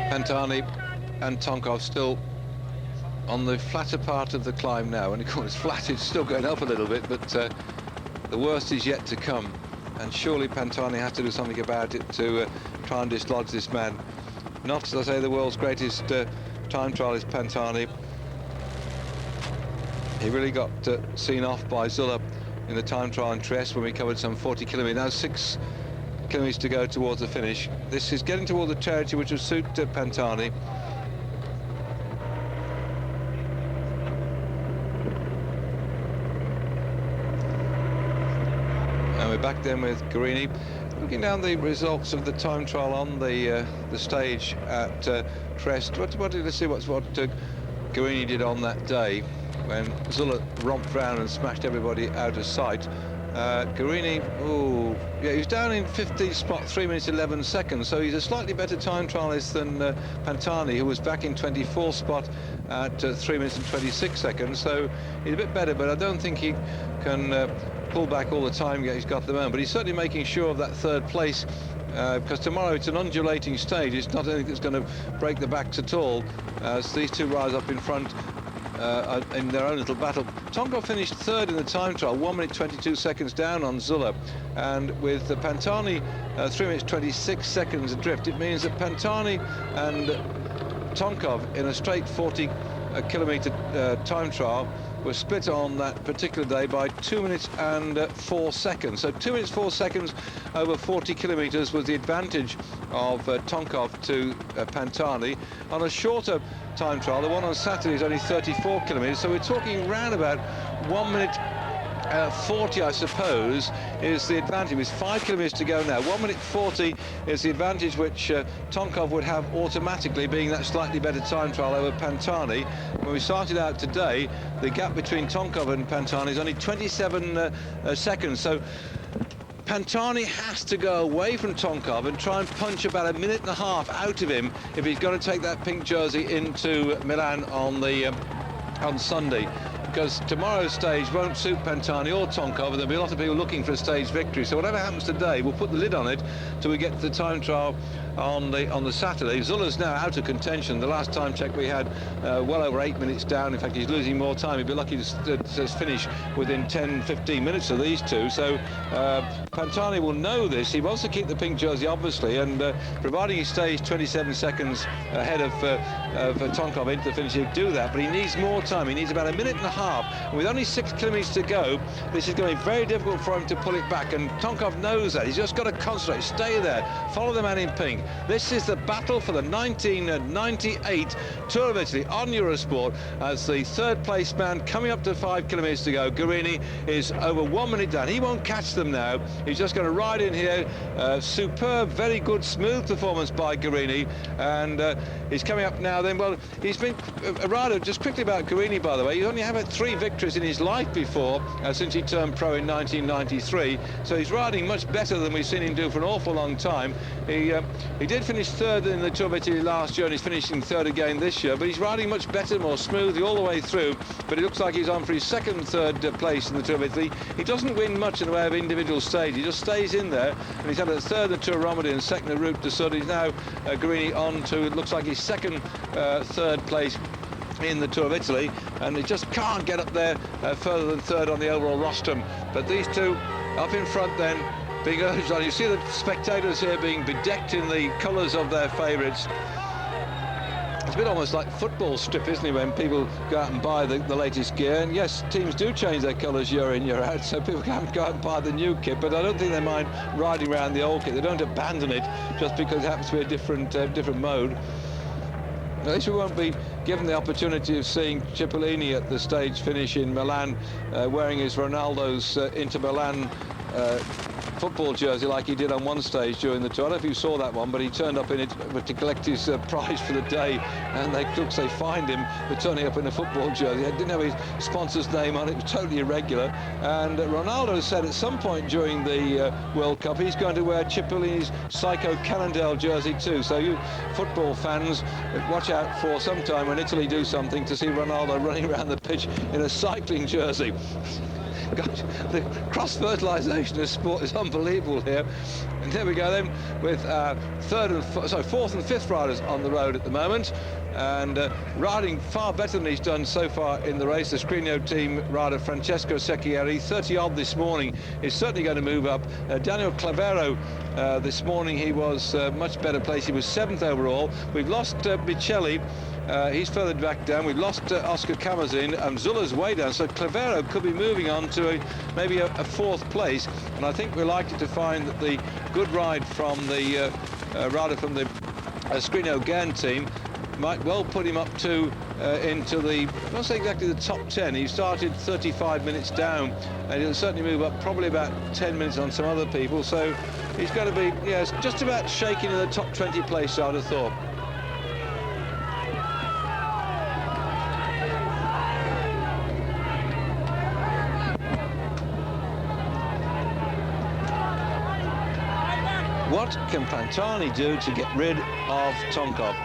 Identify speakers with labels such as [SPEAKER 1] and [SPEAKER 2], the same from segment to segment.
[SPEAKER 1] Pantani and Tonkov still on the flatter part of the climb now, and of course flat, it's still going up a little bit, but the worst is yet to come, and surely Pantani has to do something about it to try and dislodge this man. Not, as I say, the world's greatest time trialist, Pantani. He really got seen off by Zuller in the time trial in Trieste when we covered some 40 kilometres. Now 6 kilometres to go towards the finish. This is getting toward the territory which will suit Pantani. And we're back then with Guerini. Looking down the results of the time trial on the stage at Trieste. Let's see what Guerini did on that day when Zuller romped round and smashed everybody out of sight. Guerini, yeah, he was down in 15th spot, 3 minutes 11 seconds, so he's a slightly better time trialist than Pantani, who was back in 24th spot at 3 minutes and 26 seconds, so he's a bit better, but I don't think he can pull back all the time he's got at the moment. But he's certainly making sure of that third place, because tomorrow it's an undulating stage. It's not anything that's going to break the backs at all. So these two rise up in front in their own little battle. Tonkov finished third in the time trial, 1 minute 22 seconds down on Zuller, and with Pantani 3 minutes 26 seconds adrift, it means that Pantani and Tonkov in a straight 40 kilometre time trial were split on that particular day by 2 minutes and 4 seconds. So 2 minutes 4 seconds over 40 kilometres was the advantage of Tonkov to Pantani. On a shorter time trial, the one on Saturday is only 34 kilometres, so we're talking round about 1 minute 40, I suppose, is the advantage. With 5 kilometres to go now, 1 minute 40 is the advantage which Tonkov would have automatically, being that slightly better time trial over Pantani. When we started out today, the gap between Tonkov and Pantani is only 27 seconds. So Pantani has to go away from Tonkov and try and punch about a minute and a half out of him if he's going to take that pink jersey into Milan on Sunday. Because tomorrow's stage won't suit Pantani or Tonkov, and there'll be a lot of people looking for a stage victory. So whatever happens today, we'll put the lid on it till we get to the time trial on the Saturday. Zuller's now out of contention. The last time check we had, well over 8 minutes down. In fact, he's losing more time. He'd be lucky to finish within 10-15 minutes of these two. So Pantani will know this. He wants to keep the pink jersey, obviously, and providing he stays 27 seconds ahead of Tonkov into the finish, he'll do that. But he needs more time. He needs about a minute and a half. And with only 6 kilometres to go, this is going to be very difficult for him to pull it back. And Tonkov knows that. He's just got to concentrate, stay there, follow the man in pink. This is the battle for the 1998 Tour of Italy on Eurosport, as the third place man coming up to 5 kilometres to go. Guerini is over 1 minute down. He won't catch them now. He's just going to ride in here. Superb, very good, smooth performance by Guerini, and he's coming up now then. Well, he's been a rider, just quickly about Guerini, by the way, he's only had 3 victories in his life before, since he turned pro in 1993, so he's riding much better than we've seen him do for an awful long time. He did finish third in the Tour of Italy last year, and he's finishing third again this year, but he's riding much better, more smoothly all the way through. But it looks like he's on for his third place in the Tour of Italy. He doesn't win much in the way of individual stage, he just stays in there, and he's had a third in the Tour of Romandie and second in Route du Sud. He's now Guerini on to, it looks like, his third place in the Tour of Italy, and he just can't get up there further than third on the overall rostrum. But these two up in front then, being urged on. You see the spectators here being bedecked in the colours of their favourites. It's a bit almost like football strip, isn't it, when people go out and buy the latest gear. And yes, teams do change their colours year in, year out, so people can't go out and buy the new kit, but I don't think they mind riding around the old kit. They don't abandon it just because it happens to be a different mode. At least we won't be given the opportunity of seeing Cipollini at the stage finish in Milan, wearing his Ronaldo's Inter Milan football jersey like he did on one stage during the tour. I don't know if you saw that one, but he turned up in it to collect his prize for the day, and they fined him for turning up in a football jersey. He didn't have his sponsor's name on it. It was totally irregular. And Ronaldo said at some point during the World Cup he's going to wear Cipollini's Psycho Cannondale jersey too. So you football fans, watch out for sometime when Italy do something to see Ronaldo running around the pitch in a cycling jersey. Gosh, the cross-fertilisation of sport is unbelievable here. And there we go then, with fourth and fifth riders on the road at the moment, and riding far better than he's done so far in the race. The Scrigno team rider Francesco Secchieri, 30-odd this morning, is certainly going to move up. Daniel Clavero, this morning he was much better placed. He was 7th overall. We've lost Michelli. He's further back down. We've lost Oscar Camazin, and Zula's way down, so Clavero could be moving on to maybe a 4th place, and I think we're likely to find that the good ride from the rider from the Scrigno Gern team might well put him up to into the, not say exactly the top 10. He started 35 minutes down, and he'll certainly move up probably about 10 minutes on some other people, so he's going to be, yes, just about shaking in the top 20 place, I'd have thought. What can Pantani do to get rid of Tonkov?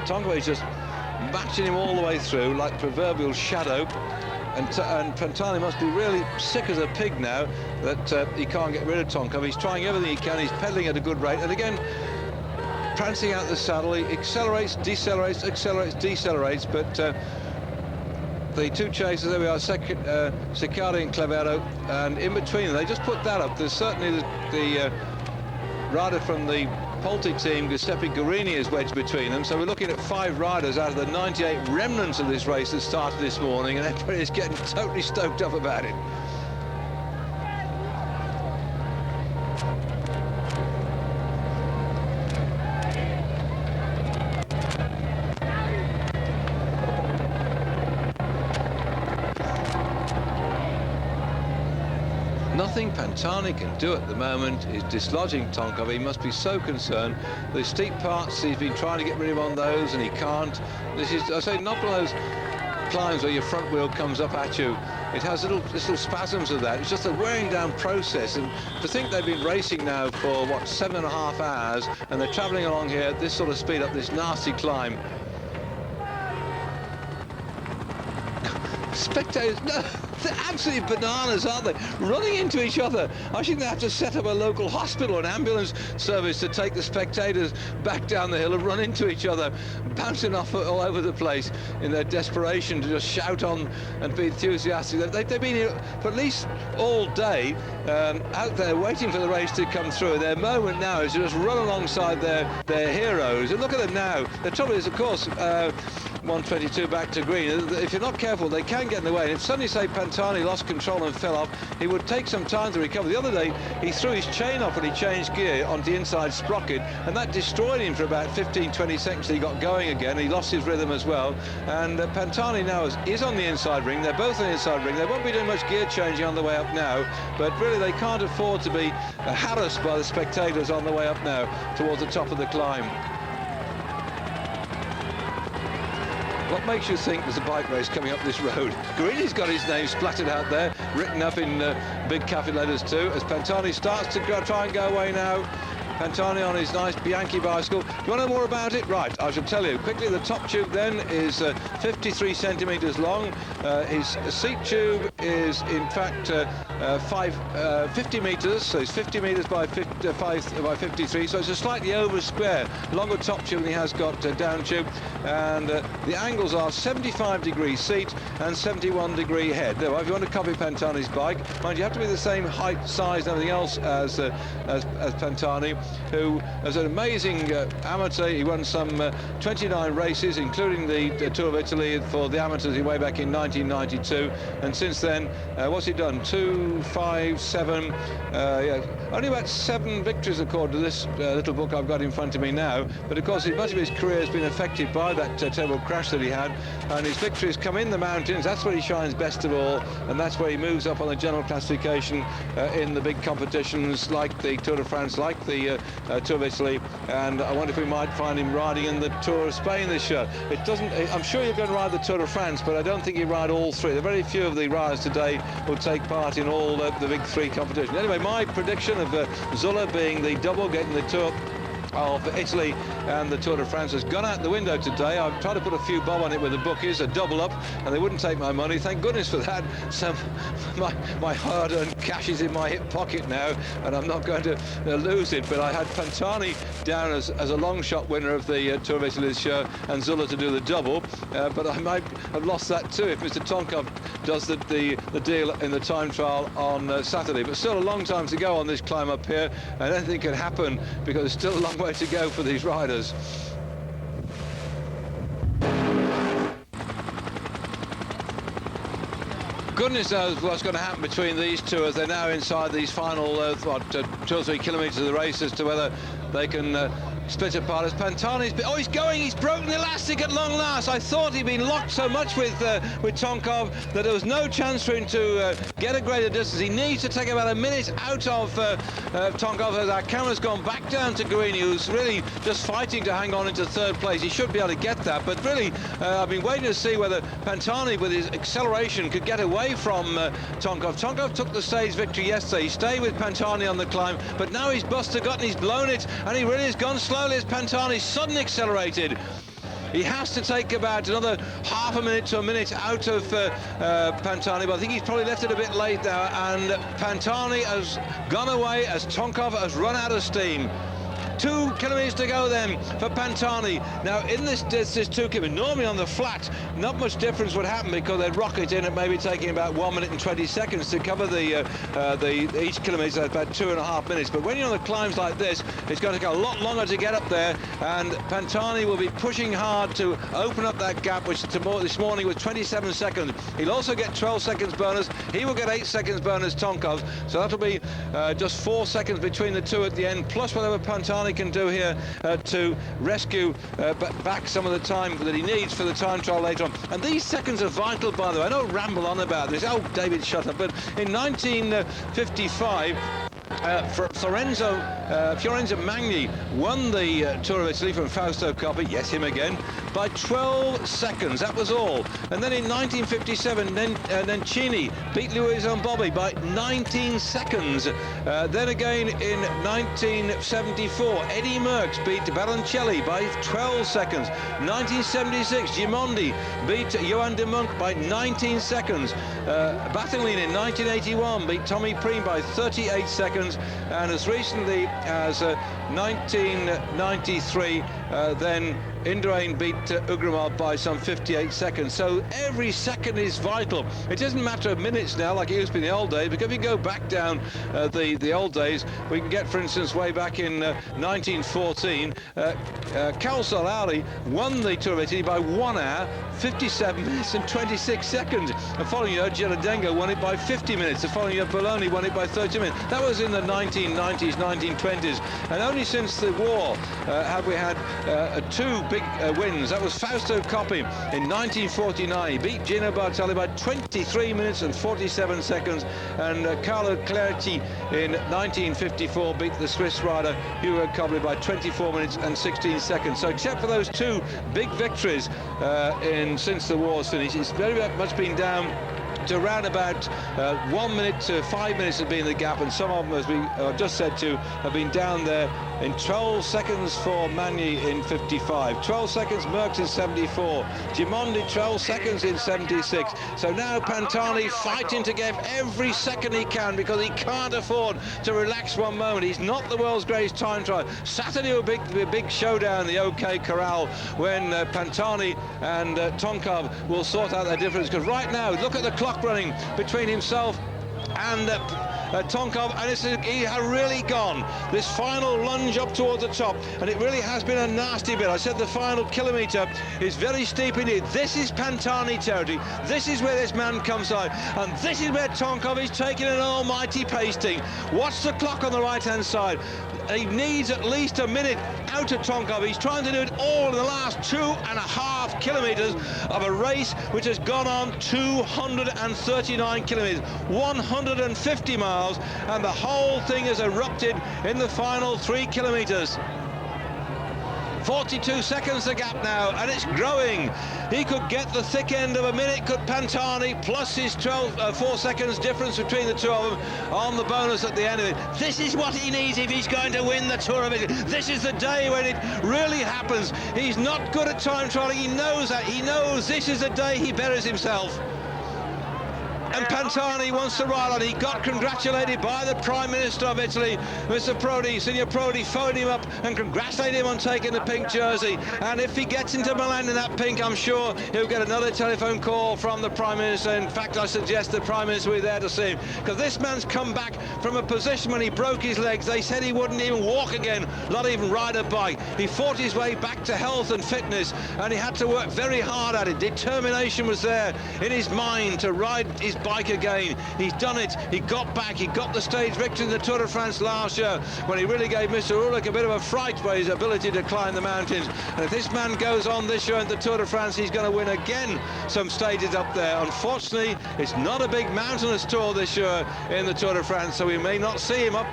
[SPEAKER 1] Tonkov is just matching him all the way through like proverbial shadow, and Pantani must be really sick as a pig now that he can't get rid of Tonkov. He's trying everything he can, he's pedalling at a good rate, and again, prancing out the saddle, he accelerates, decelerates, accelerates, decelerates, but the two chasers, there we are, Secchieri and Clavero, and in between them, they just put that up. There's certainly the rider from the Polti team, Giuseppe Guarini, is wedged between them, so we're looking at 5 riders out of the 98 remnants of this race that started this morning, and everybody's getting totally stoked up about it. Nothing Pantani can do at the moment is dislodging Tonkov. He must be so concerned. The steep parts, he's been trying to get rid of him on those, and he can't. This is, I say, not one of those climbs where your front wheel comes up at you. It has little spasms of that. It's just a wearing down process, and to think they've been racing now for, what, 7.5 hours, and they're travelling along here at this sort of speed up this nasty climb. Spectators, no, they're absolutely bananas, aren't they? Running into each other. I think they have to set up a local hospital, an ambulance service to take the spectators back down the hill and run into each other, bouncing off all over the place in their desperation to just shout on and be enthusiastic. They've been here for at least all day, out there waiting for the race to come through. Their moment now is to just run alongside their heroes. And look at them now. The trouble is, of course, 122 back to green. If you're not careful, they can get in the way. And if suddenly, say, Pantani lost control and fell off, he would take some time to recover. The other day, he threw his chain off when he changed gear onto the inside sprocket, and that destroyed him for about 15-20 seconds. He got going again. He lost his rhythm as well. And Pantani now is on the inside ring. They're both on the inside ring. They won't be doing much gear changing on the way up now, but really they can't afford to be harassed by the spectators on the way up now towards the top of the climb. What makes you think there's a bike race coming up this road? Guarini's got his name splattered out there, written up in big capital letters too, as Pantani starts to try and go away now. Pantani on his nice Bianchi bicycle. Do you want to know more about it? Right, I shall tell you. Quickly, the top tube then is 53 centimetres long. His seat tube is, in fact, 50 metres, so it's 50 metres by 53, so it's a slightly over square. Longer top tube than he has got down tube, and the angles are 75 degree seat and 71 degree head. Now, if you want to copy Pantani's bike, mind you have to be the same height, size and everything else as Pantani. who is an amazing amateur. He won some 29 races, including the Tour of Italy for the amateurs way back in 1992, and since then, what's he done? 2, 5, 7, yeah, only about 7 victories according to this little book I've got in front of me now. But of course, much of his career has been affected by that terrible crash that he had, and his victories come in the mountains. That's where he shines best of all, and that's where he moves up on the general classification in the big competitions like the Tour de France, like the Tour of Italy. And I wonder if we might find him riding in the Tour of Spain this year. It doesn't. I'm sure you're going to ride the Tour de France, but I don't think you ride all 3. There are very few of the riders today will take part in all the big 3 competitions. Anyway, my prediction of Zuller being the double, getting the Tour of Italy and the Tour de France has gone out the window today. I've tried to put a few bob on it with the bookies, a double up, and they wouldn't take my money. Thank goodness for that. So my hard-earned cash is in my hip pocket now, and I'm not going to lose it. But I had Pantani down as a long shot winner of the Tour of Italy this year, and Zuller to do the double. But I might have lost that too if Mr. Tonkov does the deal in the time trial on Saturday. But still a long time to go on this climb up here, and anything can happen because there's still a long way to go for these riders. Goodness knows what's going to happen between these two as they're now inside these final 2 or 3 kilometres of the race, as to whether they can split apart. As Pantani's he's going, he's broken the elastic at long last. I thought he'd been locked so much with Tonkov that there was no chance for him to get a greater distance. He needs to take about a minute out of Tonkov, as our camera's gone back down to Guerini, who's really just fighting to hang on into 3rd place. He should be able to get that, but really I've been waiting to see whether Pantani with his acceleration could get away from Tonkov. Tonkov took the stage victory yesterday. He stayed with Pantani on the climb, but now he's busted gut and he's blown it, and he really has gone slowly as Pantani suddenly accelerated. He has to take about another half a minute to a minute out of Pantani, but I think he's probably left it a bit late now, and Pantani has gone away as Tonkov has run out of steam. 2 kilometres to go then for Pantani. Now in this 2 kilometres, normally on the flat, not much difference would happen because they'd rocket in at maybe taking about 1 minute and 20 seconds to cover each kilometre, about 2.5 minutes. But when you're on the climbs like this, it's going to take a lot longer to get up there, and Pantani will be pushing hard to open up that gap, which this morning was 27 seconds. He'll also get 12 seconds bonus. He will get 8 seconds bonus, Tonkov. So that'll be just 4 seconds between the two at the end, plus whatever Pantani can do here to rescue back some of the time that he needs for the time trial later on. And these seconds are vital, by the way. I don't ramble on about this. Oh, David, shut up. But in 1955, Fiorenzo Magni won the Tour of Italy from Fausto Coppi, yes, him again, by 12 seconds. That was all. And then in 1957, Nencini beat Luis Bobby by 19 seconds. Then again in 1974, Eddie Merckx beat Baroncelli by 12 seconds. 1976, Gimondi beat Johan de Monk by 19 seconds. Battaglini in 1981 beat Tommy Priem by 38 seconds. And as recently as 1993, then Indurain beat Ugramov by some 58 seconds. So every second is vital. It doesn't matter of minutes now like it used to be in the old days, because if you go back down the old days, we can get, for instance, way back in 1914, Cal Solari won the Tour of Italy by 1 hour, 57 minutes and 26 seconds. The following year, Girardengo won it by 50 minutes. The following year, Bologna won it by 30 minutes. That was in the 1990s, 1920s. And only since the war have we had 2 big wins. That was Fausto Coppi in 1949. He beat Gino Bartali by 23 minutes and 47 seconds. And Carlo Clerchi in 1954 beat the Swiss rider Hugo Kobler by 24 minutes and 16 seconds. So except for those 2 big victories since the war's finished, it's very much been down to around about 1 minute to 5 minutes has been the gap, and some of them, as we just said to, have been down there in 12 seconds for Magni in 55, 12 seconds Merckx in 74, Gimondi 12 seconds in 76. So now Pantani fighting to give every second he can, because he can't afford to relax one moment. He's not the world's greatest time trial. Saturday will be a big showdown, the OK Corral, when Pantani and Tonkov will sort out their difference, because right now, look at the clock running between himself and Tonkov, and he has really gone. This final lunge up towards the top, and it really has been a nasty bit. I said the final kilometre is very steep indeed. This is Pantani territory. This is where this man comes out, and this is where Tonkov is taking an almighty pasting. Watch the clock on the right-hand side. He needs at least a minute out of Tonkov. He's trying to do it all in the last 2.5 kilometres of a race which has gone on 239 kilometres, 150 miles, and the whole thing has erupted in the final 3 kilometres. 42 seconds the gap now, and it's growing. He could get the thick end of a minute, could Pantani, plus his 4 seconds difference between the two of them on the bonus at the end of it. This is what he needs if he's going to win the Tour of Italy. This is the day when it really happens. He's not good at time trialing. He knows that. He knows this is the day he buries himself. And Pantani wants to ride on. He got congratulated by the Prime Minister of Italy, Mr. Prodi. Signor Prodi phoned him up and congratulated him on taking the pink jersey. And if he gets into Milan in that pink, I'm sure he'll get another telephone call from the Prime Minister. In fact, I suggest the Prime Minister will be there to see him, because this man's come back from a position when he broke his legs. They said he wouldn't even walk again, not even ride a bike. He fought his way back to health and fitness, and he had to work very hard at it. Determination was there in his mind to ride his bike again. He's done it. He got back. He got the stage victory in the Tour de France last year, when he really gave Mr. Ulick a bit of a fright by his ability to climb the mountains. And if this man goes on this year in the Tour de France, he's going to win again some stages up there. Unfortunately, it's not a big mountainous tour this year in the Tour de France, so we may not see him up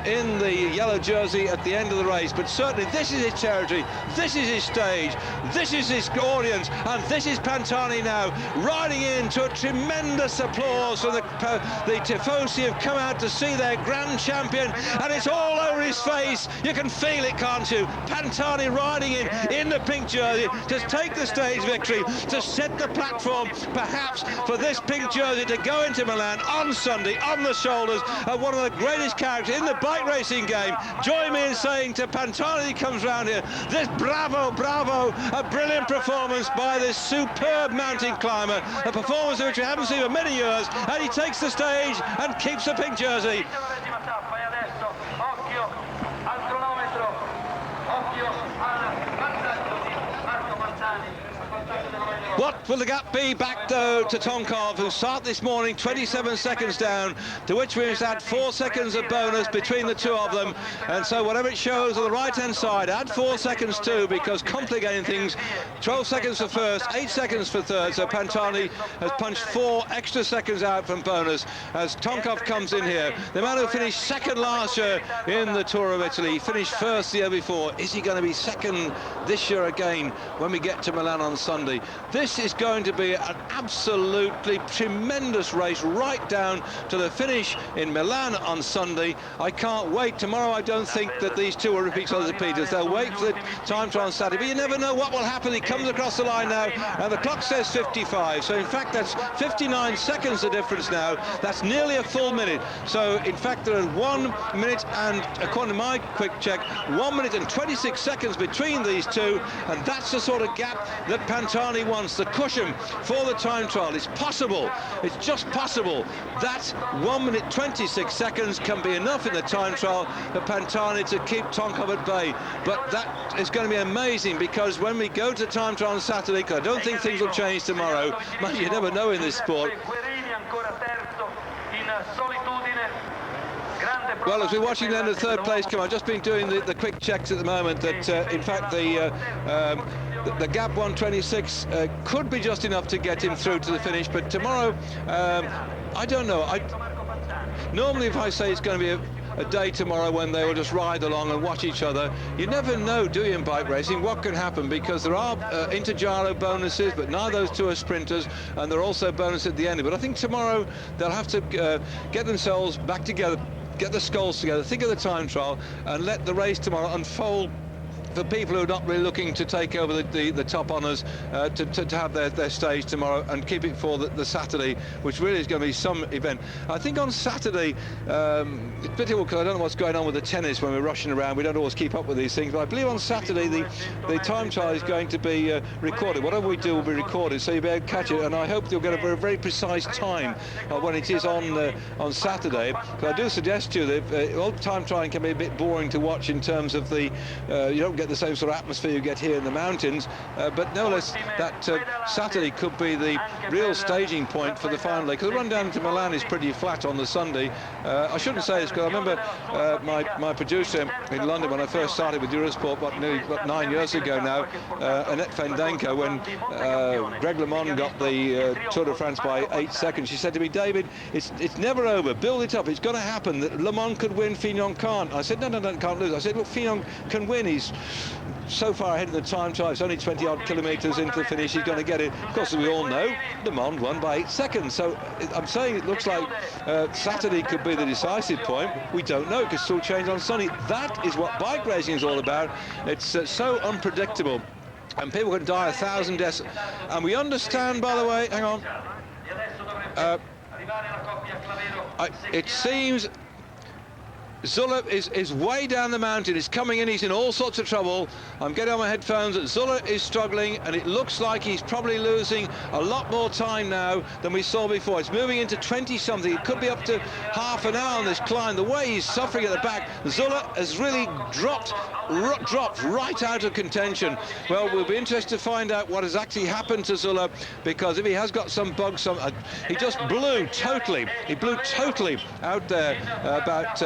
[SPEAKER 1] in the yellow jersey at the end of the race. But certainly this is his territory, this is his stage, this is his audience, and this is Pantani now riding into a tremendous applause from the tifosi have come out to see their grand champion, and it's all over his face. You can feel it, can't you? Pantani riding in the pink jersey to take the stage victory, to set the platform perhaps for this pink jersey to go into Milan on Sunday on the shoulders of one of the greatest characters in the bike racing game. Join me in saying to Pantani, he comes round here, this bravo, a brilliant performance by this superb mountain climber, a performance which we haven't seen for many years, and he takes the stage and keeps the pink jersey. What will the gap be back, though, to Tonkov, who started this morning 27 seconds down, to which we must add 4 seconds of bonus between the two of them. And so whatever it shows on the right-hand side, add 4 seconds too, because complicating things, 12 seconds for first, 8 seconds for third. So Pantani has punched 4 extra seconds out from bonus as Tonkov comes in here. The man who finished second last year in the Tour of Italy, finished first the year before. Is he going to be second this year again when we get to Milan on Sunday? This is going to be an absolutely tremendous race right down to the finish in Milan on Sunday. I can't wait. Tomorrow I don't think that these two will repeat each other's Peters. They'll wait for the time trial on Saturday, but you never know what will happen. He comes across the line now, and the clock says 55. So in fact that's 59 seconds the difference now. That's nearly a full minute. So in fact there is 1 minute and, according to my quick check, 1 minute and 26 seconds between these two, and that's the sort of gap that Pantani wants. The cushion for the time trial. It's possible, it's just possible that 1 minute 26 seconds can be enough in the time trial for Pantani to keep Tonkov at bay. But that is going to be amazing, because when we go to time trial on Saturday, I don't think things will change tomorrow. Man, you never know in this sport. Well, as we're watching then the third place come, I've just been doing the quick checks at the moment that in fact the gap 126 could be just enough to get him through to the finish, but tomorrow I don't know. Normally if I say it's going to be a day tomorrow when they will just ride along and watch each other, you never know, do you, in bike racing, what can happen, because there are inter-Giro bonuses, but neither of those two are sprinters, and there are also bonuses at the end. But I think tomorrow they'll have to get themselves back together, get the skulls together, think of the time trial, and let the race tomorrow unfold for people who are not really looking to take over the top honours, to have their stage tomorrow and keep it for the Saturday, which really is going to be some event. I think on Saturday, it's difficult because I don't know what's going on with the tennis when we're rushing around. We don't always keep up with these things, but I believe on Saturday the time trial is going to be recorded. Whatever we do will be recorded, so you'll be able to catch it, and I hope you'll get a very precise time when it is on Saturday. But I do suggest to you that old time trialing can be a bit boring to watch in terms of you don't get the same sort of atmosphere you get here in the mountains, but no less that Saturday could be the real staging point for the final day, because the run down to Milan is pretty flat on the Sunday. I shouldn't say this because I remember my producer in London when I first started with Eurosport nearly 9 years ago now, Annette Fendenko, when Greg LeMond got the Tour de France by 8 seconds, she said to me, David, it's never over, build it up, it's going to happen, that LeMond could win, Fignon can't. I said, no, can't lose. I said, look, Fignon can win, he's so far ahead of the time trial, it's only 20 odd kilometres into the finish, he's going to get it. Of course, as we all know, LeMond won by 8 seconds, so I'm saying it looks like Saturday could be the decisive point. We don't know, it could still change on Sunday. That is what bike racing is all about. It's so unpredictable, and people can die 1,000 deaths, and we understand, by the way, hang on, it seems Zuller is way down the mountain, he's coming in, he's in all sorts of trouble. I'm getting on my headphones, Zuller is struggling, and it looks like he's probably losing a lot more time now than we saw before. It's moving into 20-something, it could be up to half an hour on this climb. The way he's suffering at the back, Zuller has really dropped right out of contention. Well, we'll be interested to find out what has actually happened to Zuller, because if he has got some bugs, he just blew totally out there about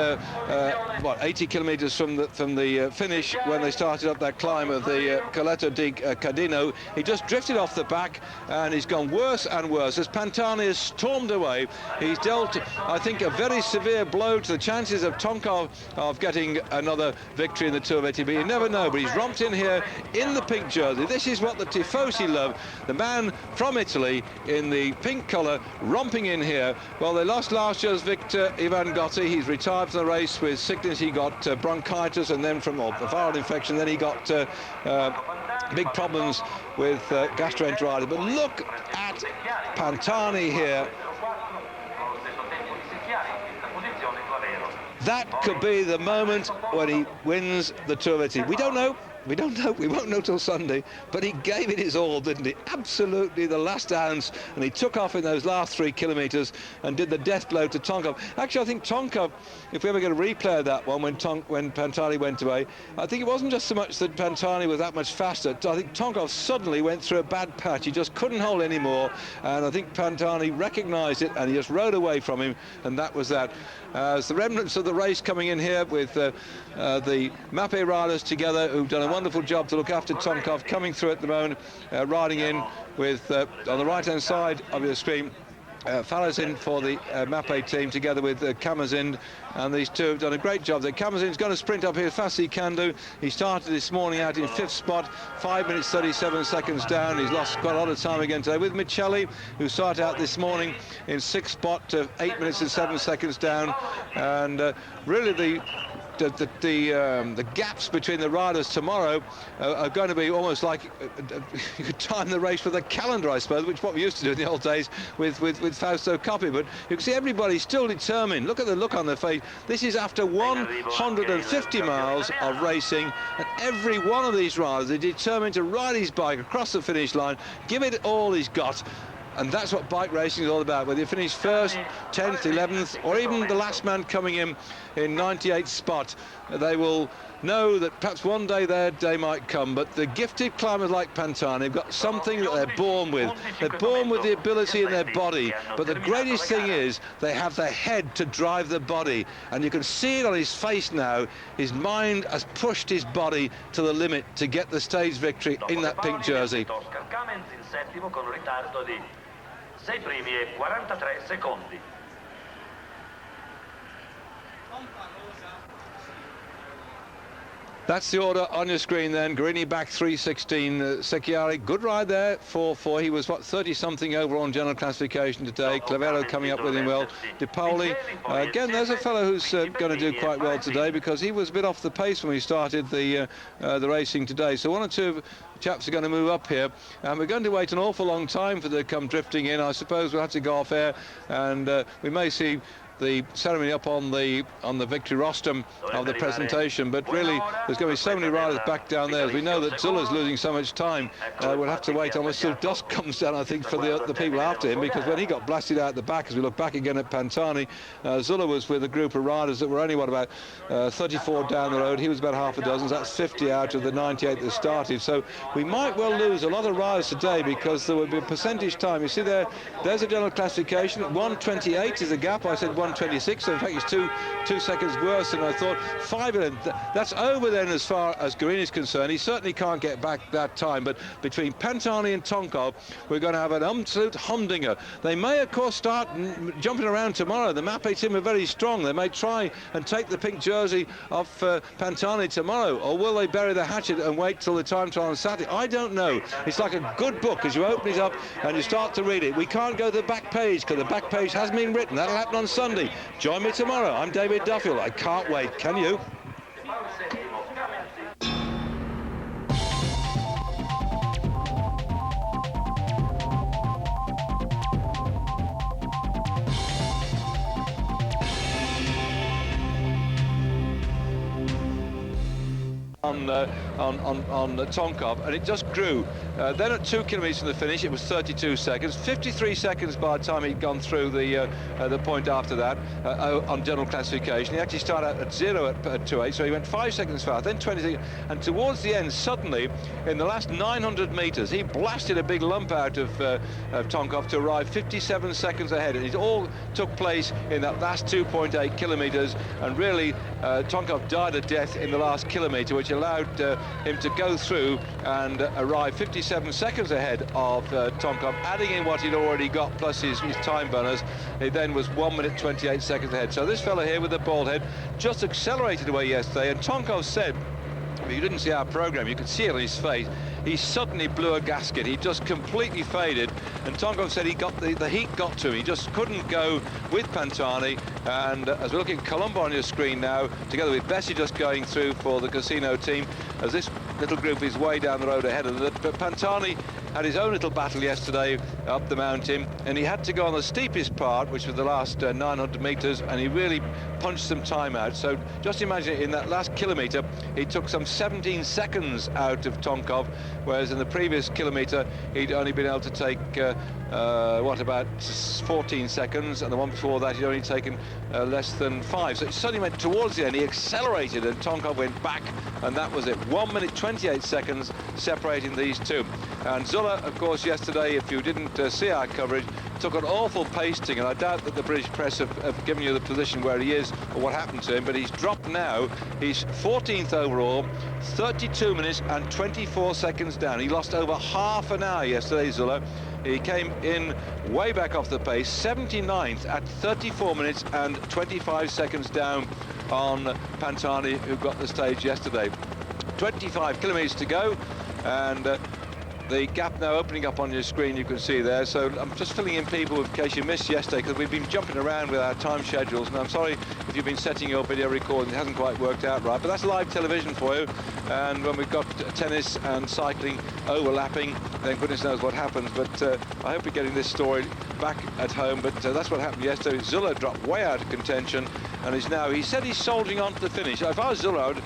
[SPEAKER 1] 80 kilometres from the finish when they started up that climb of the Colletto di Cardino. He just drifted off the back, and he's gone worse and worse as Pantani has stormed away. He's dealt, I think, a very severe blow to the chances of Tonkov of getting another victory in the Tour of Italy. But you never know, but he's romped in here in the pink jersey. This is what the Tifosi love, the man from Italy in the pink colour romping in here. Well, they lost last year's victor Ivan Gotti. He's retired from the race with sickness. He got bronchitis, and then from a viral infection, then he got big problems with gastroenteritis. But look at Pantani here. That could be the moment when he wins the Tour of Italy. We don't know. We won't know till Sunday, but he gave it his all, didn't he? Absolutely the last ounce, and he took off in those last 3 kilometres and did the death blow to Tonkov. Actually, I think Tonkov, if we ever get a replay of that one when Pantani went away, I think it wasn't just so much that Pantani was that much faster. I think Tonkov suddenly went through a bad patch. He just couldn't hold anymore, and I think Pantani recognised it, and he just rode away from him, and that was that. It's the remnants of the race coming in here with the Mappe riders together, who've done a wonderful job to look after Tonkov, coming through at the moment, riding in with, on the right-hand side of your screen, Falazin for the Mappe team together with Kamazin, and these two have done a great job there. Kamazin's going to sprint up here as fast as he can do. He started this morning out in 5th spot, 5 minutes 37 seconds down. He's lost quite a lot of time again today with Michelli, who started out this morning in 6th spot, 8 minutes and 7 seconds down, and really the gaps between the riders tomorrow are going to be almost like you could time the race with a calendar, I suppose, which is what we used to do in the old days with Fausto Coppi. But you can see everybody's still determined. Look at the look on their face. This is after 150 miles of racing, and every one of these riders is determined to ride his bike across the finish line, give it all he's got. And that's what bike racing is all about. Whether you finish 1st, 10th, 11th, or even the last man coming in 98th spot, they will know that perhaps one day their day might come. But the gifted climbers like Pantani have got something that they're born with. They're born with the ability in their body. But the greatest thing is they have their head to drive the body. And you can see it on his face now. His mind has pushed his body to the limit to get the stage victory in that pink jersey.
[SPEAKER 2] 6 primi e 43 secondi.
[SPEAKER 1] That's the order on your screen then. Guarini back 3:16. Secchiari, good ride there, 4-4. He was, what, 30-something over on general classification today. Clavero coming up with him well. De Pauli, again, there's a fellow who's going to do quite well today, because he was a bit off the pace when we started the racing today. So one or two chaps are going to move up here, and we're going to wait an awful long time for them to come drifting in. I suppose we'll have to go off air, and we may see the ceremony up on the victory rostrum of the presentation, but really there's going to be so many riders back down there. As we know that Zulla's losing so much time, we'll have to wait until dusk comes down, I think, for the people after him, because when he got blasted out the back, as we look back again at Pantani, Zulla was with a group of riders that were only, what, about 34 down the road. He was about half a dozen, so that's 50 out of the 98 that started. So we might well lose a lot of riders today, because there will be a percentage time. You see there's a general classification. 1:28 is a gap. I said 1:26, so in fact it's two seconds worse than I thought. 5 of them, that's over then as far as Guarini is concerned. He certainly can't get back that time, but between Pantani and Tonkov, we're going to have an absolute humdinger. They may, of course, start jumping around tomorrow. The Mapei team are very strong. They may try and take the pink jersey off Pantani tomorrow, or will they bury the hatchet and wait till the time trial on Saturday? I don't know. It's like a good book. As you open it up and you start to read it, we can't go to the back page, because the back page hasn't been written. That'll happen on Sunday. Join me tomorrow. I'm David Duffield. I can't wait. Can you? On Tonkov, and it just grew. Then at 2 kilometres from the finish, it was 32 seconds, 53 seconds by the time he'd gone through the point after that on general classification. He actually started out at 0 at 2.8, so he went 5 seconds fast, then 20 seconds, and towards the end, suddenly, in the last 900 metres, he blasted a big lump out of Tonkov to arrive 57 seconds ahead, and it all took place in that last 2.8 kilometres, and really Tonkov died a death in the last kilometre, which allowed him to go through and arrive 57 seconds ahead of Tonkov, adding in what he'd already got plus his time bonus. He then was 1 minute 28 seconds ahead. So this fella here with the bald head just accelerated away yesterday, and Tonkov said, if you didn't see our program, you could see it on his face, he suddenly blew a gasket. He just completely faded, and Tonkov said he got the heat got to him. He just couldn't go with Pantani. And as we're looking at Colombo on your screen now, together with Bessie just going through for the Casino team, as this little group is way down the road ahead of it. But Pantani had his own little battle yesterday up the mountain, and he had to go on the steepest part, which was the last 900 metres, and he really punched some time out. So just imagine, in that last kilometre, he took some 17 seconds out of Tonkov, whereas in the previous kilometre, he'd only been able to take, about 14 seconds, and the one before that, he'd only taken less than 5. So it suddenly went towards the end, he accelerated, and Tonkov went back, and that was it. 1 minute 28 seconds separating these two. And Zulla, of course, yesterday, if you didn't see our coverage, took an awful pasting, and I doubt that the British press have given you the position where he is or what happened to him, but he's dropped now. He's 14th overall, 32 minutes and 24 seconds down. He lost over half an hour yesterday, Zulla. He came in way back off the pace, 79th at 34 minutes and 25 seconds down on Pantani, who got the stage yesterday. 25 kilometres to go, and the gap now opening up on your screen, you can see there. So I'm just filling in people in case you missed yesterday, because we've been jumping around with our time schedules, and I'm sorry if you've been setting your video recording, it hasn't quite worked out right, but that's live television for you. And when we've got tennis and cycling overlapping, then goodness knows what happens. But I hope you're getting this story back at home. But that's what happened yesterday. Zulla dropped way out of contention, and he said he's soldiering on to the finish. If I was Zulla, I would,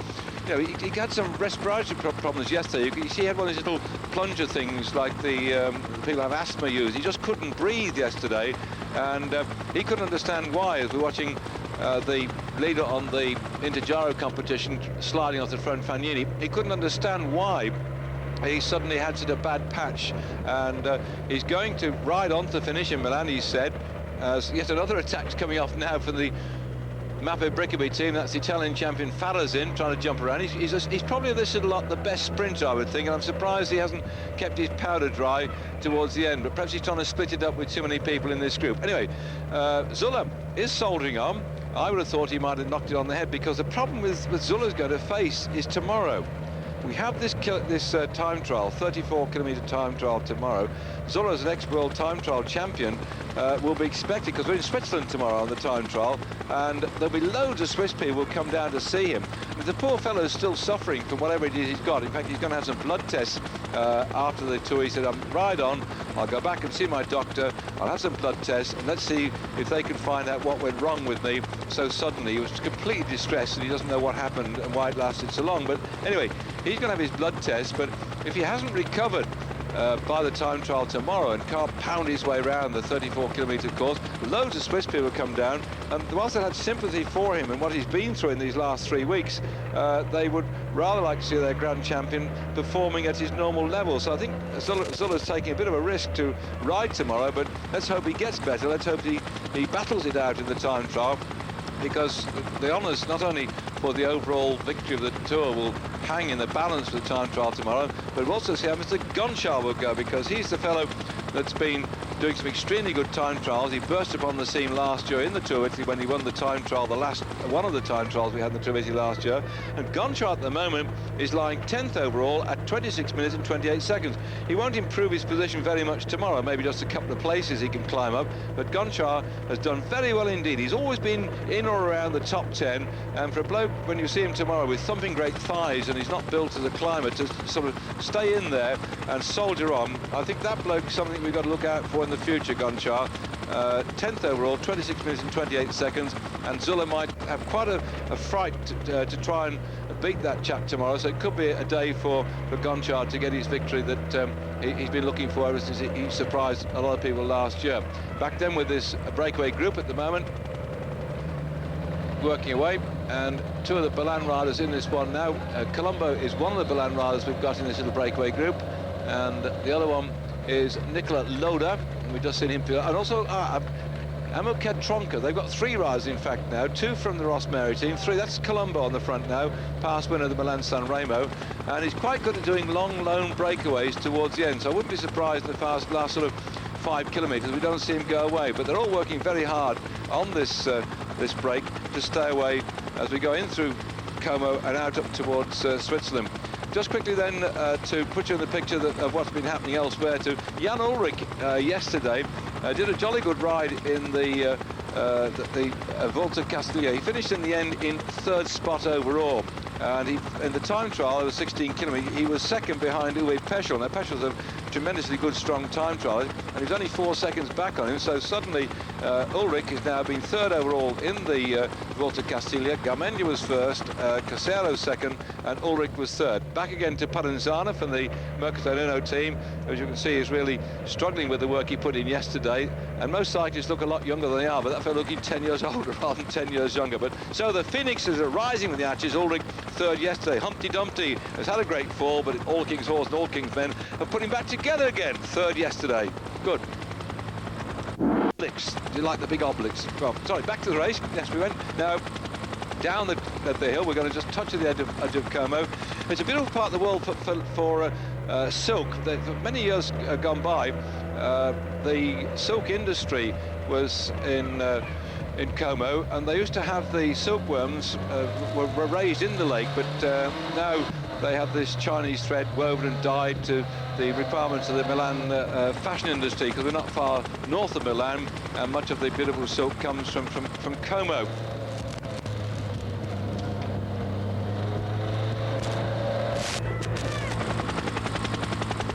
[SPEAKER 1] you know, he had some respiratory problems yesterday. You see, he had one of these little plunger things like the people have asthma use. He just couldn't breathe yesterday, and he couldn't understand why. As we're watching the leader on the Inter-Giro competition sliding off the front, Fagnini, he couldn't understand why he suddenly had such a bad patch, and he's going to ride on to the finish in Milan, he said, as yet another attack's coming off now from the Mapei team. That's the Italian champion Farazin trying to jump around. He's probably of this little lot the best sprinter, I would think, and I'm surprised he hasn't kept his powder dry towards the end, but perhaps he's trying to split it up with too many people in this group. Anyway, Zulla is soldiering on. I would have thought he might have knocked it on the head, because the problem with Zulla's going to face is tomorrow. We have this time trial, 34-kilometre time trial tomorrow. Zulla, as an ex-world time trial champion, will be expected, because we're in Switzerland tomorrow on the time trial, and there'll be loads of Swiss people who come down to see him. But the poor fellow is still suffering from whatever it is he's got. In fact, he's going to have some blood tests after the tour. He said, "I'm right on, I'll go back and see my doctor, I'll have some blood tests, and let's see if they can find out what went wrong with me so suddenly." He was completely distressed, and he doesn't know what happened and why it lasted so long. But anyway, he's going to have his blood test, but if he hasn't recovered by the time trial tomorrow and can't pound his way around the 34-kilometre course, loads of Swiss people come down, and whilst they had sympathy for him and what he's been through in these last 3 weeks, they would rather like to see their grand champion performing at his normal level. So I think Zulla's taking a bit of a risk to ride tomorrow, but let's hope he gets better. Let's hope he battles it out in the time trial, because the honours, not only for the overall victory of the tour, will hang in the balance for the time trial tomorrow, but we'll also see how Mr. Gonchar will go, because he's the fellow that's been doing some extremely good time trials. He burst upon the scene last year in the Tour of Italy when he won the time trial, the last one of the time trials we had in the Tour of Italy last year. And Gonchar at the moment is lying 10th overall at 26 minutes and 28 seconds. He won't improve his position very much tomorrow, maybe just a couple of places he can climb up, but Gonchar has done very well indeed. He's always been in or around the top 10, and for a bloke, when you see him tomorrow with thumping great thighs and he's not built as a climber, to sort of stay in there and soldier on, I think that bloke's something we've got to look out for in the future, Gonchar. 10th overall, 26 minutes and 28 seconds, and Zulla might have quite a fright to try and beat that chap tomorrow, so it could be a day for Gonchar to get his victory that he's been looking for ever since he surprised a lot of people last year. Back then with this breakaway group at the moment, working away, and two of the Balan riders in this one now. Colombo is one of the Balan riders we've got in this little breakaway group, and the other one is Nicola Loda, and we've just seen him, and also Amoked Tronka. They've got three riders in fact now, two from the Ross Mary team, three. That's Colombo on the front now, past winner of the Milan San Remo, and he's quite good at doing long lone breakaways towards the end, so I wouldn't be surprised in the last sort of 5 kilometres we don't see him go away. But they're all working very hard on this this break to stay away as we go in through Como and out up towards Switzerland. Just quickly then to put you in the picture of what's been happening elsewhere, to Jan Ulrich yesterday did a jolly good ride in the Volta Castiglia. He finished in the end in 3rd spot overall, and in the time trial over 16 kilometres he was second behind Uwe Peschel. Now Peschel's a tremendously good strong time trial, and he's only 4 seconds back on him, so suddenly Ulrich has now been 3rd overall in the Volta Castiglia. Garmendia was 1st, Casero 2nd, and Ulrich was 3rd. Back again to Parenzana from the Mercatorino team, as you can see is really struggling with the work he put in yesterday, and most cyclists look a lot younger than they are, but that fellow looking 10 years older rather than 10 years younger. But so the Phoenixes are rising with the Arches. Ulrich 3rd yesterday. Humpty Dumpty has had a great fall, but All King's Horse and All King's Men are putting back together again. 3rd yesterday. Good. Oblix. Do you like the big Oblix? Well, sorry, back to the race. Yes, we went. Now, down the hill, we're going to just touch the edge of Como. It's a beautiful part of the world for silk. For many years gone by, the silk industry was in Como, and they used to have the silkworms were raised in the lake, but now they have this Chinese thread woven and dyed to the requirements of the Milan fashion industry, because we're not far north of Milan, and much of the beautiful silk comes from Como.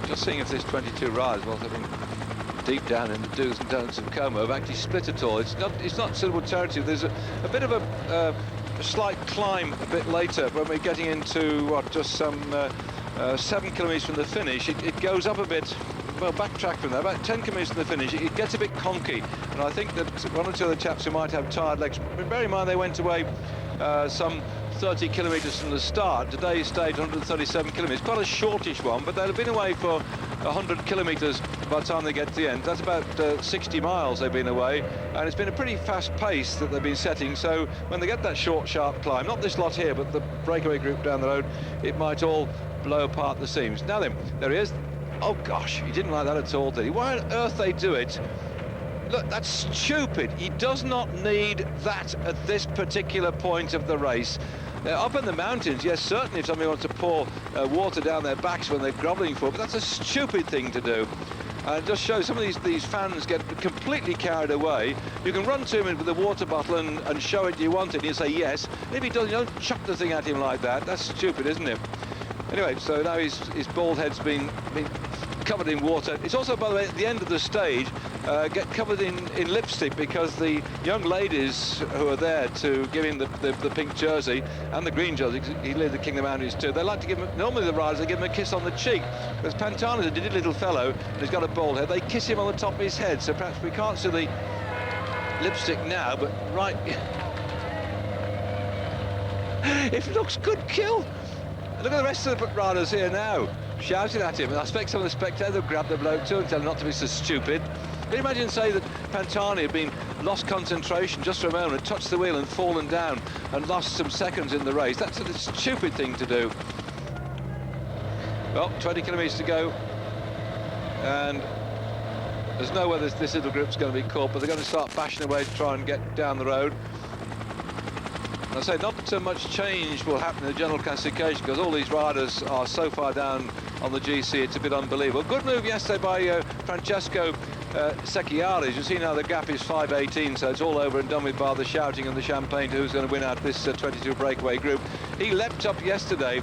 [SPEAKER 1] Just seeing if this 22 riders, whilst I've been deep down in the do's and don'ts of Como, have actually split at all. It's not suitable territory. There's a bit of a slight climb a bit later when we're getting into what, just some 7 kilometres from the finish. It goes up a bit. Well, backtrack from there, about 10 kilometres from the finish, it gets a bit conky, and I think that one or two of the chaps who might have tired legs, but bear in mind they went away some 30 kilometres from the start. Today's stage 137 kilometres, quite a shortish one, but they'll have been away for 100 kilometres by the time they get to the end. That's about 60 miles they've been away, and it's been a pretty fast pace that they've been setting, so when they get that short, sharp climb, not this lot here, but the breakaway group down the road, it might all blow apart the seams. Now then, there he is. Oh gosh, he didn't like that at all, did he? Why on earth they do it look, that's stupid. He does not need that at this particular point of the race. Up in the mountains, yes, certainly if somebody wants to pour water down their backs when they're grovelling for it, but that's a stupid thing to do. And it just shows some of these fans get completely carried away. You can run to him with a water bottle and show it you want it, and he'll say yes. If he doesn't, you don't chuck the thing at him like that. That's stupid, isn't it? Anyway, so now his bald head's been covered in water. It's also, by the way, at the end of the stage, get covered in lipstick, because the young ladies who are there to give him the pink jersey and the green jersey, because he led the King of the Mountains too, they like to give him, normally the riders, they give him a kiss on the cheek. Because Pantana's a digit little fellow, and he's got a bald head, they kiss him on the top of his head, so perhaps we can't see the lipstick now, but right... It looks good kill. Look at the rest of the riders here now, shouting at him, and I expect some of the spectators will grab the bloke too and tell him not to be so stupid. Can you imagine, say, that Pantani had been lost concentration just for a moment, touched the wheel and fallen down and lost some seconds in the race? That's a stupid thing to do. Well, 20 kilometres to go, and there's no way this little group's going to be caught, but they're going to start bashing away to try and get down the road. I say not so much change will happen in the general classification, because all these riders are so far down on the GC, it's a bit unbelievable. Good move yesterday by Francesco Secchiari. As you see now, the gap is 5:18, so it's all over and done with by the shouting and the champagne to who's going to win out this 22 breakaway group. He leapt up yesterday,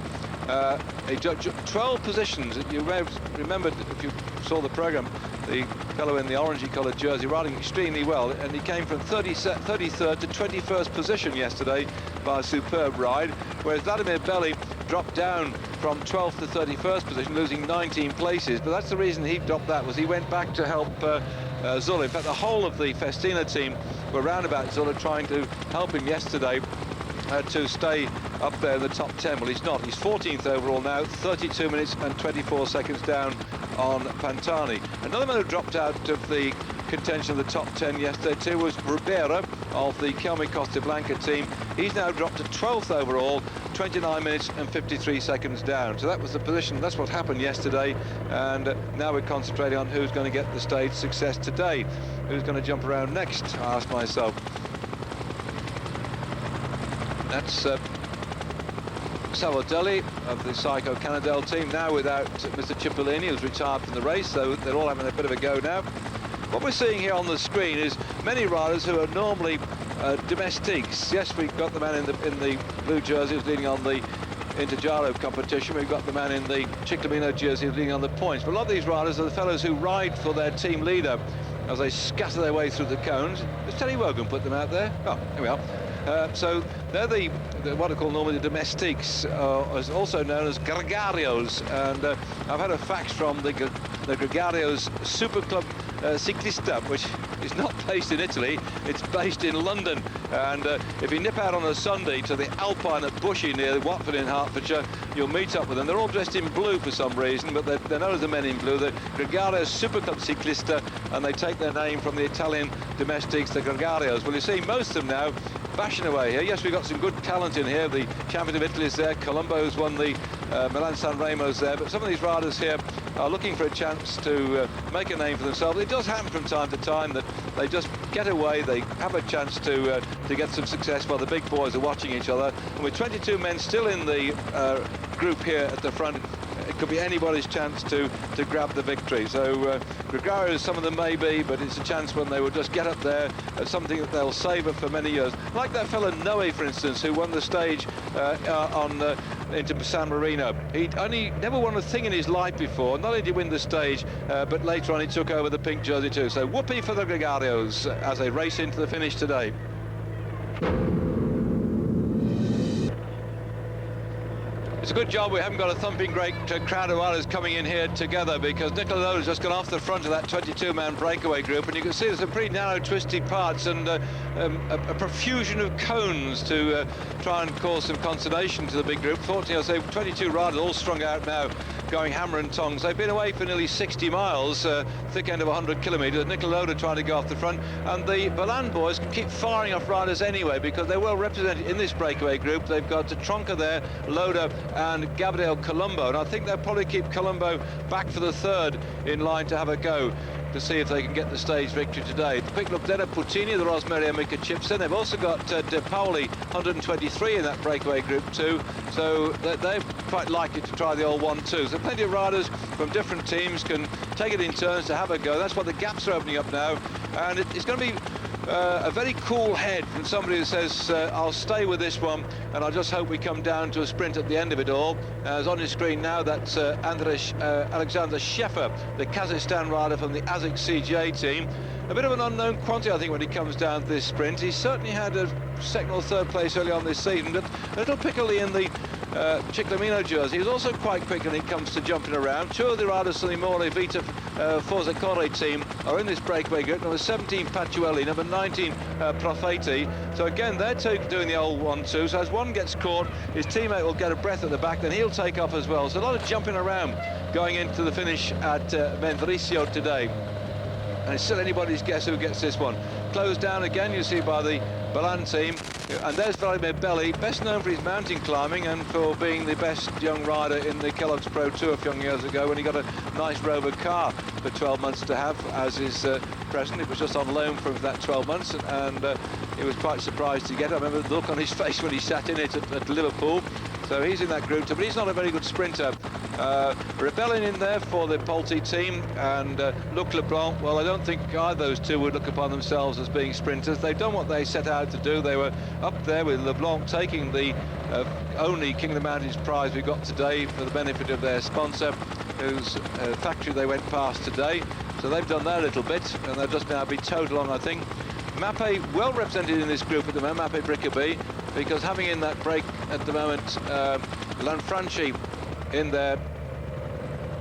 [SPEAKER 1] he took 12 positions. You may have remembered, if you saw the programme, the fellow in the orangey coloured jersey riding extremely well, and he came from 33rd to 21st position yesterday by a superb ride, whereas Vladimir Belli dropped down from 12th to 31st position, losing 19 places. But that's the reason he dropped, that was he went back to help Zulla. In fact, the whole of the Festina team were round about Zulla, trying to help him yesterday to stay up there in the top 10. Well, he's not. He's 14th overall now, 32 minutes and 24 seconds down on Pantani. Another man who dropped out of the contention of the top 10 yesterday too was Ribera of the Kelme Costa Blanca team. He's now dropped to 12th overall, 29 minutes and 53 seconds down. So that was the position, that's what happened yesterday, and now we're concentrating on who's going to get the stage success today. Who's going to jump around next, I ask myself. That's Savodelli of the Psycho Canadel team, now without Mr. Cipollini, who's retired from the race, so they're all having a bit of a go now. What we're seeing here on the screen is many riders who are normally domestiques. Yes, we've got the man in the blue jersey who's leading on the Intergiro competition. We've got the man in the Ciclamino jersey who's leading on the points. But a lot of these riders are the fellows who ride for their team leader as they scatter their way through the cones. Has Terry Wogan put them out there? Oh, here we are. So they're the what I call normally the domestiques, as also known as gregarios, and I've had a fax from the Gregarios Super Club Ciclista, which is not based in Italy, it's based in London, and if you nip out on a Sunday to the Alpine at Bushy near Watford in Hertfordshire, you'll meet up with them. They're all dressed in blue for some reason, but they're known as the men in blue, the Gregarios Super Club Ciclista, and they take their name from the Italian domestiques, the Gregarios. Well, you see most of them now bashing away here. Yes, we've got some good talent in here. The champion of Italy is there. Colombo's won the Milan-San Remo's there. But some of these riders here are looking for a chance to make a name for themselves. It does happen from time to time that they just get away. They have a chance to get some success while the big boys are watching each other. And with 22 men still in the group here at the front, it could be anybody's chance to grab the victory. So Gregarios, some of them may be, but it's a chance when they will just get up there, something that they'll savour for many years. Like that fellow Noe, for instance, who won the stage into San Marino. He'd only never won a thing in his life before. Not only did he win the stage, but later on he took over the pink jersey too. So whoopee for the Gregarios as they race into the finish today. It's a good job we haven't got a thumping great crowd of riders coming in here together, because Nicola Loda's just gone off the front of that 22-man breakaway group, and you can see there's some pretty narrow, twisty parts and a profusion of cones to try and cause some consternation to the big group. Fortunately, I'll say 22 riders all strung out now, going hammer and tongs. They've been away for nearly 60 miles, thick end of 100 kilometres. Nicola Loda trying to go off the front, and the Milan boys can keep firing off riders anyway, because they're well represented in this breakaway group. They've got Tronca there, Loda and Gabriel Colombo, and I think they'll probably keep Colombo back for the third in line to have a go. to see if they can get the stage victory today. The quick look then at Puccini, the Rosmeri Amica Chipson. They've also got De Pauli, 123 in that breakaway group too, so they're quite likely to try the old 1-2. So plenty of riders from different teams can take it in turns to have a go. That's why the gaps are opening up now, and it's going to be a very cool head from somebody who says, I'll stay with this one, and I just hope we come down to a sprint at the end of it all. As on your screen now, that's Alexander Sheffer, the Kazakhstan rider from the ASIC CJ team. A bit of an unknown quantity, I think, when he comes down to this sprint. He's certainly had a second or third place early on this season, but a little pickly in the Ciclamino jersey. He's also quite quick when it comes to jumping around. Two of the riders from the More Vita Forzacore team are in this breakaway group. Number 17 Pacciuelli, number 19 Profeti. So again, they're doing the old 1-2. So as one gets caught, his teammate will get a breath at the back, then he'll take off as well. So a lot of jumping around going into the finish at Mendrisio today. And it's still anybody's guess who gets this one. Closed down again, you see, by the Balan team. And there's Vladimir Belli, best known for his mountain climbing and for being the best young rider in the Kellogg's Pro Tour a few years ago when he got a nice Rover car for 12 months to have as his present. It was just on loan for that 12 months, and he was quite surprised to get it. I remember the look on his face when he sat in it at Liverpool. So he's in that group too, but he's not a very good sprinter. Rebellion in there for the Polti team, and Luc Leblanc, well, I don't think either those two would look upon themselves as being sprinters. They've done what they set out to do. They were up there with Leblanc taking the only King of the Mountains prize we got today for the benefit of their sponsor, whose factory they went past today. So they've done that a little bit, and they'll just now be towed along, I think. Mappe well represented in this group at the moment, Mappe Brickaby, because having in that break at the moment Lanfranchi in there,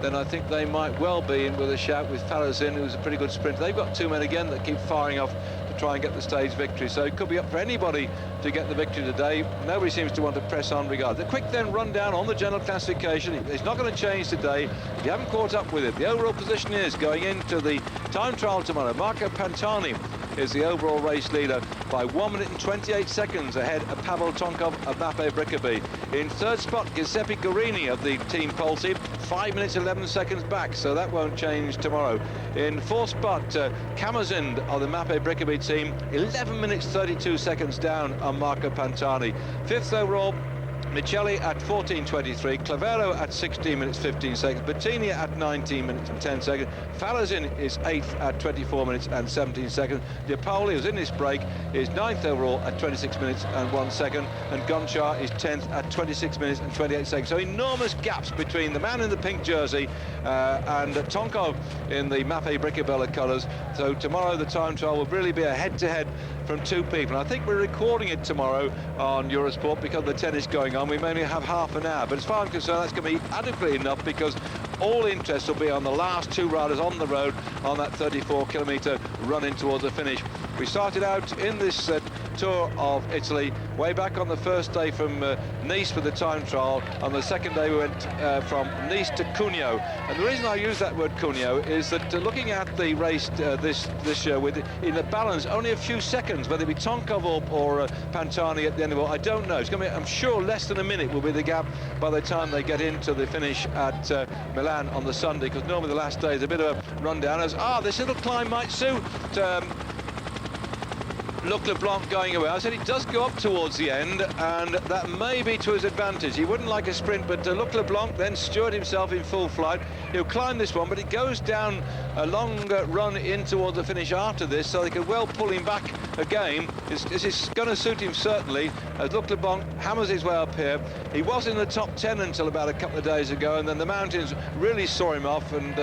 [SPEAKER 1] then I think they might well be in with a shout with Falazin, who's a pretty good sprinter. They've got two men again that keep firing off to try and get the stage victory, so it could be up for anybody to get the victory today. Nobody seems to want to press on regardless. A quick then rundown on the general classification. It's not going to change today if you haven't caught up with it. The overall position is going into the time trial tomorrow. Marco Pantani is the overall race leader by 1 minute and 28 seconds ahead of Pavel Tonkov of Mappe Brickaby. In third spot, Giuseppe Guarini of the Team Polti, 5 minutes 11 seconds back, so that won't change tomorrow. In fourth spot, Kamazind of the Mappe Brickaby team, 11 minutes 32 seconds down on Marco Pantani. Fifth overall, Micheli at 14.23, Clavero at 16 minutes 15 seconds, Bettini at 19 minutes and 10 seconds, Falazin is 8th at 24 minutes and 17 seconds, De Pauli, who's in this break, is 9th overall at 26 minutes and 1 second, and Gonchar is 10th at 26 minutes and 28 seconds. So enormous gaps between the man in the pink jersey and Tonkov in the Mappe Bricabella colours. So tomorrow the time trial will really be a head-to-head from two people. And I think we're recording it tomorrow on Eurosport because of the tennis going on. We may only have half an hour, but as far as I'm concerned, that's going to be adequately enough because all interest will be on the last two riders on the road on that 34-kilometre run in towards the finish. We started out in this tour of Italy way back on the first day from Nice for the time trial. On the second day we went from Nice to Cuneo, and the reason I use that word Cuneo is that looking at the race this year with in the balance only a few seconds, whether it be Tonkov or Pantani at the end of it, I don't know. It's going to be, I'm sure, less than a minute will be the gap by the time they get into the finish at Milan on the Sunday, because normally the last day is a bit of a rundown as this little climb might suit Luc Leblanc going away. I said it does go up towards the end, and that may be to his advantage. He wouldn't like a sprint, but Luc Leblanc then steward himself in full flight. He'll climb this one, but it goes down a long run in towards the finish after this, so they could well pull him back again. This is going to suit him certainly, as Luc Leblanc hammers his way up here. He was in the top 10 until about a couple of days ago, and then the mountains really saw him off, and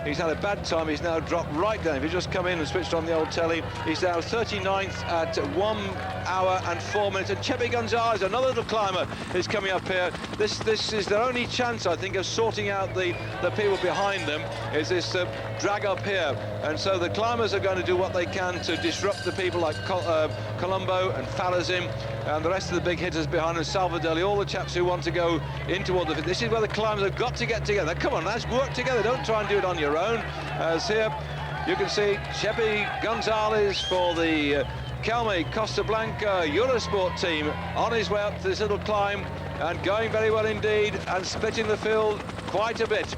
[SPEAKER 1] he's had a bad time. He's now dropped right down. If you just come in and switched on the old telly, he's now 39th at 1 hour and 4 minutes. And Chepe Gonzalez, another little climber, is coming up here. This is their only chance, I think, of sorting out the people behind them, is this drag up here. And so the climbers are going to do what they can to disrupt the people like Colombo and Falazin and the rest of the big hitters behind them, Salvadelli, all the chaps who want to go in toward the... This is where the climbers have got to get together. Come on, let's work together. Don't try and do it on your own. As here you can see Chepe Gonzalez for the Calme Costa Blanca Eurosport team on his way up to this little climb and going very well indeed and splitting the field quite a bit.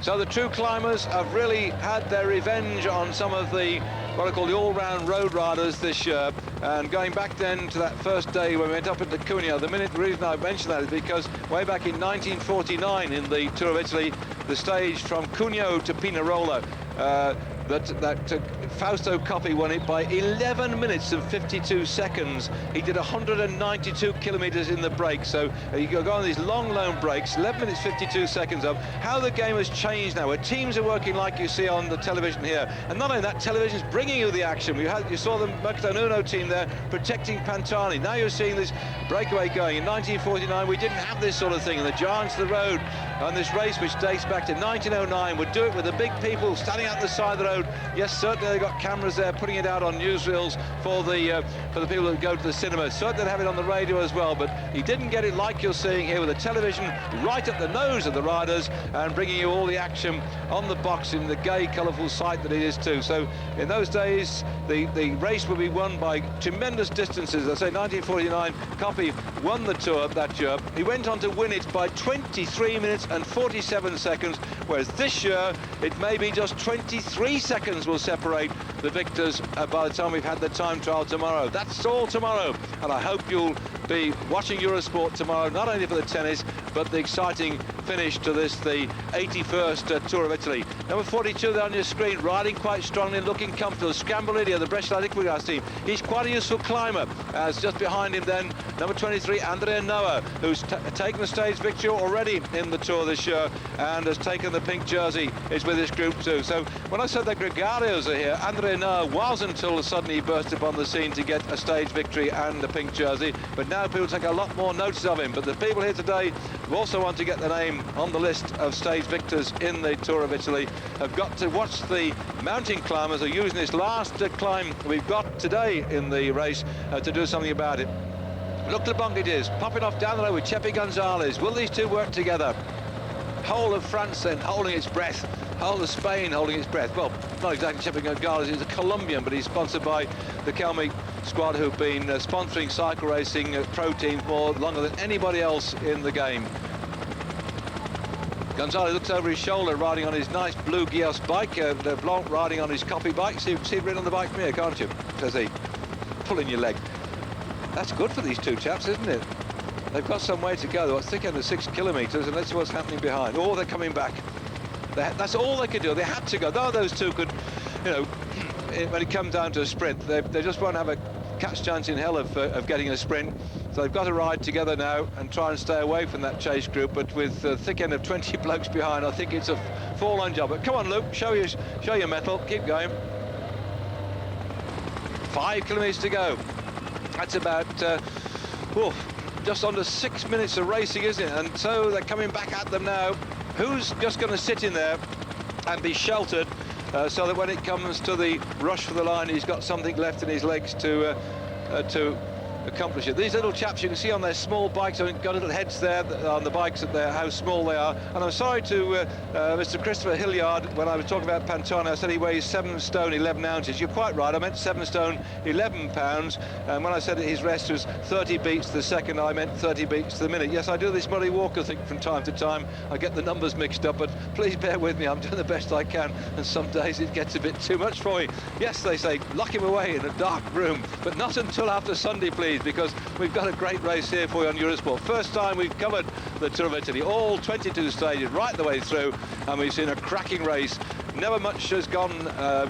[SPEAKER 1] So the true climbers have really had their revenge on some of the what I call the all-round road riders this year. And going back then to that first day when we went up into Cuneo, the reason I mention that is because way back in 1949 in the Tour of Italy, the stage from Cuneo to Pinerolo, Fausto Coppi won it by 11 minutes and 52 seconds. He did 192 kilometers in the break, so you go on these long breaks, 11 minutes 52 seconds up. How the game has changed now, where teams are working like you see on the television here, and not only that, television's bringing you the action. You saw the Mercato Nuno team there protecting Pantani. Now you're seeing this breakaway going. In 1949 we didn't have this sort of thing, and the giants of the road on this race, which dates back to 1909, would do it with the big people standing out the side of the road. Yes, certainly they've got cameras there putting it out on newsreels for the people that go to the cinema. Certainly they have it on the radio as well, but he didn't get it like you're seeing here with the television right at the nose of the riders and bringing you all the action on the box in the gay, colourful sight that it is too. So in those days, the race would be won by tremendous distances. I say 1949, Coppi won the Tour that year. He went on to win it by 23 minutes and 47 seconds, whereas this year it may be just 23 seconds will separate the victors by the time we've had the time trial tomorrow. That's all tomorrow, and I hope you'll be watching Eurosport tomorrow, not only for the tennis but the exciting finish to this, the 81st Tour of Italy. Number 42 there on your screen, riding quite strongly, looking comfortable. Scambolini, the Brescia Liquigas team, he's quite a useful climber. As just behind him then, number 23, Andrea Noah, who's taken the stage victory already in the Tour this year and has taken the pink jersey, is with this group too. So when I said the Gregarios are here, Andrea Noah was until suddenly he burst upon the scene to get a stage victory and the pink jersey, but now people take a lot more notice of him. But the people here today who also want to get their name on the list of stage victors in the Tour of Italy have got to watch the mountain climbers are using this last climb we've got today in the race to do something about it. Look, LeBlanc it is, popping off down the road with Chepi Gonzalez. Will these two work together? Whole of France then holding its breath. Whole of Spain holding its breath. Well, not exactly Chepi Gonzalez, he's a Colombian, but he's sponsored by the Kelme squad, who've been sponsoring cycle racing pro teams more longer than anybody else in the game. Gonzalez looks over his shoulder, riding on his nice blue Gios bike. Blanc riding on his Coppi bike. See him riding on the bike from here, can't you? Says he, pulling your leg. That's good for these two chaps, isn't it? They've got some way to go. They're thick under 6 kilometres, and let's see what's happening behind. Oh, they're coming back. That's all they could do. They had to go. Though those two could, you know, when it comes down to a sprint, they just won't have a catch chance in hell of getting a sprint. So they've got to ride together now and try and stay away from that chase group. But with a thick end of 20 blokes behind, I think it's a fall-on job. But come on, Luke, show your mettle. Keep going. 5 kilometres to go. That's about just under 6 minutes of racing, isn't it? And so they're coming back at them now. Who's just going to sit in there and be sheltered so that when it comes to the rush for the line, he's got something left in his legs to accomplish it. These little chaps you can see on their small bikes, I've got little heads there on the bikes at how small they are. And I'm sorry to Mr. Christopher Hilliard, when I was talking about Pantani, I said he weighs 7 stone 11 ounces. You're quite right, I meant 7 stone 11 pounds. And when I said that his rest was 30 beats to the second, I meant 30 beats to the minute. Yes, I do this Murray Walker thing from time to time. I get the numbers mixed up, but please bear with me. I'm doing the best I can, and some days it gets a bit too much for me. Yes, they say lock him away in a dark room, but not until after Sunday, please, because we've got a great race here for you on Eurosport. First time we've covered the Tour of Italy, all 22 stages right the way through, and we've seen a cracking race. Never much has gone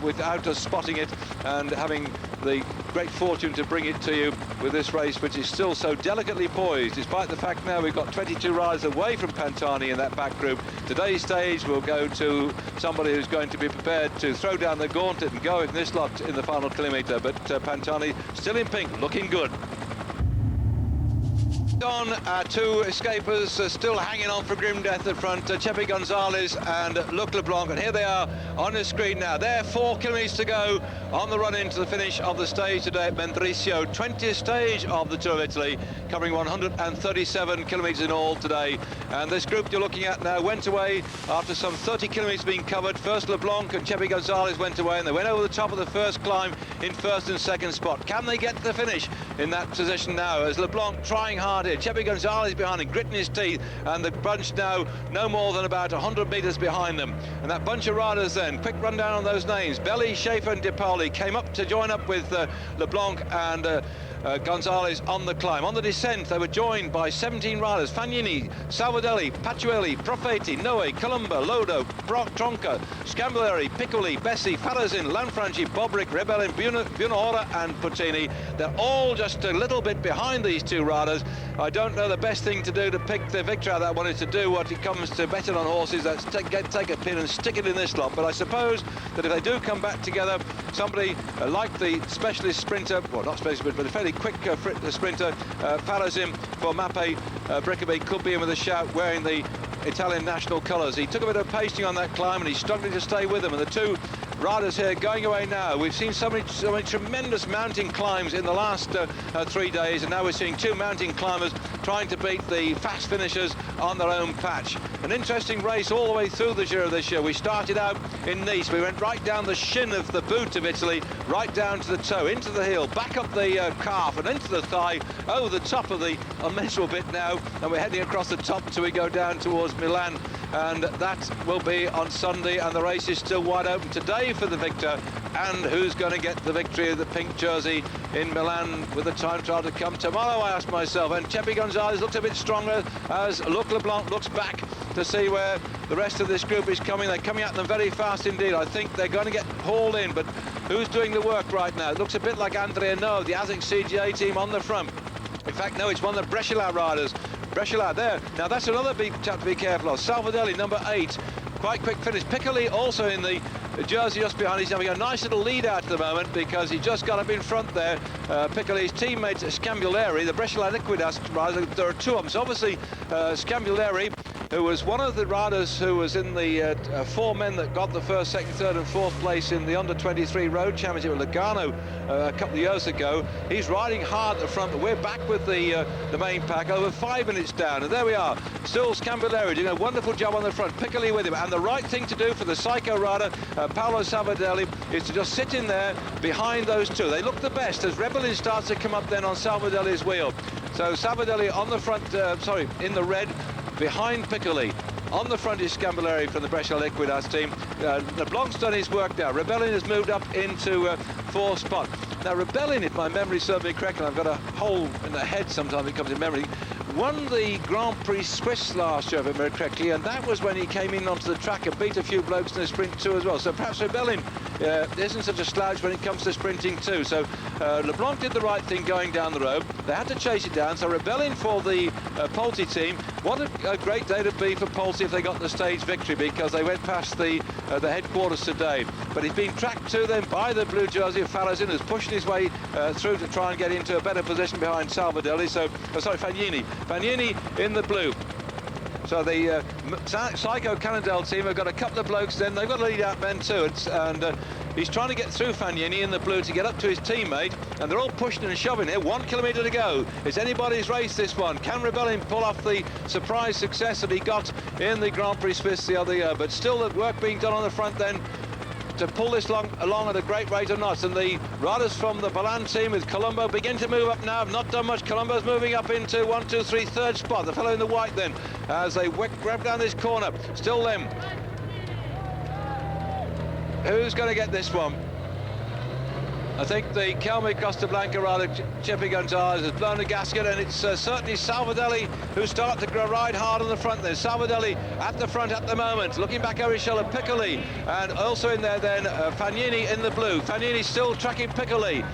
[SPEAKER 1] without us spotting it and having the great fortune to bring it to you with this race, which is still so delicately poised, despite the fact now we've got 22 riders away from Pantani in that back group. Today's stage will go to somebody who's going to be prepared to throw down the gauntlet and go in this lot in the final kilometre, but Pantani still in pink, looking good. On two escapers still hanging on for grim death at front, Chepi Gonzalez and Luc Leblanc, and here they are on the screen now. They're 4 kilometres to go on the run into the finish of the stage today at Mendrisio, 20th stage of the Tour of Italy, covering 137 kilometres in all today. And this group you're looking at now went away after some 30 kilometres being covered. First Leblanc and Chepi Gonzalez went away, and they went over the top of the first climb in first and second spot. Can they get to the finish in that position now, as Leblanc trying hard here. Chepi Gonzalez behind him, gritting his teeth, and the bunch now no more than about 100 metres behind them. And that bunch of riders then, quick rundown on those names. Belli, Schaefer and De Pauli came up to join up with LeBlanc and Gonzalez on the climb. On the descent, they were joined by 17 riders: Fagnini, Salvadelli, Pacciuelli, Profeti, Noe, Colombo, Lodo, Tronca, Scambilleri, Piccoli, Bessi, Farazin, Lanfranchi, Bobrick, Rebellin, Buonora and Puccini. They're all just a little bit behind these two riders. I don't know the best thing to do to pick the victory out of that one is to do what it comes to betting on horses. That's take a pin and stick it in this lot. But I suppose that if they do come back together, somebody like the specialist sprinter, well, not specialist, but a fairly quick sprinter, Farazin for Mappe Brickaby could be in with a shout wearing the Italian national colours. He took a bit of pasting on that climb and he's struggling to stay with them. And the two riders here going away now. We've seen so many tremendous mountain climbs in the last 3 days, and now we're seeing two mountain climbers trying to beat the fast finishers on their own patch. An interesting race all the way through the Giro this year. We started out in Nice. We went right down the shin of the boot of Italy, right down to the toe, into the heel, back up the calf and into the thigh, over the top of the unmentionable bit now, and we're heading across the top until we go down towards Milan, and that will be on Sunday, and the race is still wide open today for the victor. And who's going to get the victory of the pink jersey in Milan with the time trial to come tomorrow, I ask myself. And Chepi Gonzalez looks a bit stronger as Luc Leblanc looks back to see where the rest of this group is coming. They're coming at them very fast indeed. I think they're going to get hauled in, but who's doing the work right now? It looks a bit like Andrea No, the ASIC CGA team on the front. In fact, no, it's one of the Brescia riders. Brescia there. Now that's another chap to be careful of. Salvadelli, number 8. Quite quick finish. Piccoli also in the jersey just behind. He's having a nice little lead out at the moment because he just got up in front there. Piccoli's teammate Scambilleri, the Brescia Liquidas rider, there are two of them. So obviously Scambilleri, who was one of the riders who was in the 4 men that got the first, second, third and fourth place in the under-23 road championship at Lugano a couple of years ago. He's riding hard at the front, but we're back with the main pack over 5 minutes down, and there we are. Still Scambilleri doing a wonderful job on the front, Piccoli with him, and the right thing to do for the psycho rider Paolo Salvadelli is to just sit in there behind those two. They look the best as Rebellin starts to come up then on Salvadelli's wheel. So Salvadelli on the front, in the red, behind Piccoli. On the front is Scambilleri from the Brescia Liquidas team. LeBlanc's done his work now. Rebellin has moved up into 4th spot. Now Rebellin, if my memory serves me correctly, I've got a hole in the head sometimes it comes in memory, won the Grand Prix Swiss last year, if I remember correctly, and that was when he came in onto the track and beat a few blokes in the sprint too as well. So perhaps Rebellin isn't such a slouch when it comes to sprinting too. So LeBlanc did the right thing going down the road. They had to chase it down. So Rebellin for the Polti team. What a great day to be for Polti if they got the stage victory, because they went past the headquarters today. But he's been tracked to them by the blue jersey of Farazin, who's pushing his way through to try and get into a better position behind Salvadelli. So, Fagnini. Fagnini in the blue. So the Psycho Cannondale team have got a couple of blokes then. They've got lead out men too. And he's trying to get through Fagnini in the blue to get up to his teammate. And they're all pushing and shoving here. 1 kilometre to go. It's anybody's race, this one. Can Rebellin pull off the surprise success that he got in the Grand Prix Swiss the other year? But still the work being done on the front then to pull this along at a great rate or not. And the riders from the Balan team with Colombo begin to move up now. Have not done much. Colombo's moving up into 1, 2, 3, third spot. The fellow in the white then as they grab down this corner. Still them. Who's going to get this one? I think the Kelme Costa Blanca rider, Chepi Gonzalez, has blown a gasket, and it's certainly Salvadelli who start to ride hard on the front there. Salvadelli at the front at the moment, looking back over his shoulder, Piccoli, and also in there then Fagnini in the blue. Fagnini still tracking Piccoli.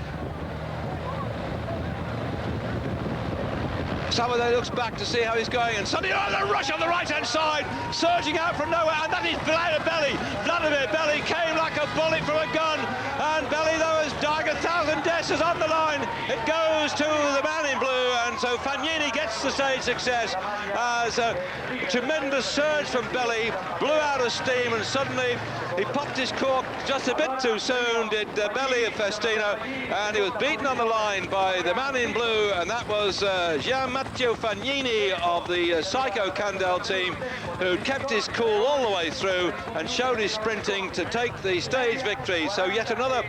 [SPEAKER 1] Salvadelli looks back to see how he's going, and suddenly the rush on the right-hand side, surging out from nowhere, and that is Belli. Vladimir Belli came like a bullet from a gun, and Belli, though, is dying 1,000 deaths, is on the line. It goes to the man in blue, and so Fagnini gets the stage success as a tremendous surge from Belli, blew out of steam, and suddenly he popped his cork just a bit too soon, did Belli of Festina, and he was beaten on the line by the man in blue, and that was Gian Matteo Fagnini of the Psycho Cannondale team, who kept his cool all the way through and showed his sprinting to take the stage victory. So yet another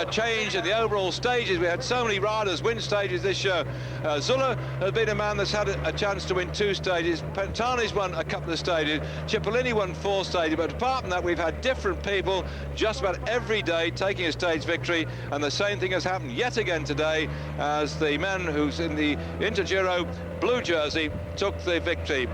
[SPEAKER 1] change in the overall stages. We had so many riders win stages this year. Zuller has been a man that's had a chance to win 2 stages. Pantani's won a couple of stages. Cipollini won 4 stages. But apart from that, we've had different people just about every day taking a stage victory. And the same thing has happened yet again today, as the man who's in the Intergiro blue jersey took the victory.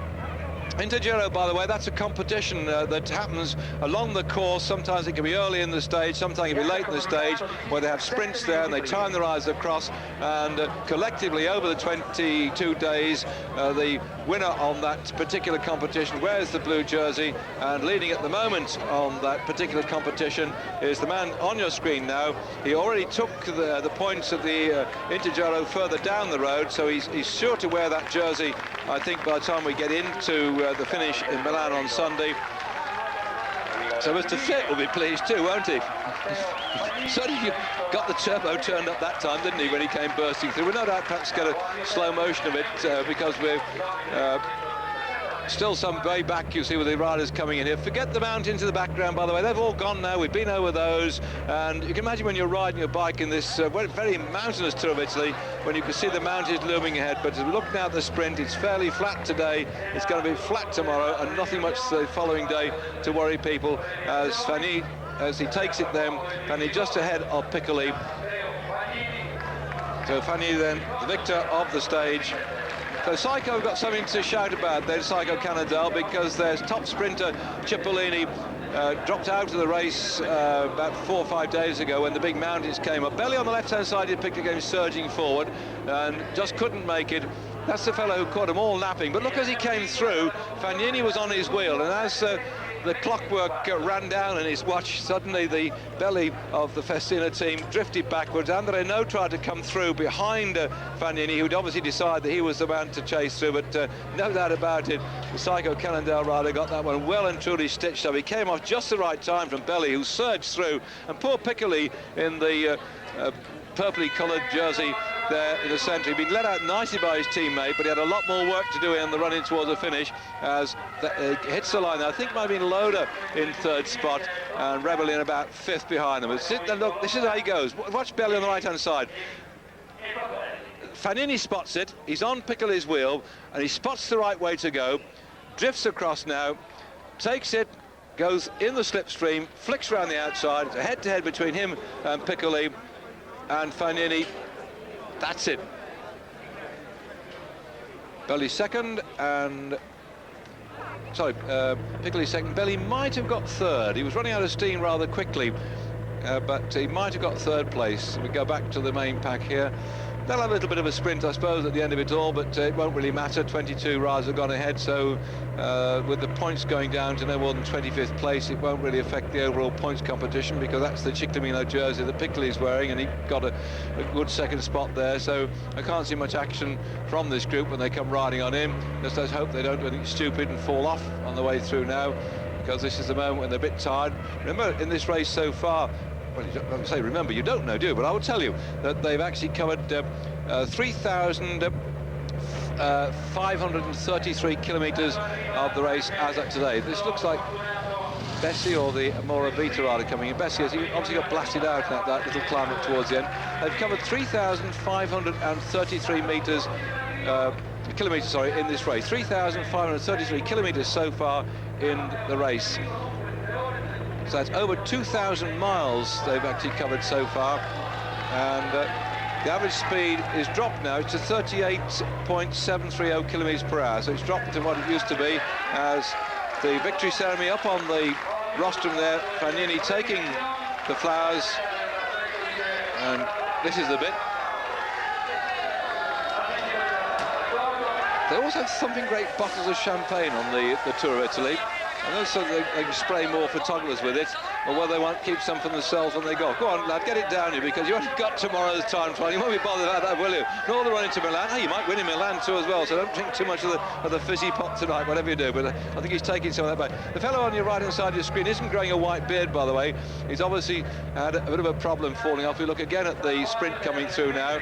[SPEAKER 1] Intergiro, by the way, that's a competition that happens along the course. Sometimes it can be early in the stage, sometimes it can be late in the stage, where they have sprints there and they time the riders across, and collectively over the 22 days, the winner on that particular competition wears the blue jersey, and leading at the moment on that particular competition is the man on your screen now. He already took the points of the Intergiro further down the road, so he's sure to wear that jersey, I think, by the time we get into the finish in Milan on Sunday. So Mr. Fit will be pleased too, won't he? Certainly he got the turbo turned up that time, didn't he, when he came bursting through. We'll no doubt perhaps get a slow motion of it because we're still some way back, you see, with the riders coming in here. Forget the mountains in the background, by the way. They've all gone now. We've been over those. And you can imagine when you're riding your bike in this very mountainous tour of Italy, when you can see the mountains looming ahead. But as we look now at the sprint, it's fairly flat today. It's going to be flat tomorrow, and nothing much the following day to worry people. As Fanny, as he takes it then, Fanny just ahead of Piccoli. So Fanny then, the victor of the stage. So Psycho have got something to shout about then, Psycho Cannondale, because their top sprinter Cipollini dropped out of the race about 4 or 5 days ago when the big mountains came up. Belli on the left-hand side, he picked again, surging forward, and just couldn't make it. That's the fellow who caught them all napping. But look, as he came through, Fagnini was on his wheel, and as the clockwork ran down in his watch, suddenly the belly of the Festina team drifted backwards. Andre No tried to come through behind Fagnini, who'd obviously decided that he was the man to chase through, but no doubt about it, the Psycho Cannondale rider got that one well and truly stitched, so he came off just the right time from Belli, who surged through, and poor Piccoli in the purpley coloured jersey there in the centre. He'd been let out nicely by his teammate, but he had a lot more work to do in the run-in towards the finish as hits the line. I think it might have been Loda in 3rd spot and Rebel in about 5th behind them. But look, this is how he goes. Watch Belli on the right-hand side. Fagnini spots it, he's on Piccoli's wheel, and he spots the right way to go, drifts across now, takes it, goes in the slipstream, flicks around the outside. It's a head-to-head between him and Piccoli and Fagnini. That's it. Belli second, and Piccoli second. Belli might have got 3rd. He was running out of steam rather quickly, but he might have got 3rd place. We go back to the main pack here. They'll have a little bit of a sprint, I suppose, at the end of it all, but it won't really matter. 22 riders have gone ahead, so with the points going down to no more than 25th place, it won't really affect the overall points competition, because that's the Ciclamino jersey that Piccoli's wearing, and he got a good 2nd spot there, so I can't see much action from this group when they come riding on him. Just let's hope they don't do anything stupid and fall off on the way through now, because this is the moment when they're a bit tired. Remember, in this race so far, well, you don't say remember, you don't know, do you? But I will tell you that they've actually covered 3,533 kilometres of the race as of today. This looks like Bessie or the Amora Vita rider coming in. Bessie, as he obviously got blasted out at that little climb up towards the end. They've covered 3,533 kilometres, sorry, in this race. 3,533 kilometres so far in the race. So that's over 2,000 miles they've actually covered so far, and the average speed is dropped now to 38.730 kilometres per hour, so it's dropped to what it used to be. As the victory ceremony up on the rostrum there, Fagnini taking the flowers, and this is the bit. They also have something great bottles of champagne on the Tour of Italy. I know so they can spray more photographers with it, or whether they want to keep some for themselves when they go. Go on, lad, get it down here, because you haven't got tomorrow's time trial. You won't be bothered about that, will you? Nor the run into Milan. Hey, you might win in Milan too as well, so don't drink too much of the fizzy pop tonight, whatever you do. But I think he's taking some of that back. The fellow on your right-hand side of your screen isn't growing a white beard, by the way. He's obviously had a bit of a problem falling off. We look again at the sprint coming through now.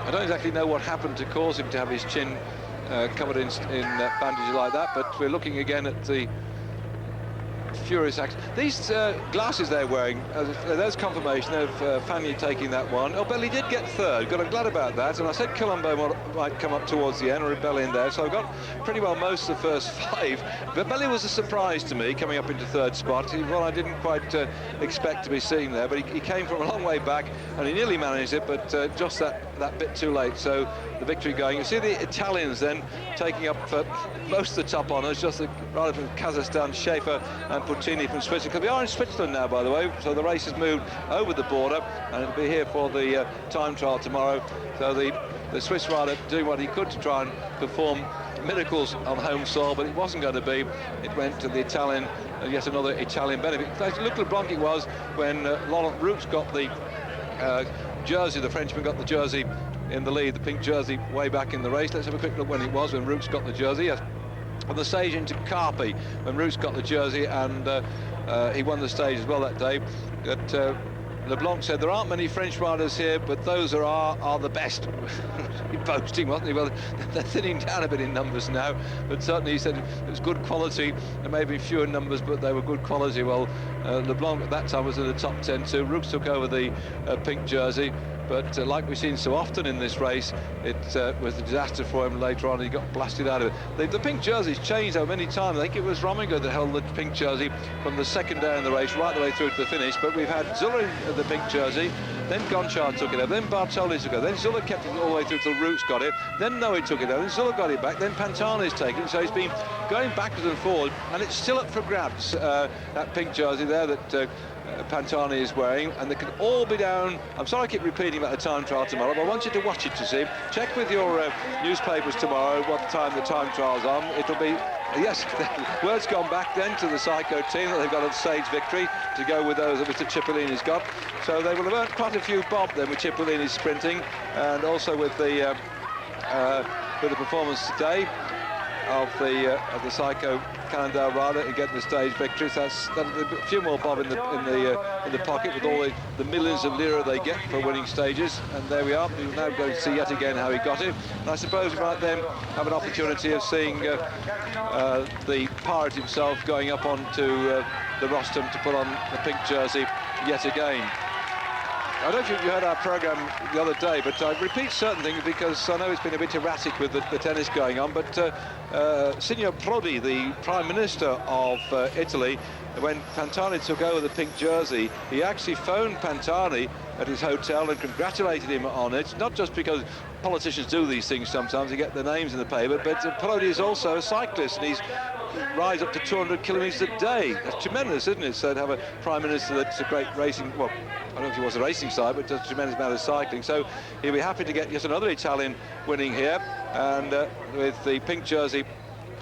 [SPEAKER 1] I don't exactly know what happened to cause him to have his chin covered in bandages like that, but we're looking again at the furious action. These glasses they're wearing, there's confirmation of Fagny taking that one. Oh, Belly did get third. I'm glad about that. And I said Colombo might come up towards the end, or Belly in there. So I got pretty well most of the first 5. But Belly was a surprise to me, coming up into third spot. Well, I didn't quite expect to be seeing there, but he came from a long way back, and he nearly managed it, but just that bit too late. So the victory going. You see the Italians then taking up most of the top honours, just rather from Kazakhstan, Schaefer and Puccini from Switzerland. Because we are in Switzerland now, by the way, so the race has moved over the border, and it'll be here for the time trial tomorrow. So the Swiss rider doing what he could to try and perform miracles on home soil, but it wasn't going to be. It went to the Italian, yet another Italian benefit. Look at LeBlanc it was when Laurent Roux got the jersey. The Frenchman got the jersey in the lead, the pink jersey, way back in the race. Let's have a quick look when it was, when Roux got the jersey. Yes. On the stage into Carpi, when Roux got the jersey, and he won the stage as well that day. But LeBlanc said there aren't many French riders here, but those are the best. He boasting, wasn't he? Well, they're thinning down a bit in numbers now, but certainly he said it was good quality. There may be fewer numbers, but they were good quality. Well, LeBlanc at that time was in the top 10 too. Roux took over the pink jersey. But like we've seen so often in this race, it was a disaster for him later on. He got blasted out of it. The pink jersey's changed over many times. I think it was Rominger that held the pink jersey from the second day in the race right the way through to the finish. But we've had Zuller in the pink jersey, then Gonchar took it over, then Bartoli took it over, then Zuller kept it all the way through till Roux got it, then Noe took it over, then Zuller got it back, then Pantani's taken it. So he's been going backwards and forward, and it's still up for grabs, that pink jersey there that Pantani is wearing, and they can all be down. I'm sorry I keep repeating about the time trial tomorrow, but I want you to watch it to see. Check with your newspapers tomorrow what time the time trial's on. It'll be, yes, word's gone back then to the Psycho team that they've got a stage victory to go with those that Mr. Cipollini's got. So they will have earned quite a few bob then with Cipollini's sprinting, and also with the performance today of the Psycho Cannondale rider and getting the stage victories. That's a few more bob in the pocket with all the millions of lira they get for winning stages. And there we are. We'll now go to see yet again how he got it. And I suppose we might then have an opportunity of seeing the pirate himself going up onto the rostrum to put on the pink jersey yet again. I don't know if you heard our programme the other day, but I repeat certain things because I know it's been a bit erratic with the tennis going on, but Signor Prodi, the Prime Minister of Italy, when Pantani took over the pink jersey, he actually phoned Pantani at his hotel and congratulated him on it, not just because politicians do these things sometimes, they get their names in the paper, but Prodi is also a cyclist, and he's rides up to 200 kilometres a day. That's tremendous, isn't it? So to have a Prime Minister that's a great racing, well, I don't know if he was a racing side, but does a tremendous amount of cycling. So he'll be happy to get yet another Italian winning here. And with the pink jersey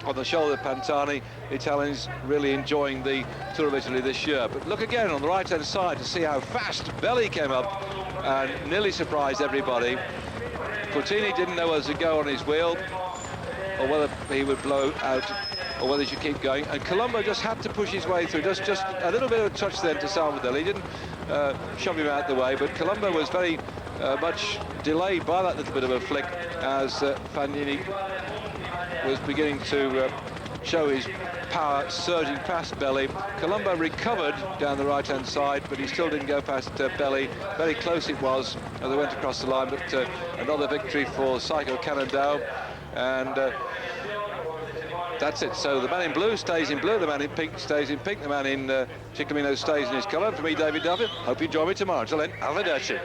[SPEAKER 1] on the shoulder of Pantani, the Italians really enjoying the Tour of Italy this year. But look again on the right-hand side to see how fast Belli came up and nearly surprised everybody. Puccini didn't know whether to go on his wheel or whether he would blow out or whether he should keep going, and Colombo just had to push his way through, just a little bit of a touch then to Salvador. He didn't shove him out the way, but Colombo was very much delayed by that little bit of a flick as Fagny was beginning to show his power, surging past Belli. Colombo recovered down the right-hand side, but he still didn't go past Belli. Very close it was as they went across the line, but another victory for Psycho Cannondale, and that's it. So the man in blue stays in blue, the man in pink stays in pink, the man in Ciclamino stays in his colour. For me, David Duffield, hope you join me tomorrow. Until then, arrivederci.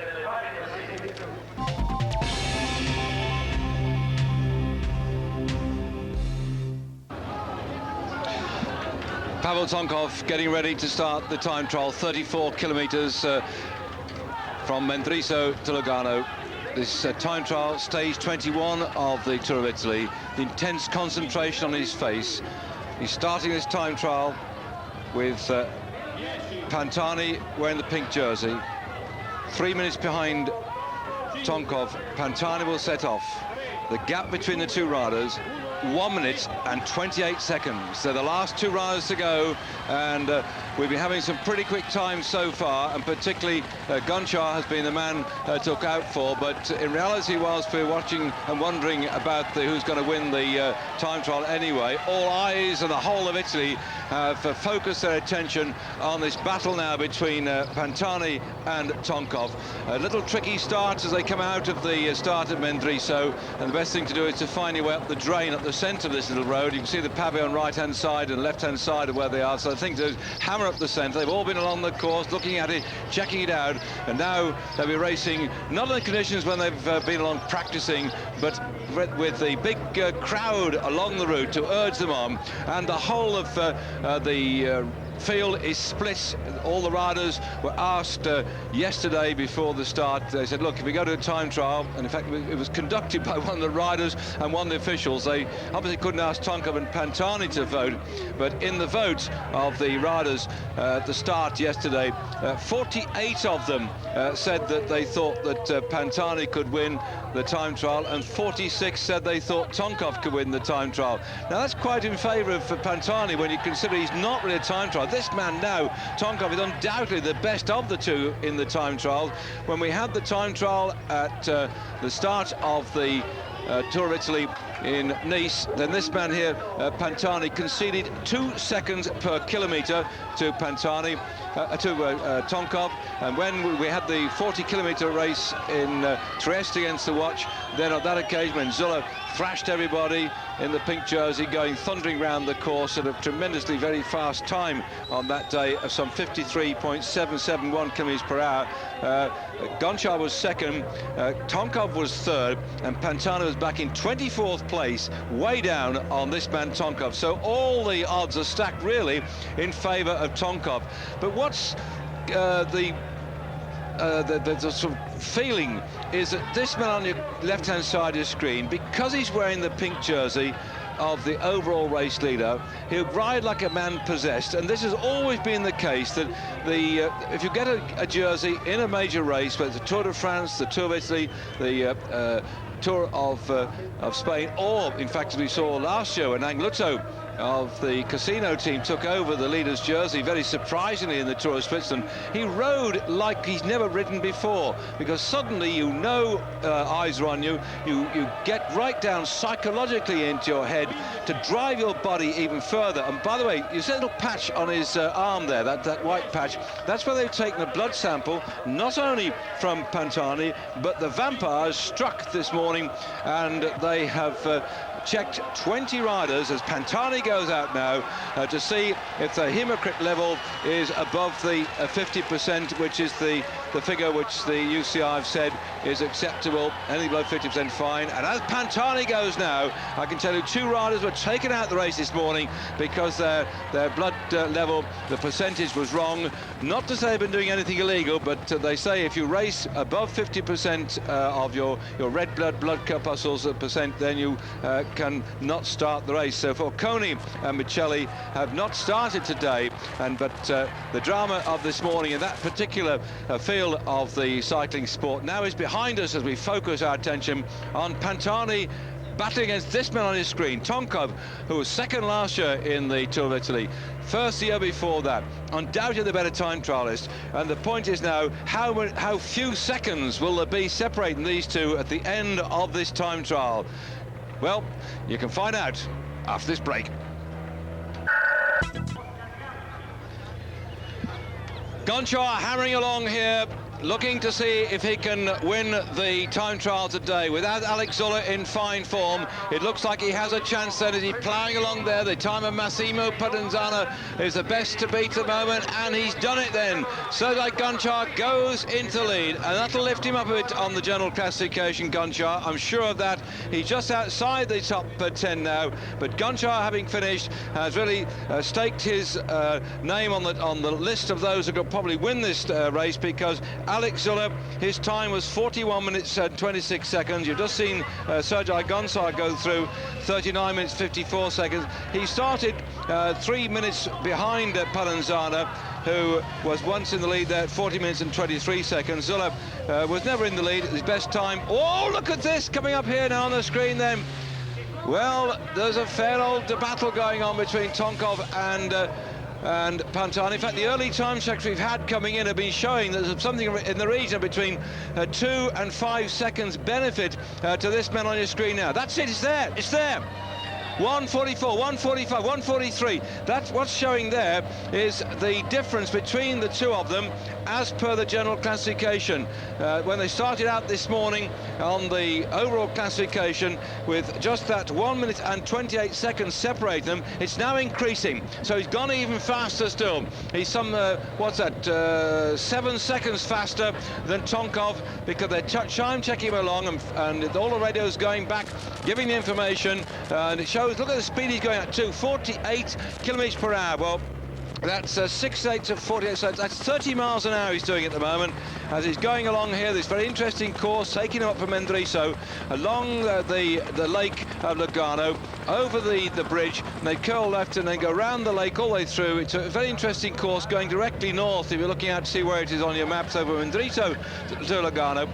[SPEAKER 1] Pavel Tonkov getting ready to start the time trial, 34 kilometres from Mendriso to Lugano. This time trial, stage 21 of the Tour of Italy. The intense concentration on his face. He's starting this time trial with Pantani wearing the pink jersey. 3 minutes behind Tonkov. Pantani will set off. The gap between the two riders, 1 minute and 28 seconds. They're the last two riders to go, and we've been having some pretty quick times so far, and particularly Gonchar has been the man to look out for. But in reality, whilst we're watching and wondering about who's going to win the time trial anyway, all eyes and the whole of Italy have focused their attention on this battle now between Pantani and Tonkov. A little tricky start as they come out of the start at Mendriso, and the best thing to do is to find your way up the drain at the centre of this little road. You can see the pavé on right-hand side and left-hand side of where they are, so I think to hammer up the centre. They've all been along the course, looking at it, checking it out, and now they'll be racing not in the conditions when they've been along practising, but with the big crowd along the route to urge them on, and the whole of the field is split. All the riders were asked yesterday before the start. They said, look, if we go to a time trial, and in fact it was conducted by one of the riders and one of the officials, they obviously couldn't ask Tonkov and Pantani to vote, but in the vote of the riders at the start yesterday, 48 of them said that they thought that Pantani could win the time trial, and 46 said they thought Tonkov could win the time trial. Now that's quite in favour of Pantani when you consider he's not really a time trial. This man now, Tonkov, is undoubtedly the best of the two in the time trial. When we had the time trial at the start of the Tour of Italy in Nice, then this man here, Pantani, conceded 2 seconds per kilometre to Pantani, to Tonkov, and when we had the 40-kilometre race in Trieste against the watch, then on that occasion when Zuller thrashed everybody in the pink jersey, going thundering round the course at a tremendously very fast time on that day of some 53.771 kilometres per hour. Gonchar was second, Tonkov was third, and Pantani was back in 24th place, way down on this man Tonkov. So all the odds are stacked really in favour of Tonkov. But what's the sort of feeling is that this man on your left-hand side of the screen, because he's wearing the pink jersey of the overall race leader, he'll ride like a man possessed, and this has always been the case, that if you get a jersey in a major race, whether it's the Tour de France, the Tour of Italy, the Tour of Spain, or in fact as we saw last year when Anglutto of the Casino team took over the leader's jersey very surprisingly in the Tour of Switzerland, he rode like he's never ridden before, because suddenly you know eyes are on you, you get right down psychologically into your head to drive your body even further. And by the way, you see a little patch on his arm there, that white patch, that's where they've taken a blood sample, not only from Pantani, but the vampires struck this morning, and they have checked 20 riders as Pantani goes out now to see if the hematocrit level is above the 50%, which is the figure which the UCI have said is acceptable. Anything below 50% fine. And as Pantani goes now, I can tell you 2 riders were taken out the race this morning because their blood level, the percentage was wrong. Not to say they've been doing anything illegal, but they say if you race above 50% of your red blood corpuscles percent, then you can not start the race. So Falconi and Michelli have not started today, but the drama of this morning in that particular field of the cycling sport now is behind us as we focus our attention on Pantani battling against this man on his screen, Tonkov, who was second last year in the Tour of Italy, first the year before that, undoubtedly the better time trialist. And the point is now, how few seconds will there be separating these two at the end of this time trial? Well, you can find out after this break. Gonchar hammering along here, looking to see if he can win the time trial today. Without Alex Zuller in fine form, it looks like he has a chance then as he's ploughing along there. The time of Massimo Provenzano is the best to beat at the moment, and he's done it then. Sergei Gonchar goes into lead, and that'll lift him up a bit on the general classification, Gonchar. I'm sure of that. He's just outside the top 10 now, but Gonchar, having finished, has really staked his name on the list of those who could probably win this race, because Alex Zuller, his time was 41 minutes and 26 seconds. You've just seen Sergei Gonchar go through 39 minutes 54 seconds. He started 3 minutes behind Provenzano, who was once in the lead there at 40 minutes and 23 seconds. Zuller was never in the lead at his best time. Oh, look at this coming up here now on the screen then. Well, there's a fair old battle going on between Tonkov and and Pantani. In fact, the early time checks we've had coming in have been showing that there's something in the region between 2 and 5 seconds benefit to this man on your screen now. That's it, it's there, it's there. 144, 145, 143. That's what's showing there is the difference between the two of them as per the general classification. When they started out this morning on the overall classification with just that 1 minute and 28 seconds separating them, it's now increasing. So he's gone even faster still. He's some, 7 seconds faster than Tonkov because they're time checking him along and all the radios going back, giving the information, and it shows, look at the speed he's going at too, 48 kilometers per hour. Well, that's 6/8 to 48, so that's 30 miles an hour he's doing at the moment as he's going along here, this very interesting course, taking him up from Mendriso, along the lake of Lugano, over the bridge, and they curl left and then go round the lake all the way through. It's a very interesting course going directly north if you're looking out to see where it is on your maps, over Mendriso to Lugano,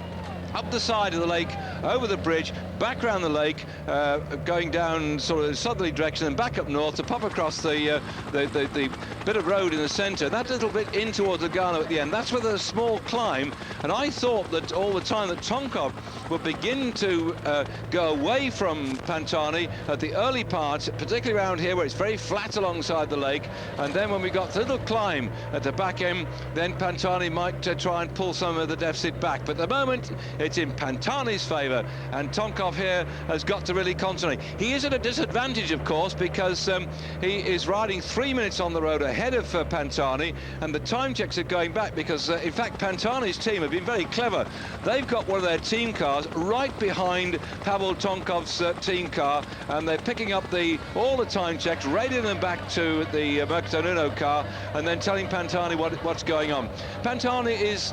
[SPEAKER 1] up the side of the lake, over the bridge, back around the lake, going down sort of southerly direction and back up north to pop across the bit of road in the centre. That little bit in towards Lugano at the end, that's with a small climb, and I thought that all the time that Tonkov would begin to go away from Pantani at the early part, particularly around here where it's very flat alongside the lake, and then when we got the little climb at the back end, then Pantani might try and pull some of the deficit back. But at the moment, it's in Pantani's favour, and Tonkov here has got to really concentrate. He is at a disadvantage, of course, because he is riding 3 minutes on the road ahead of Pantani, and the time checks are going back because, in fact, Pantani's team have been very clever. They've got one of their team cars right behind Pavel Tonkov's team car, and they're picking up all the time checks, radiating them back to the Mercato Nuno car, and then telling Pantani what's going on. Pantani is,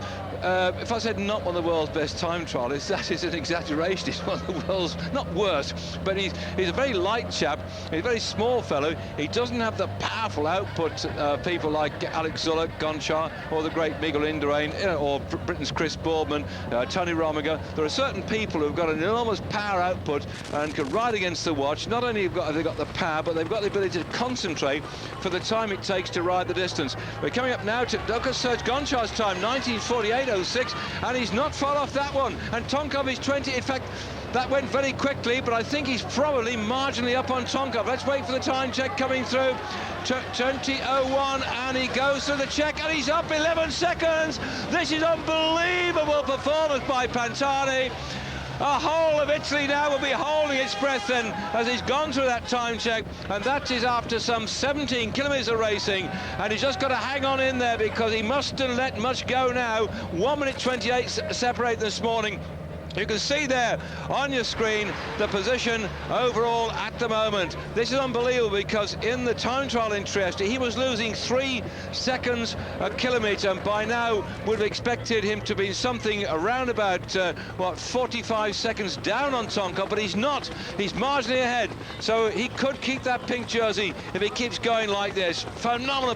[SPEAKER 1] if I said not one of the world's best time trialists, that is an exaggeration. He's one of the world's, not worst, but he's a very light chap. He's a very small fellow. He doesn't have the powerful output people like Alex Zuller, Gonchar, or the great Miguel Indurain, or Britain's Chris Boardman, Tony Rominger. There are certain people who've got an enormous power output and can ride against the watch. Not only have they got the power, but they've got the ability to concentrate for the time it takes to ride the distance. We're coming up now to Douglas Serge Gonchar's time, 19:48.06, and he's not far off that one. And Tonkov is 20. In fact, that went very quickly, but I think he's probably marginally up on Tonkov. Let's wait for the time check coming through. 20:01, and he goes through the check, and he's up 11 seconds. This is unbelievable performance by Pantani. A whole of Italy now will be holding its breath then as he's gone through that time check, and that is after some 17 kilometres of racing, and he's just got to hang on in there because he mustn't let much go now. 1 minute 28 separate this morning. You can see there on your screen the position overall at the moment. This is unbelievable because in the time trial in Trieste he was losing 3 seconds a kilometre, and by now would have expected him to be something around about 45 seconds down on Tonkov, but he's not. He's marginally ahead, so he could keep that pink jersey if he keeps going like this. Phenomenal.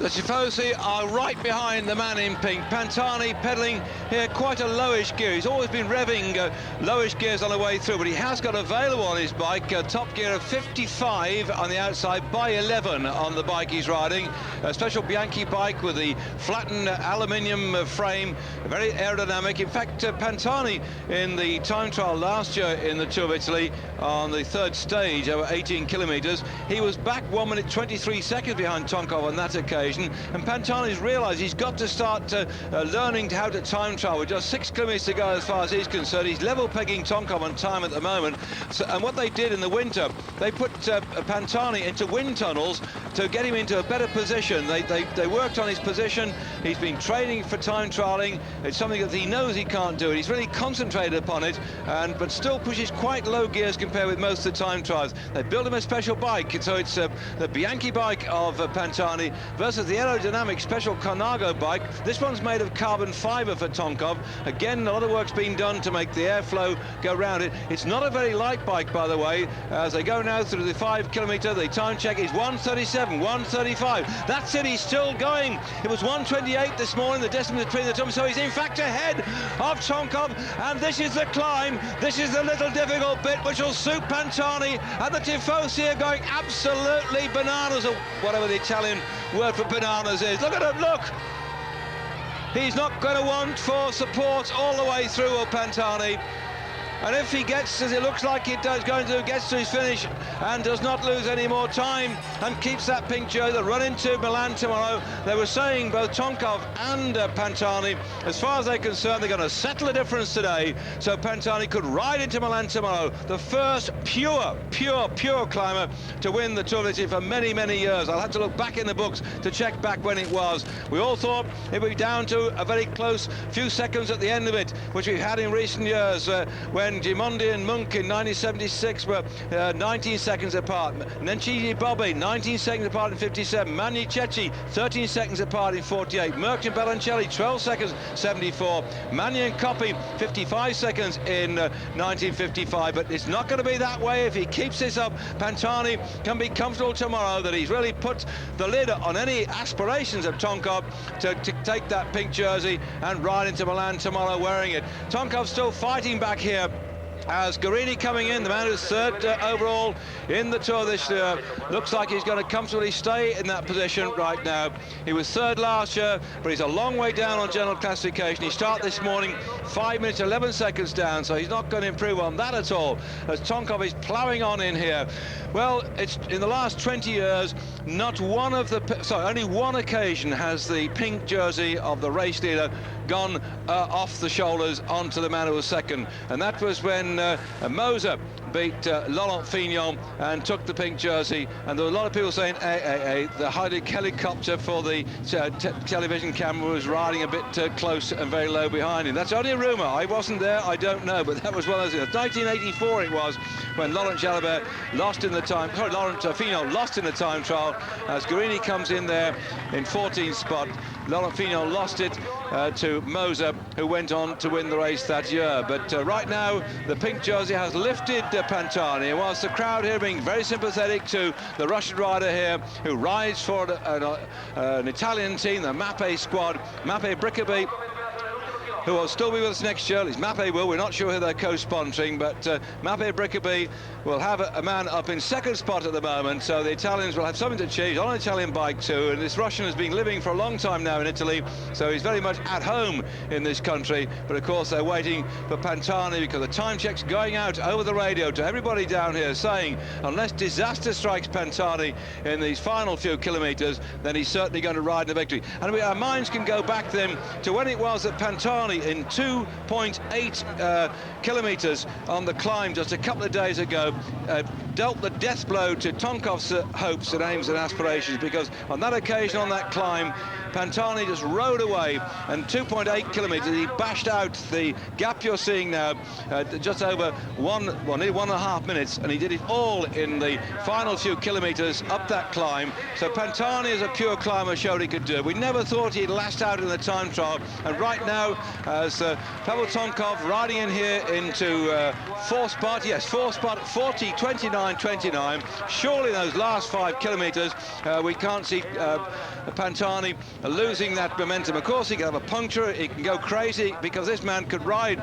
[SPEAKER 1] The Tifosi are right behind the man in pink. Pantani pedalling here quite a lowish gear. He's always been revving lowish gears on the way through, but he has got available on his bike a top gear of 55 on the outside by 11 on the bike he's riding. A special Bianchi bike with the flattened aluminium frame, very aerodynamic. In fact, Pantani in the time trial last year in the Tour of Italy on the third stage over 18 kilometres, he was back 1 minute 23 seconds behind Tonkov on that occasion. And Pantani's realised he's got to start learning how to time trial with just 6 kilometres to go as far as he's concerned. He's level pegging Tonkov on time at the moment. So, and what they did in the winter, they put Pantani into wind tunnels to get him into a better position. They worked on his position. He's been training for time trialling. It's something that he knows he can't do. He's really concentrated upon it, but still pushes quite low gears compared with most of the time trials. They built him a special bike, so it's the Bianchi bike of Pantani versus the aerodynamic special Carnago bike. This one's made of carbon fibre for Tonkov. Tonkov. Again, a lot of work's been done to make the airflow go round it. It's not a very light bike, by the way. As they go now through the 5 kilometre, the time check is 1:37, 1:35. That's it, he's still going. It was 1:28 this morning, the distance between the two, so he's in fact ahead of Tonkov, and this is the climb. This is the little difficult bit which will suit Pantani, and the Tifosi are going absolutely bananas, or whatever the Italian word for bananas is. Look at him, look! He's not going to want for support all the way through, Pantani. And if he gets, as it looks like he does, gets to his finish and does not lose any more time and keeps that pink jersey, they'll run into Milan tomorrow. They were saying, both Tonkov and Pantani, as far as they're concerned, they're going to settle the difference today, so Pantani could ride into Milan tomorrow, the first pure climber to win the Tour of Italy for many, many years. I'll have to look back in the books to check back when it was. We all thought it would be down to a very close few seconds at the end of it, which we've had in recent years, when Gimondi and Munk in 1976 were 19 seconds apart. Nencini Bobby 19 seconds apart in 57. Magni Cecchi 13 seconds apart in 48. Merck and Bellancelli 12 seconds 74. Magni and Coppi 55 seconds in 1955. But it's not going to be that way if he keeps this up. Pantani can be comfortable tomorrow that he's really put the lid on any aspirations of Tonkov to take that pink jersey and ride into Milan tomorrow wearing it. Tonkov's still fighting back here, as Guerini coming in, the man who's third overall in the Tour this year, looks like he's going to comfortably stay in that position right now. He was third last year, but he's a long way down on general classification. He started this morning 5 minutes 11 seconds down, so he's not going to improve on that at all, as Tonkov is ploughing on in here. Well, it's in the last 20 years, only one occasion has the pink jersey of the race leader gone off the shoulders onto the man who was second, and that was when Moser beat Laurent Fignon and took the pink jersey. And there were a lot of people saying the helicopter for the television camera was riding a bit close and very low behind him. That's only a rumour. I wasn't there, I don't know, but that was one of those. 1984 it was, when Laurent Jalabert lost in the time, Laurent Fignon lost in the time trial, as Guerini comes in there in 14th spot. Laurent Fignon lost it to Moser, who went on to win the race that year. But right now, the pink jersey has lifted Pantani, and whilst the crowd here being very sympathetic to the Russian rider here, who rides for an Italian team, the Mappe squad, Mappe Brickaby, who will still be with us next year. At least Mappe will. We're not sure who they're co-sponsoring, but Mappe Brickaby will have a man up in second spot at the moment, so the Italians will have something to achieve on an Italian bike too. And this Russian has been living for a long time now in Italy, so he's very much at home in this country. But of course they're waiting for Pantani, because the time check's going out over the radio to everybody down here, saying unless disaster strikes Pantani in these final few kilometres, then he's certainly going to ride in the victory. And our minds can go back then to when it was that Pantani, in 2.8 kilometres on the climb just a couple of days ago, dealt the death blow to Tonkov's hopes and aims and aspirations, because on that occasion, on that climb, Pantani just rode away, and 2.8 kilometres, he bashed out the gap you're seeing now, just over nearly 1.5 minutes, and he did it all in the final few kilometres up that climb. So Pantani, as a pure climber, showed he could do it. We never thought he'd last out in the time trial, and right now, as Pavel Tonkov riding in here into fourth spot, 40, 29, 29. Surely those last 5 kilometres, we can't see Pantani losing that momentum. Of course, he can have a puncture, he can go crazy, because this man could ride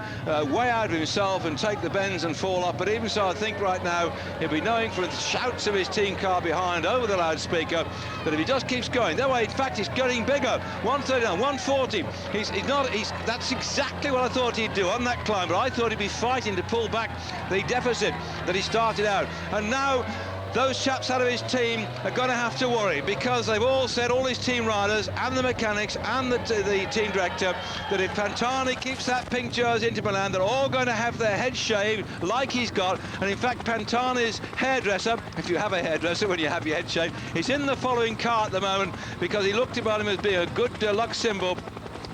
[SPEAKER 1] way out of himself and take the bends and fall off. But even so, I think right now he'll be knowing from the shouts of his team car behind over the loudspeaker that if he just keeps going that way, in fact, he's getting bigger. 139, 140. That's exactly what I thought he'd do on that climb, but I thought he'd be fighting to pull back the deficit that he started out. And now those chaps out of his team are going to have to worry, because they've all said, all his team riders and the mechanics and the team director, that if Pantani keeps that pink jersey into Milan, they're all going to have their heads shaved like he's got. And in fact, Pantani's hairdresser, if you have a hairdresser when you have your head shaved, is in the following car at the moment, because he looked upon him as being a good luck symbol.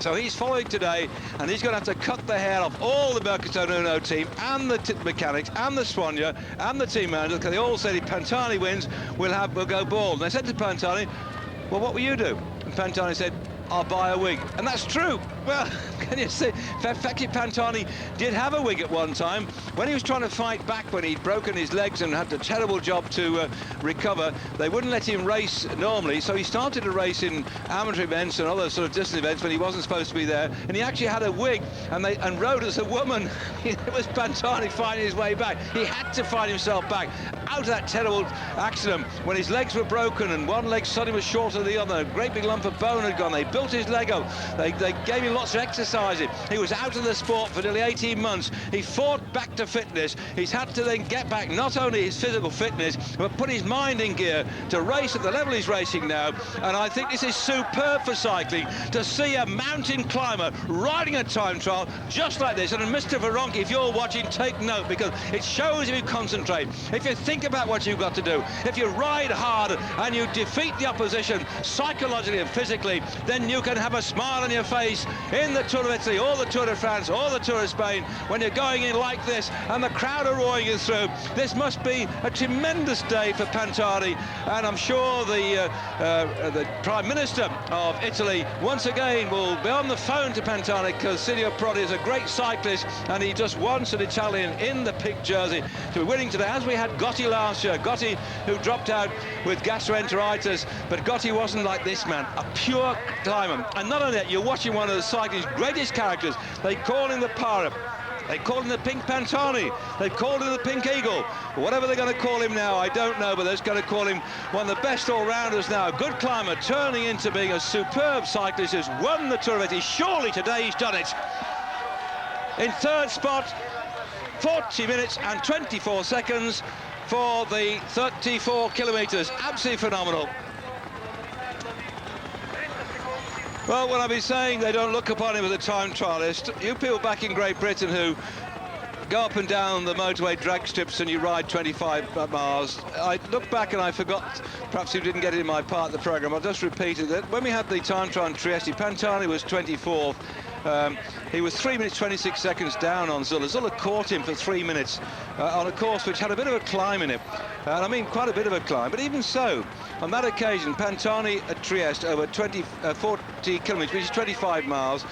[SPEAKER 1] So he's following today, and he's going to have to cut the hair off all the Mercato Nuno team and the mechanics and the Soigner and the team managers, because they all said if Pantani wins, we'll go bald. And I said to Pantani, well, what will you do? And Pantani said, I'll buy a wig. And that's true. Well, can you see? Fekir Pantani did have a wig at one time. When he was trying to fight back, when he'd broken his legs and had a terrible job to recover, they wouldn't let him race normally, so he started to race in amateur events and other sort of distance events when he wasn't supposed to be there, and he actually had a wig and rode as a woman. It was Pantani finding his way back. He had to find himself back out of that terrible accident when his legs were broken and one leg suddenly was shorter than the other. A great big lump of bone had gone. They built his leg up. They gave him lots of exercises. He was out of the sport for nearly 18 months. He fought back to fitness. He's had to then get back not only his physical fitness, but put his mind in gear to race at the level he's racing now. And I think this is superb for cycling, to see a mountain climber riding a time trial just like this. And Mr. Varonki, if you're watching, take note, because it shows if you concentrate, if you think about what you've got to do, if you ride hard and you defeat the opposition psychologically and physically, then you can have a smile on your face in the Tour of Italy or the Tour de France or the Tour of Spain when you're going in like this and the crowd are roaring you through. This must be a tremendous day for Pantani, and I'm sure the Prime Minister of Italy once again will be on the phone to Pantani, because Silvio Prodi is a great cyclist and he just wants an Italian in the pink jersey to be winning today, as we had Gotti last year. Gotti, who dropped out with gastroenteritis, but Gotti wasn't like this man, a pure climber. And not only that, you're watching one of the cycling's greatest characters. They call him the Pirate. They called him the Pink Pantani. They've called him the Pink Eagle. Whatever they're going to call him now, I don't know, but they're going to call him one of the best all-rounders now. Good climber, turning into being a superb cyclist who's won the Tour of Italy. Surely today he's done it. In third spot, 40 minutes and 24 seconds for the 34 kilometres. Absolutely phenomenal. Well, when I've been saying they don't look upon him as a time trialist, you people back in Great Britain who go up and down the motorway drag strips and you ride 25 miles, I look back and I forgot, perhaps you didn't get it in my part of the programme, I'll just repeat it, that when we had the time trial in Trieste, Pantani was 24th. He was 3 minutes 26 seconds down on Zuller. Zuller caught him for 3 minutes on a course which had a bit of a climb in it. And I mean quite a bit of a climb, but even so, on that occasion, Pantani at Trieste over 40 kilometres, which is 25 miles,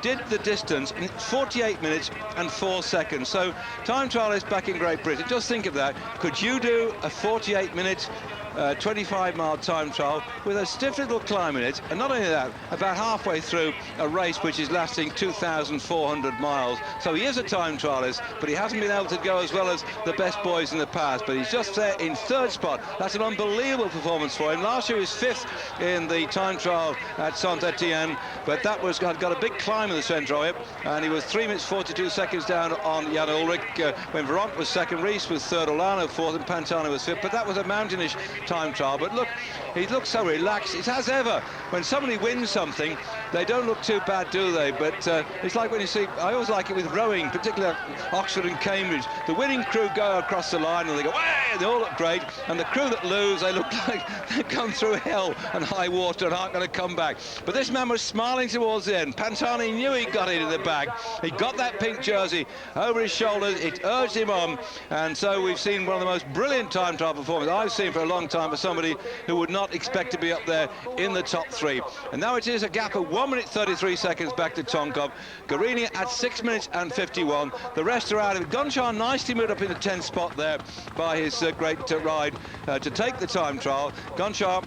[SPEAKER 1] did the distance in 48 minutes and 4 seconds. So, time trialists back in Great Britain, just think of that. Could you do a 48-minute 25-mile time trial with a stiff little climb in it? And not only that, about halfway through a race which is lasting 2,400 miles. So he is a time trialist, but he hasn't been able to go as well as the best boys in the past, but he's just there in third spot. That's an unbelievable performance for him. Last year he was fifth in the time trial at Saint-Etienne, but that was got a big climb in the Centroid, and he was 3 minutes 42 seconds down on Jan Ullrich when Varant was second, Rees was third, Olano fourth, and Pantani was fifth. But that was a mountainish time trial. But look, he looks so relaxed. It's as ever, when somebody wins something, they don't look too bad, do they? But it's like when you see, I always like it with rowing, particularly Oxford and Cambridge. The winning crew go across the line and they go, way, they all look great. And the crew that lose, they look like they've come through hell and high water and aren't going to come back. But this man was smiling towards the end. Pantani knew he got it in the bag. He got that pink jersey over his shoulders. It urged him on. And so we've seen one of the most brilliant time trial performances I've seen for a long time for somebody who would not expect to be up there in the top three. And now it is a gap of 1 minute 33 seconds back to Tonkov. Guarini at 6 minutes and 51. The rest are out of it. Gonchar nicely moved up in the 10th spot there by his great ride to take the time trial. Gonchar,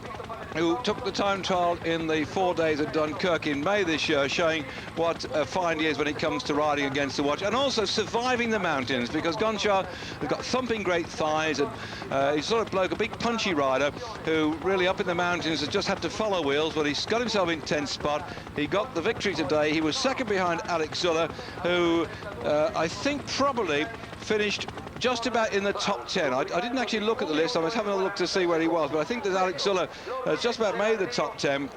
[SPEAKER 1] who took the time trial in the 4 days at Dunkirk in May this year, showing what a find he is when it comes to riding against the watch and also surviving the mountains, because Gonchar has got thumping great thighs and he's sort of bloke, a big punchy rider who really up in the mountains has just had to follow wheels, but he's got himself in 10th spot. He got the victory today. He was second behind Alex Zuller, who I think probably finished just about in the top 10. I didn't actually look at the list. I was having a look to see where he was, but I think that Alex Zuller has just about made the top 10.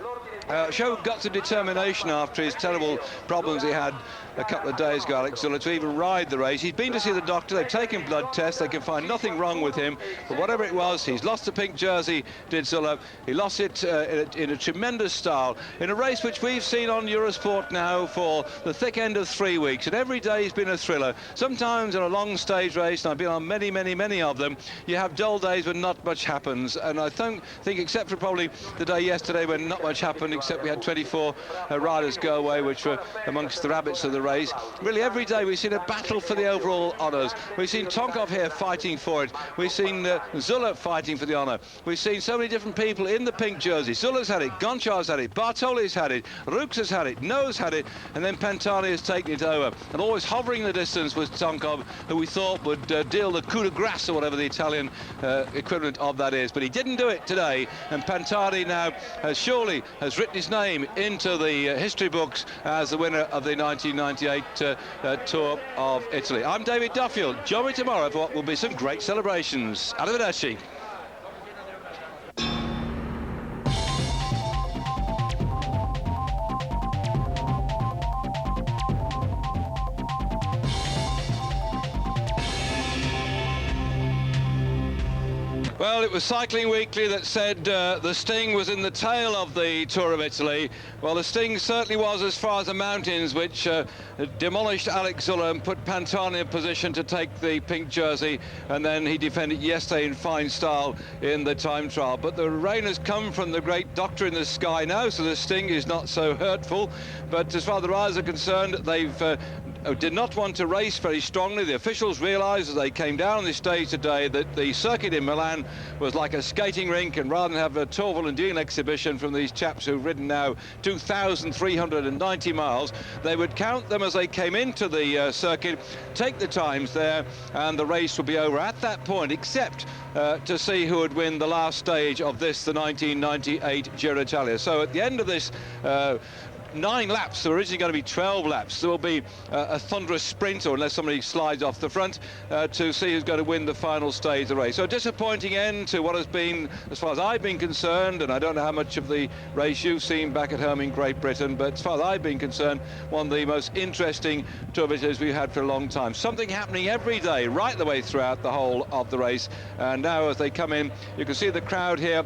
[SPEAKER 1] Showed guts and determination after his terrible problems he had a couple of days ago, Alex Zuller, to even ride the race. He's been to see the doctor, they've taken blood tests, they can find nothing wrong with him, but whatever it was, he's lost the pink jersey, did Zuller. He lost it in a tremendous style, in a race which we've seen on Eurosport now for the thick end of 3 weeks, and every day has been a thriller. Sometimes in a long stage race, and I've been on many of them, you have dull days when not much happens, and I think except for probably the day yesterday when not much happened weekend, except we had 24 riders go away, which were amongst the rabbits of the race. Really, every day we've seen a battle for the overall honours. We've seen Tonkov here fighting for it. We've seen Zula fighting for the honour. We've seen so many different people in the pink jersey. Zula's had it, Gonchar's had it, Bartoli's had it, Rooks has had it, No's had it, and then Pantani has taken it over. And always hovering the distance was Tonkov, who we thought would deal the coup de grace, or whatever the Italian equivalent of that is. But he didn't do it today, and Pantani now surely has written his name into the history books as the winner of the 1998 Tour of Italy. I'm David Duffield. Join me tomorrow for what will be some great celebrations. Arrivederci. Well, it was Cycling Weekly that said the sting was in the tail of the Tour of Italy. Well, the sting certainly was as far as the mountains, which demolished Alex Zula and put Pantani in position to take the pink jersey, and then he defended yesterday in fine style in the time trial. But the rain has come from the great doctor in the sky now, so the sting is not so hurtful. But as far as the riders are concerned, they've did not want to race very strongly. The officials realised as they came down on this stage today that the circuit in Milan was like a skating rink, and rather than have a Torval and Dean exhibition from these chaps who've ridden now 2,390 miles, they would count them as they came into the circuit, take the times there, and the race would be over at that point, except to see who would win the last stage of this, the 1998 Giro d'Italia. So at the end of this 9 laps, there are originally going to be 12 laps. There will be a thunderous sprint, or unless somebody slides off the front, to see who's going to win the final stage of the race. So a disappointing end to what has been, as far as I've been concerned, and I don't know how much of the race you've seen back at home in Great Britain, but as far as I've been concerned, one of the most interesting Tour of Italy we've had for a long time. Something happening every day, right the way throughout the whole of the race. And now as they come in, you can see the crowd here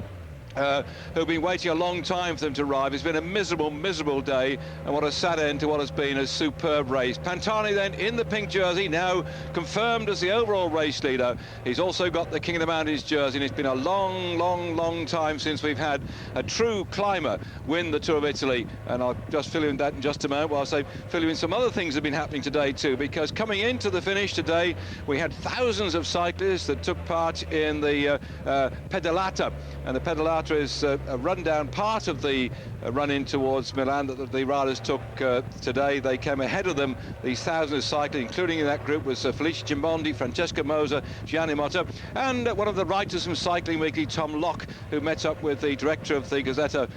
[SPEAKER 1] who've been waiting a long time for them to arrive. It's been a miserable, miserable day, and what a sad end to what has been a superb race. Pantani then in the pink jersey, now confirmed as the overall race leader. He's also got the King of the Mountains jersey, and it's been a long, long, long time since we've had a true climber win the Tour of Italy. And I'll just fill you in that in just a moment, whilst I fill you in some other things that have been happening today too, because coming into the finish today, we had thousands of cyclists that took part in the pedalata, and the pedalata is a rundown part of the run-in towards Milan that the riders took today. They came ahead of them, these thousands of cyclists, including in that group was Felice Gimondi, Francesco Moser, Gianni Motta, and one of the writers from Cycling Weekly, Tom Locke, who met up with the director of the Gazzetta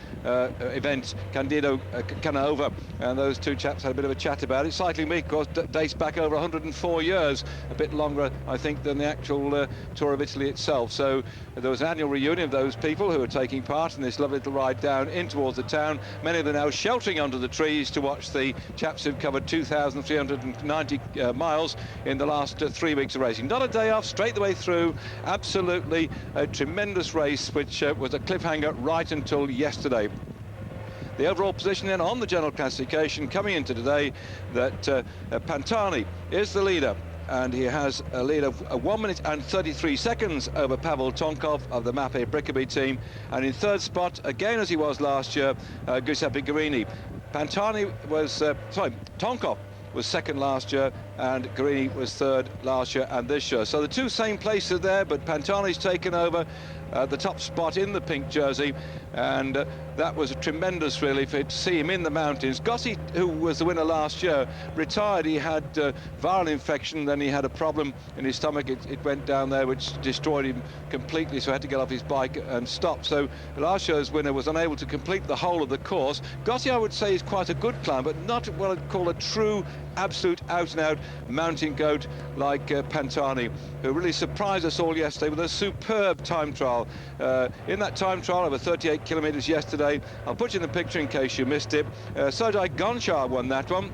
[SPEAKER 1] event, Candido Canova, and those two chaps had a bit of a chat about it. Cycling Week, of course, dates back over 104 years, a bit longer, I think, than the actual Tour of Italy itself. So there was an annual reunion of those people who were taking part in this lovely little ride down in towards the town. Many of them now sheltering under the trees to watch the chaps who've covered 2,390 miles in the last 3 weeks of racing. Not a day off, straight the way through. Absolutely a tremendous race, which was a cliffhanger right until yesterday. The overall position then on the general classification coming into today, that Pantani is the leader, and he has a lead of 1 minute and 33 seconds over Pavel Tonkov of the Mappe Brickaby team, and in third spot, again as he was last year, Giuseppe Guerini. Tonkov was second last year, and Guerini was third last year and this year. So the two same places there, but Pantani's taken over the top spot in the pink jersey, and that was tremendous really to see him in the mountains. Gossi, who was the winner last year, retired. He had viral infection, then he had a problem in his stomach. It went down there, which destroyed him completely, so he had to get off his bike and stop. So last year's winner was unable to complete the whole of the course. Gossi, I would say, is quite a good climber, but not what I'd call a true, absolute out-and-out mountain goat like Pantani, who really surprised us all yesterday with a superb time trial. In that time trial over 38 kilometres yesterday, I'll put you in the picture in case you missed it, Sergei Gonchar won that one.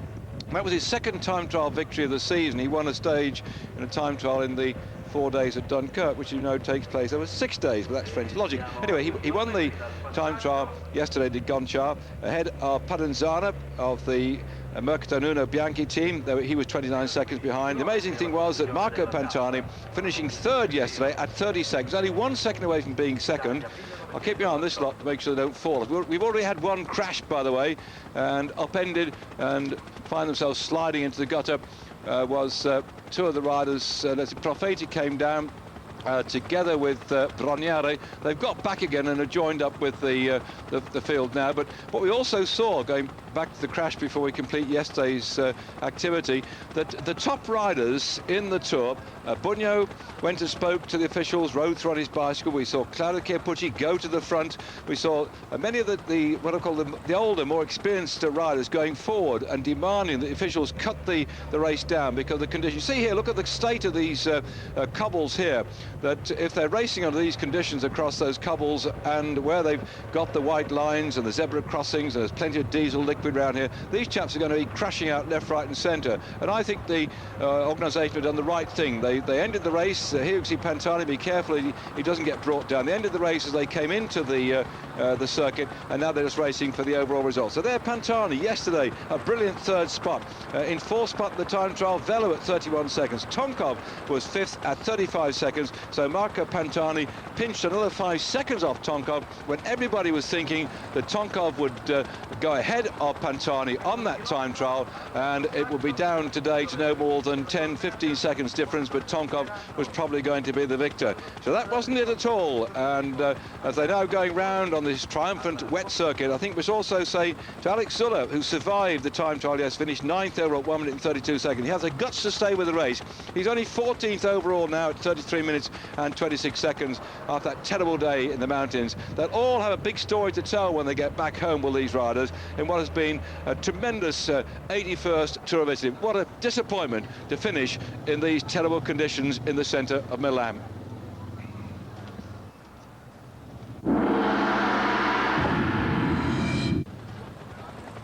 [SPEAKER 1] That was his second time trial victory of the season. He won a stage in a time trial in the 4 days at Dunkirk, which you know takes place over 6 days, but that's French logic. Anyway, he won the time trial yesterday, did Gonchar, ahead of Padenzana of the Mercato Nuno Bianchi team. He was 29 seconds behind. The amazing thing was that Marco Pantani, finishing third yesterday at 30 seconds, only 1 second away from being second. I'll keep your eye on this lot to make sure they don't fall. We've already had one crash, by the way, and upended and find themselves sliding into the gutter. Was two of the riders. Profeti came down together with Broniere. They've got back again and are joined up with the field now. But what we also saw, going back to the crash before we complete yesterday's activity, that the top riders in the Tour, Bugno went and spoke to the officials, rode through on his bicycle. We saw Claudio Chiappucci go to the front. We saw many of the what I call the older, more experienced riders going forward and demanding that the officials cut the race down because of the conditions. See here, look at the state of these cobbles here, that if they're racing under these conditions across those cobbles and where they've got the white lines and the zebra crossings and there's plenty of diesel liquid around here, these chaps are going to be crashing out left, right and centre. And I think the organisation have done the right thing. They ended the race. Here you can see Pantani, be careful he doesn't get brought down. They ended the race as they came into the circuit, and now they're just racing for the overall result. So there Pantani yesterday, a brilliant third spot. In fourth spot the time trial, Velo at 31 seconds. Tonkov was fifth at 35 seconds. So Marco Pantani pinched another 5 seconds off Tonkov when everybody was thinking that Tonkov would go ahead of Pantani on that time trial, and it will be down today to no more than 10-15 seconds difference, but Tonkov was probably going to be the victor. So that wasn't it at all. And as they're now going round on this triumphant wet circuit, I think we should also say to Alex Zuller, who survived the time trial, yes, finished 9th overall at 1 minute and 32 seconds. He has the guts to stay with the race. He's only 14th overall now at 33 minutes and 26 seconds after that terrible day in the mountains. They'll all have a big story to tell when they get back home, will these riders, in what has been a tremendous 81st Tour of Italy. What a disappointment to finish in these terrible conditions in the centre of Milan.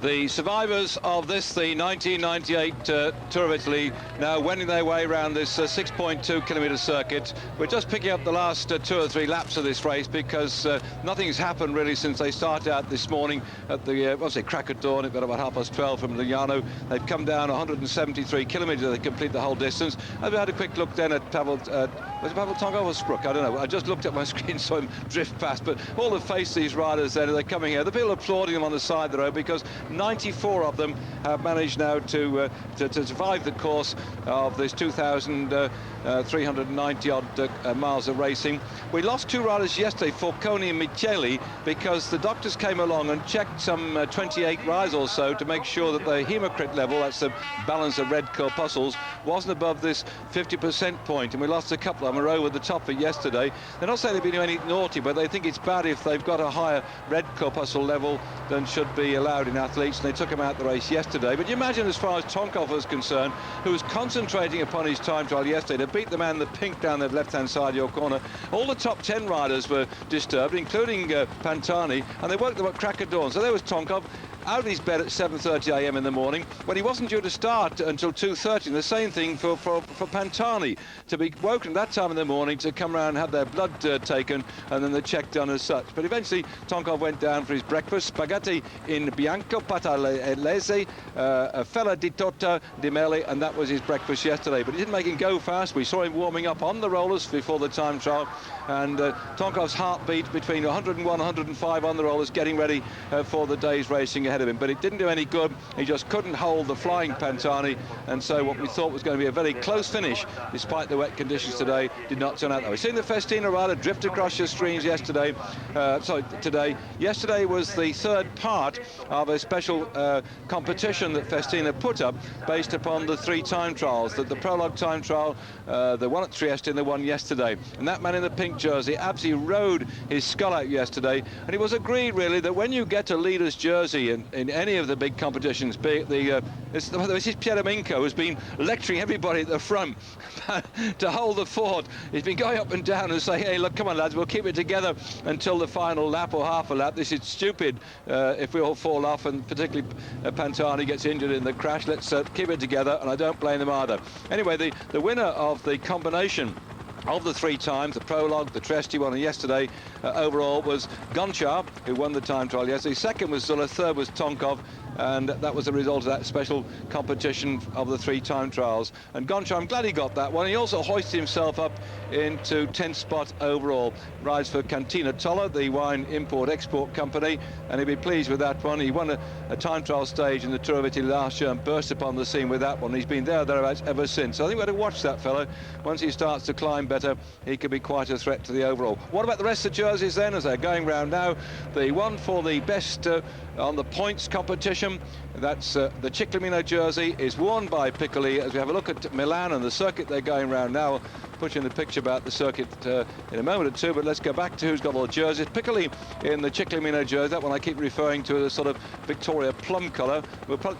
[SPEAKER 1] The survivors of this, the 1998 Tour of Italy, now wending their way around this 6.2 kilometre circuit. We're just picking up the last 2 or 3 laps of this race because nothing's happened really since they started out this morning at the crack of dawn at about 12:30 from Lignano. They've come down 173 kilometres to complete the whole distance. I've had a quick look then at Pavel, was it Pavel Tonkov or Skruk? I don't know. I just looked at my screen, saw him drift past, but all the face these riders then, they're coming here. The people applauding them on the side of the road because 94 of them have managed now to survive the course of this 2,390 odd miles of racing. We lost 2 riders yesterday, Forconi and Micheli, because the doctors came along and checked some 28 riders or so to make sure that the hematocrit level, that's the balance of red corpuscles, wasn't above this 50% point, and we lost a couple of them. Were over the top of yesterday. They're not saying they've been doing anything naughty, but they think it's bad if they've got a higher red corpuscle level than should be allowed in athletes, and they took him out the race yesterday. But you imagine, as far as Tonkov was concerned, who was concentrating upon his time trial yesterday to beat the man in the pink down the left-hand side of your corner. All the top 10 riders were disturbed, including Pantani, and they woke them up crack of dawn. So there was Tonkov out of his bed at 7:30 a.m. in the morning when he wasn't due to start until 2:30. And the same thing for Pantani, to be woken at that time in the morning to come around and have their blood taken and then the check done as such. But eventually Tonkov went down for his breakfast, spaghetti in bianco patalese, a fella di torta di mele, and that was his breakfast yesterday. But it didn't make him go fast. We saw him warming up on the rollers before the time trial, and Tonkov's heartbeat between 101 and 105 on the rollers, getting ready for the day's racing ahead of him. But it didn't do any good. He just couldn't hold the flying Pantani, and so what we thought was going to be a very close finish, despite the wet conditions today, did not turn out that way. Seen the Festina rider drift across your screens yesterday. Today. Yesterday was the third part of a special competition that Festina put up based upon the 3 time trials, the prologue time trial, the one at Trieste and the one yesterday. And that man in the pink jersey absolutely rode his skull out yesterday, and it was agreed really that when you get a leader's jersey in any of the big competitions, be it this is Pierominko, who's been lecturing everybody at the front to hold the fort. He's been going up and down and saying, hey, look, come on lads, we'll keep it together until the final lap or half a lap. This is stupid if we all fall off, and particularly Pantani gets injured in the crash. Let's keep it together, and I don't blame them either. Anyway, the winner of the combination of the 3 times, the prologue, the Trieste one, and yesterday overall was Gonchar, who won the time trial yesterday. Second was Zuller, third was Tonkov, and that was the result of that special competition of the 3 time trials. And Gonchar, I'm glad he got that one. He also hoisted himself up into 10th spot overall. Rides for Cantina Toller, the wine import-export company, and he'll be pleased with that one. He won a time trial stage in the Tour of Italy last year and burst upon the scene with that one. He's been thereabouts ever since. So I think we've got to watch that fellow. Once he starts to climb better, he could be quite a threat to the overall. What about the rest of the jerseys then, as they're going round now? The one for the best on the points competition, that's the Ciclamino jersey, is worn by Piccoli. As we have a look at Milan and the circuit they're going round now, I'll put you in the picture about the circuit in a moment or two, but let's go back to who's got all the jerseys. Piccoli in the Ciclamino jersey, that one I keep referring to as a sort of Victoria plum colour.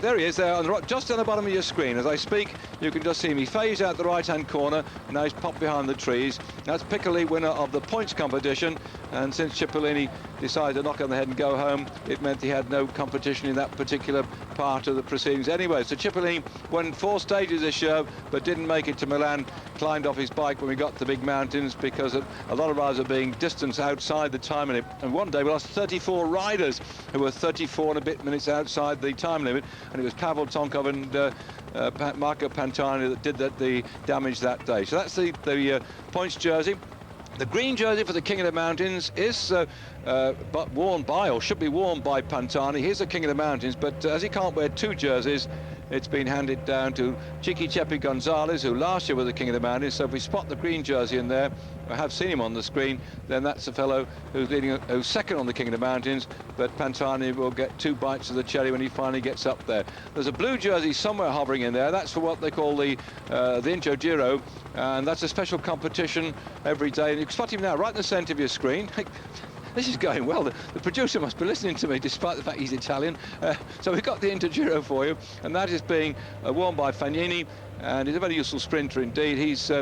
[SPEAKER 1] There he is, there on the right, just on the bottom of your screen. As I speak, you can just see him. He phased out the right-hand corner, and now he's popped behind the trees. That's Piccoli, winner of the points competition, and since Cipollini decided to knock on the head and go home, it meant he had no competition in that particular part of the proceedings anyway. So Cipollini won 4 stages this year, but didn't make it to Milan, climbed off his bike when we got to the big mountains because a lot of riders are being distanced outside the time limit. And one day we lost 34 riders who were 34 and a bit minutes outside the time limit, and it was Pavel Tonkov and Marco Pantani that did the damage that day. So that's the points jersey. The green jersey for the King of the Mountains is but worn by, or should be worn by, Pantani. He's the King of the Mountains, but as he can't wear 2 jerseys, it's been handed down to Chiqui Gonzalez, who last year was the King of the Mountains. So if we spot the green jersey in there, I have seen him on the screen, then that's the fellow who's second on the King of the Mountains, but Pantani will get 2 bites of the cherry when he finally gets up there. There's a blue jersey somewhere hovering in there. That's for what they call the Intro Giro, and that's a special competition every day. And you can spot him now right in the centre of your screen. This is going well. The producer must be listening to me, despite the fact he's Italian. So we've got the Inter Giro for you, and that is being worn by Fagnini, and he's a very useful sprinter indeed. He's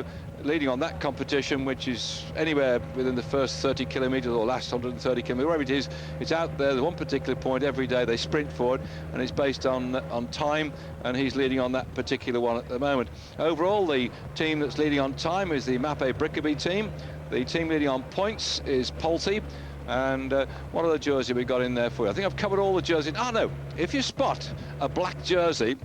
[SPEAKER 1] leading on that competition, which is anywhere within the first 30 kilometres or last 130 kilometres, wherever it is. It's out there. There's one particular point every day they sprint for it, and it's based on time, and he's leading on that particular one at the moment. Overall, the team that's leading on time is the Mappe Brickaby team. The team leading on points is Polti. And what other jersey we got in there for you? I think I've covered all the jerseys. Oh no, if you spot a black jersey,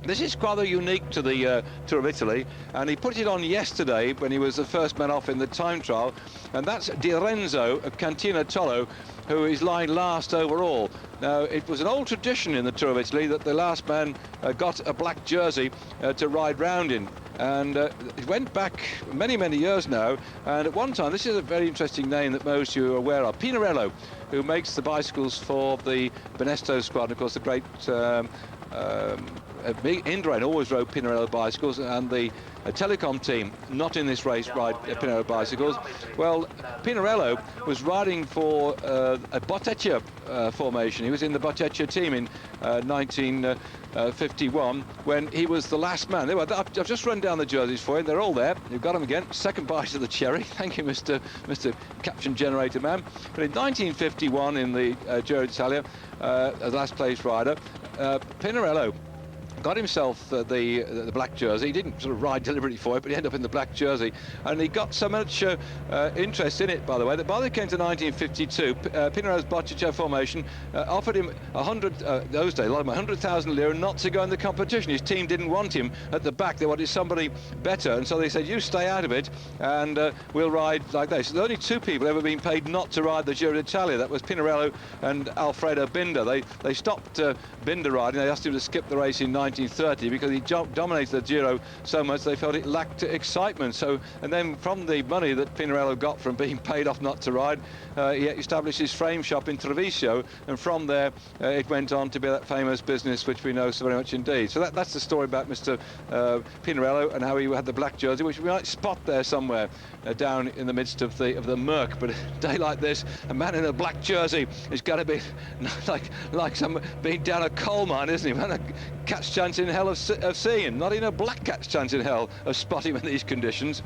[SPEAKER 1] this is quite unique to the Tour of Italy, and he put it on yesterday when he was the first man off in the time trial, and that's Di Renzo of Cantina Toller, who is lying last overall. Now, it was an old tradition in the Tour of Italy that the last man got a black jersey to ride round in. And it went back many, many years now. And at one time, this is a very interesting name that most of you are aware of, Pinarello, who makes the bicycles for the Benesto squad. Of course, the great Indurain always rode Pinarello bicycles, and the Telecom team, not in this race, ride Pinarello bicycles. Well, Pinarello was riding for a Botteccia formation. He was in the Botteccia team in 1951 when he was the last man. I've just run down the jerseys for you. They're all there. You've got them again. Second bite of the cherry. Thank you, Mr. Caption Generator Man. But in 1951 in the Giro d'Italia, as last place rider, Pinarello got himself the black jersey. He didn't sort of ride deliberately for it, but he ended up in the black jersey, and he got so much interest in it, by the way, that by the came to 1952, Pinarello's Botteccia formation offered him 100,000 lira not to go in the competition. His team didn't want him at the back. They wanted somebody better, and so they said, you stay out of it, and we'll ride like this. So there's only 2 people ever been paid not to ride the Giro d'Italia. That was Pinarello and Alfredo Binda. They stopped Binda riding. They asked him to skip the race in 1930 because he dominated the Giro so much they felt it lacked excitement. So, and then from the money that Pinarello got from being paid off not to ride, he established his frame shop in Treviso, and from there it went on to be that famous business which we know so very much indeed. So that's the story about Mr. Pinarello and how he had the black jersey, which we might spot there somewhere down in the midst of the murk. But a day like this, a man in a black jersey is going to be like some being down a coal mine, isn't he? Man, a cat's chance in hell of seeing, not even a black cat's chance in hell of spotting him in these conditions.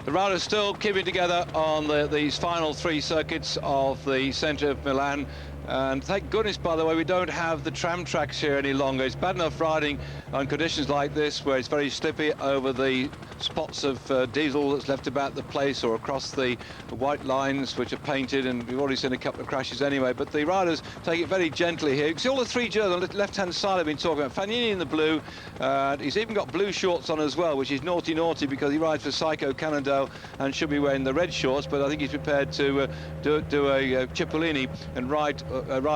[SPEAKER 1] The riders still keeping together on these final 3 circuits of the centre of Milan. And thank goodness, by the way, we don't have the tram tracks here any longer. It's bad enough riding on conditions like this, where it's very slippy over the spots of diesel that's left about the place, or across the white lines which are painted, and we've already seen a couple of crashes anyway. But the riders take it very gently here. You can see all the three jurors on the left-hand side I've been talking about. Fagnini in the blue, he's even got blue shorts on as well, which is naughty because he rides for Psycho Cannondale and should be wearing the red shorts, but I think he's prepared to do a Cipollini and ride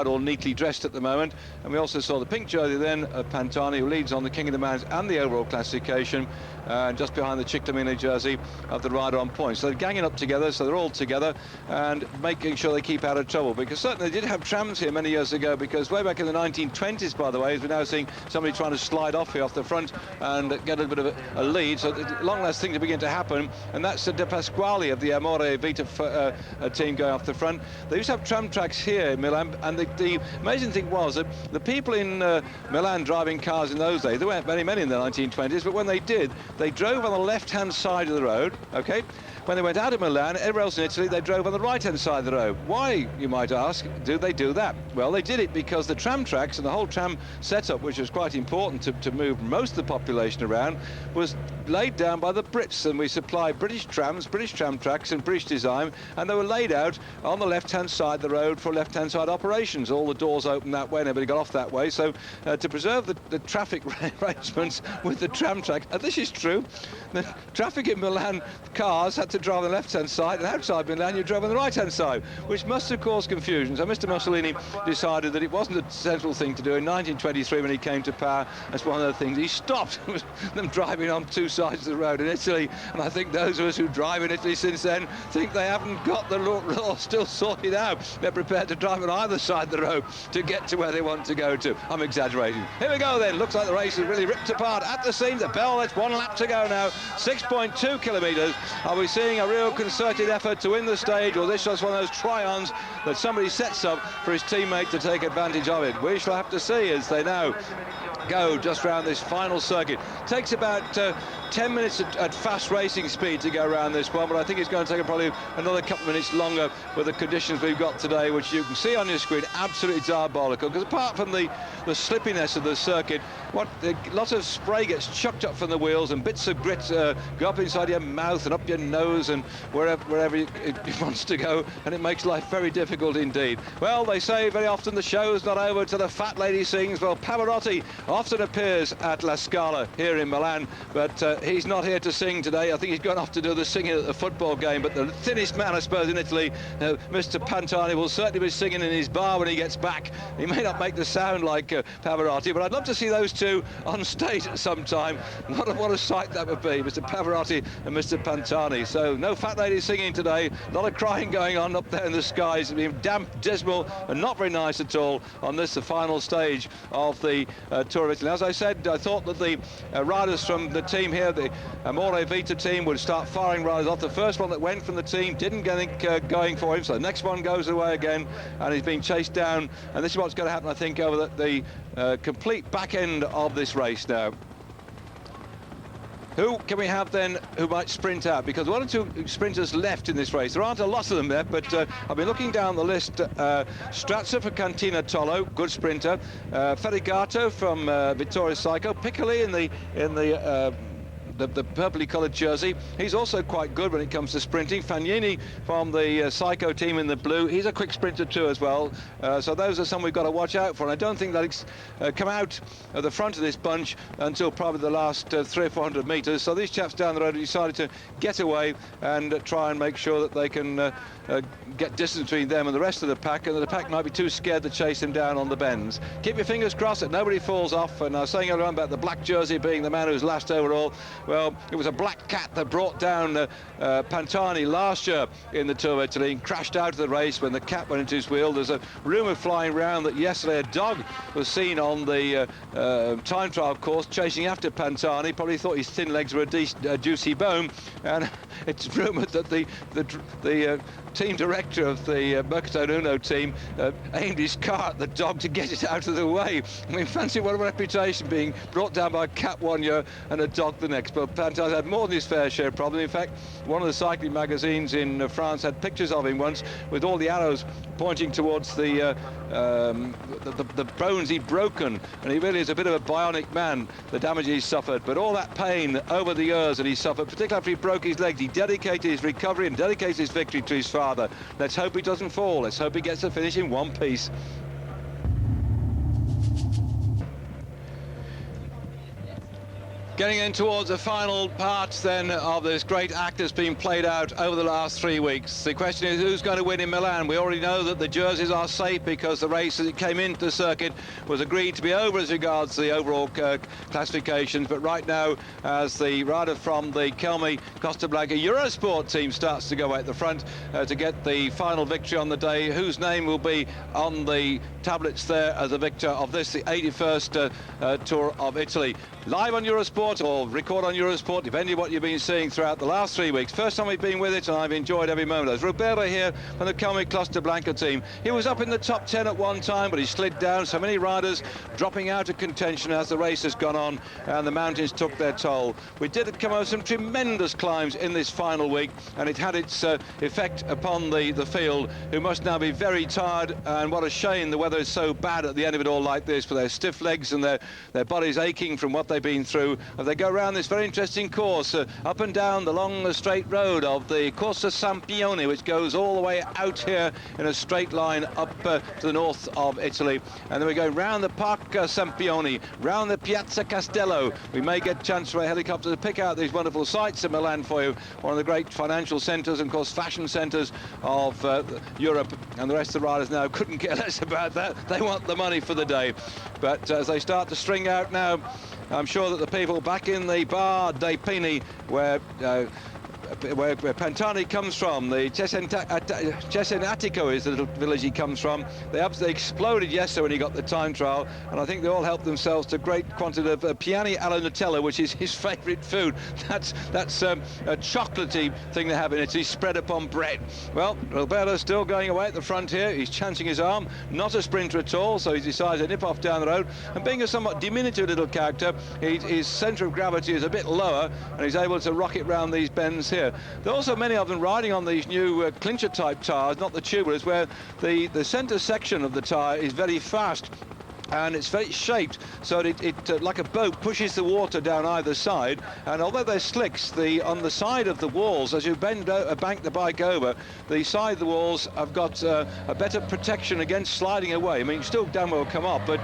[SPEAKER 1] all neatly dressed at the moment. And we also saw the pink jersey then of Pantani, who leads on the King of the Mountains and the overall classification, just behind the Ciclamino jersey of the rider on points. So they're ganging up together, so they're all together and making sure they keep out of trouble, because certainly they did have trams here many years ago, because way back in the 1920s, by the way, as we're now seeing somebody trying to slide off here off the front and get a bit of a lead. So at long last things are beginning to happen, and that's De Pasquale of the Amore Vita team going off the front. They used to have tram tracks here in Milan, and the amazing thing was that the people in Milan driving cars in those days, there weren't many in the 1920s, but when they did, they drove on the left-hand side of the road, okay? When they went out of Milan, everywhere else in Italy, they drove on the right-hand side of the road. Why, you might ask, do they do that? Well, they did it because the tram tracks and the whole tram setup, which was quite important to move most of the population around, was laid down by the Brits, and we supplied British trams, British tram tracks and British design, and they were laid out on the left-hand side of the road for left-hand side operations. All the doors opened that way and everybody got off that way. So to preserve the traffic arrangements with the tram track, and this is true, the traffic in Milan, cars had to drive on the left-hand side, and outside Milan you drove on the right-hand side, which must have caused confusion. So Mr. Mussolini decided that it wasn't a sensible thing to do. In 1923, when he came to power, that's one of the things he stopped them driving on two sides of the road in Italy. And I think those of us who drive in Italy since then think they haven't got the law still sorted out. They're prepared to drive on either side of the road to get to where they want to go to. I'm exaggerating. Here we go then. Looks like the race is really ripped apart at the seams. The bell, that's 1 lap to go now. 6.2 kilometres. Are we seeing a real concerted effort to win the stage, or this just one of those try-ons that somebody sets up for his teammate to take advantage of it? We shall have to see as they now go just around this final circuit. Takes about 10 minutes at fast racing speed to go around this one, but I think it's going to take probably another couple of minutes longer with the conditions we've got today, which you can see on your screen, absolutely diabolical. Because apart from the slippiness of the circuit, lots of spray gets chucked up from the wheels, and bits of grit go up inside your mouth and up your nose and wherever it wants to go, and it makes life very difficult indeed. Well, they say very often the show's not over till the fat lady sings. Well, Pavarotti often appears at La Scala here in Milan, but he's not here to sing today. I think he's gone off to do the singing at the football game. But the thinnest man, I suppose, in Italy, Mr. Pantani, will certainly be singing in his bar when he gets back. He may not make the sound like Pavarotti, but I'd love to see those two on stage at some time. What a sight that would be, Mr. Pavarotti and Mr. Pantani. So no fat lady singing today. A lot of crying going on up there in the skies. It's been damp, dismal, and not very nice at all on this, the final stage of the Tour of Italy. As I said, I thought that the riders from the team here, the Amore Vita team, would start firing riders off. The first one that went from the team didn't get going for him, so the next one goes away again, and he's being chased down. And this is what's going to happen, I think, over the complete back end of this race now. Who can we have then who might sprint out? Because one or two sprinters left in this race. There aren't a lot of them there, but I've been looking down the list. Strazza for Cantina Tollo, good sprinter. Ferrigato from Vittorio Psycho. Piccoli in the purpley coloured jersey, he's also quite good when it comes to sprinting. Fagnini from the Psycho team in the blue, he's a quick sprinter too as well. So those are some we've got to watch out for, and I don't think they'll come out at the front of this bunch until probably the last 300 or 400 metres. So these chaps down the road have decided to get away and try and make sure that they can get distance between them and the rest of the pack, and the pack might be too scared to chase them down on the bends. Keep your fingers crossed that nobody falls off. And I was saying earlier on about the black jersey being the man who's last overall. Well, it was a black cat that brought down Pantani last year in the Tour of Italy and crashed out of the race when the cat went into his wheel. There's a rumour flying around that yesterday a dog was seen on the time trial course chasing after Pantani. Probably thought his thin legs were a juicy bone, and it's rumoured that the team director of the Mercato Uno team aimed his car at the dog to get it out of the way. I mean, fancy what a reputation, being brought down by a cat one year and a dog the next. but Pantani's had more than his fair share of problems. In fact, one of the cycling magazines in France had pictures of him once with all the arrows pointing towards the bones he'd broken, and he really is a bit of a bionic man, the damage he suffered. But all that pain over the years that he suffered, particularly after he broke his legs, he dedicated his recovery and dedicated his victory to his father. Let's hope he doesn't fall. Let's hope he gets to finish in one piece. Getting in towards the final part then of this great act that's been played out over the last 3 weeks. The question is, who's going to win in Milan? We already know that the jerseys are safe because the race as it came into the circuit was agreed to be over as regards the overall classifications. But right now, as the rider from the Kelme Costa Blanca Eurosport team starts to go out the front to get the final victory on the day, whose name will be on the tablets there as the victor of this, the 81st Tour of Italy. Live on Eurosport or record on Eurosport, depending on what you've been seeing throughout the last 3 weeks. First time we've been with it, and I've enjoyed every moment. There's Roberto here from the Kelme Costa Blanca team. He was up in the top 10 at one time, but he slid down. So many riders dropping out of contention as the race has gone on, and the mountains took their toll. We did come over some tremendous climbs in this final week, and it had its effect upon the field, who must now be very tired. And what a shame the weather is so bad at the end of it all like this, for their stiff legs and their bodies aching from what they've been through. As they go around this very interesting course, up and down the long straight road of the Corsa Sampione, which goes all the way out here in a straight line up to the north of Italy. And then we go round the Park Sampione, round the Piazza Castello. We may get a chance for a helicopter to pick out these wonderful sights in Milan for you, one of the great financial centres and, of course, fashion centres of Europe. And the rest of the riders now couldn't care less about that. They want the money for the day. But as they start to string out now, I'm sure that the people back in the Bar dei Pini, where Pantani comes from, the Cesenatico is the little village he comes from. They absolutely exploded yesterday when he got the time trial, and I think they all helped themselves to a great quantity of piani alla Nutella, which is his favourite food. That's a chocolatey thing they have in it. He's spread upon bread. Well, Roberto's still going away at the front here. He's chancing his arm, not a sprinter at all, so he decides to nip off down the road. And being a somewhat diminutive little character, his centre of gravity is a bit lower, and he's able to rocket round these bends here. There are also many of them riding on these new clincher type tyres, not the tubulars, where the centre section of the tyre is very fast. And it's very shaped so that it like a boat, pushes the water down either side. And although they're slicks, on the side of the walls, as you bank the bike over, the side of the walls have got a better protection against sliding away. I mean, you still damn well come up, but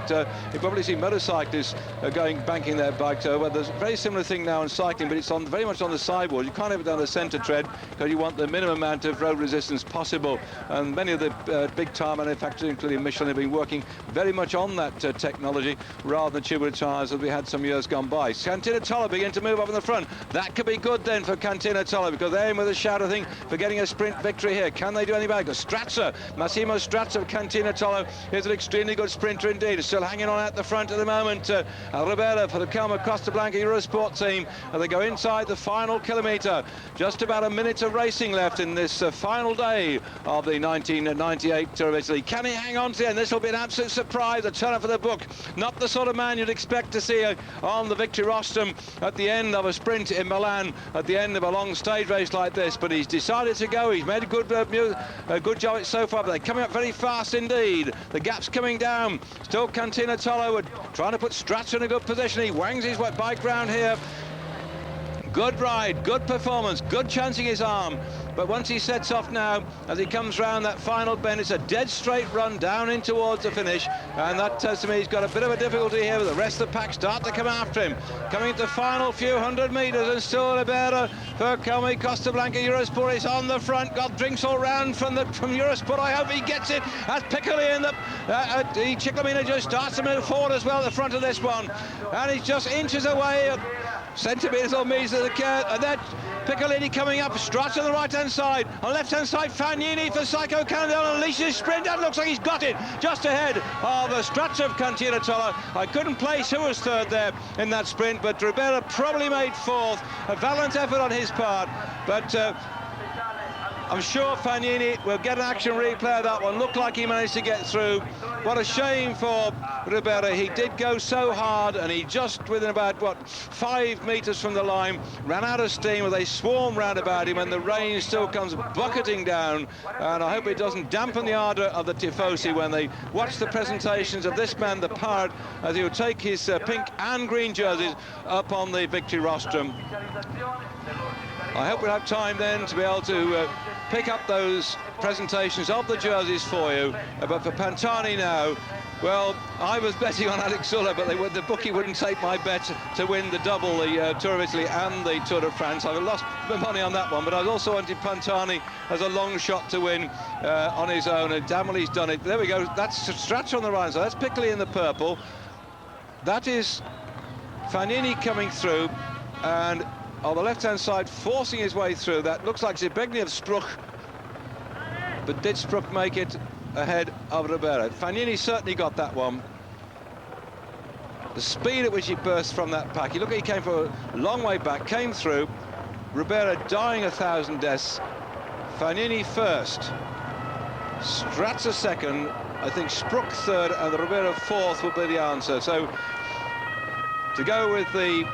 [SPEAKER 1] you probably see motorcyclists banking their bikes over. There's a very similar thing now in cycling, but it's very much on the sidewall. You can't have it down the centre tread because you want the minimum amount of road resistance possible. And many of the big tyre manufacturers, including Michelin, have been working very much on that technology rather than tubular tyres that we had some years gone by. Cantinatola begin to move up in the front. That could be good then for Cantinatola, because they aim with a shout, I think, for getting a sprint victory here. Can they do any better? Strazza, Massimo Strazza of Cantinatola is an extremely good sprinter indeed. Still hanging on at the front at the moment. Roberto for the Kelme Costa Blanca Eurosport team, and they go inside the final kilometre. Just about a minute of racing left in this final day of the 1998 Tour of Italy. Can he hang on to the end? This will be an absolute surprise. A turn for the book. Not the sort of man you'd expect to see on the victory rostrum at the end of a sprint in Milan, at the end of a long stage race like this, but he's decided to go. He's made a good job so far, but they're coming up very fast indeed. The gap's coming down. Still Cantinatola trying to put Strazza in a good position. He wangs his bike round here. Good ride, good performance, good chancing his arm. But once he sets off now, as he comes round that final bend, it's a dead straight run down in towards the finish. And that tells me he's got a bit of a difficulty here, but the rest of the pack start to come after him. Coming into the final few hundred metres, and still Roberto for Kelme Costa Blanca Eurosport is on the front. Got drinks all round from Eurosport. I hope he gets it. As Piccoli and the Ciclamino just starts to move forward as well at the front of this one. And he's just inches away, centimetres or meters of the curve, and then Piccolini coming up, Strazza on the right-hand side. On the left-hand side, Fagnini for Psycho Cannondale unleashes his sprint, and looks like he's got it just ahead of Strazza of Cantinatola. I couldn't place who was third there in that sprint, but Ribera probably made fourth. A valiant effort on his part, but I'm sure Fagnini will get an action replay of that one. Looked like he managed to get through. What a shame for Ribera. He did go so hard, and he just within about, 5 metres from the line, ran out of steam as they swarm round about him, and the rain still comes bucketing down. And I hope it doesn't dampen the ardour of the Tifosi when they watch the presentations of this man, the Pirate, as he will take his pink and green jerseys up on the victory rostrum. I hope we'll have time then to be able to pick up those presentations of the jerseys for you. But for Pantani now, well, I was betting on Alex Sulla, but the bookie wouldn't take my bet to win the double, the Tour of Italy and the Tour de France. I've lost my money on that one, but I also wanted Pantani as a long shot to win on his own, and damn well he's done it. There we go, that's Straccia on the right side, that's Piccoli in the purple. That is Fagnini coming through, and on the left-hand side, forcing his way through. That looks like Zbigniew Spruch, but did Spruch make it ahead of Ribera? Fagnini certainly got that one. The speed at which he burst from that pack. You look, he came from a long way back, came through. Ribera dying 1,000 deaths. Fagnini first. Stratza second. I think Spruch third, and Ribera fourth would be the answer. So to go with the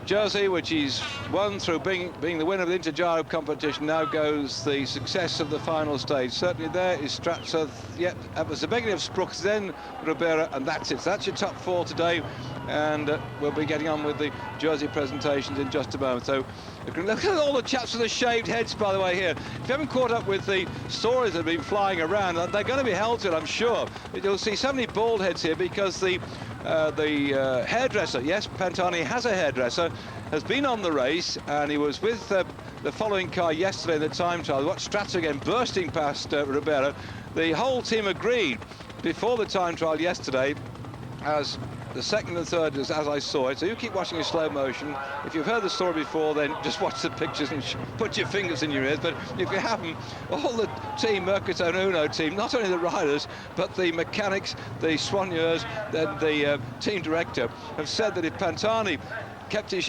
[SPEAKER 1] jersey which he's won through being the winner of the Inter-Giro competition, now goes the success of the final stage. Certainly there is Stratza, yet at the beginning of Spruch, then Ribera, and that's it. So that's your top four today, and we'll be getting on with the jersey presentations in just a moment. So look at all the chaps with the shaved heads, by the way, here. If you haven't caught up with the stories that have been flying around, they're going to be held to it, I'm sure. You'll see so many bald heads here because the hairdresser, yes, Pantani has a hairdresser, has been on the race, and he was with the following car yesterday in the time trial. Watch Stratza again bursting past Ribera. The whole team agreed before the time trial yesterday, as the second and third as I saw it. So you keep watching in slow motion. If you've heard the story before, then just watch the pictures and put your fingers in your ears. But if you haven't, all the team, Mercato Uno team, not only the riders, but the mechanics, the soigneurs, the team director, have said that if Pantani kept his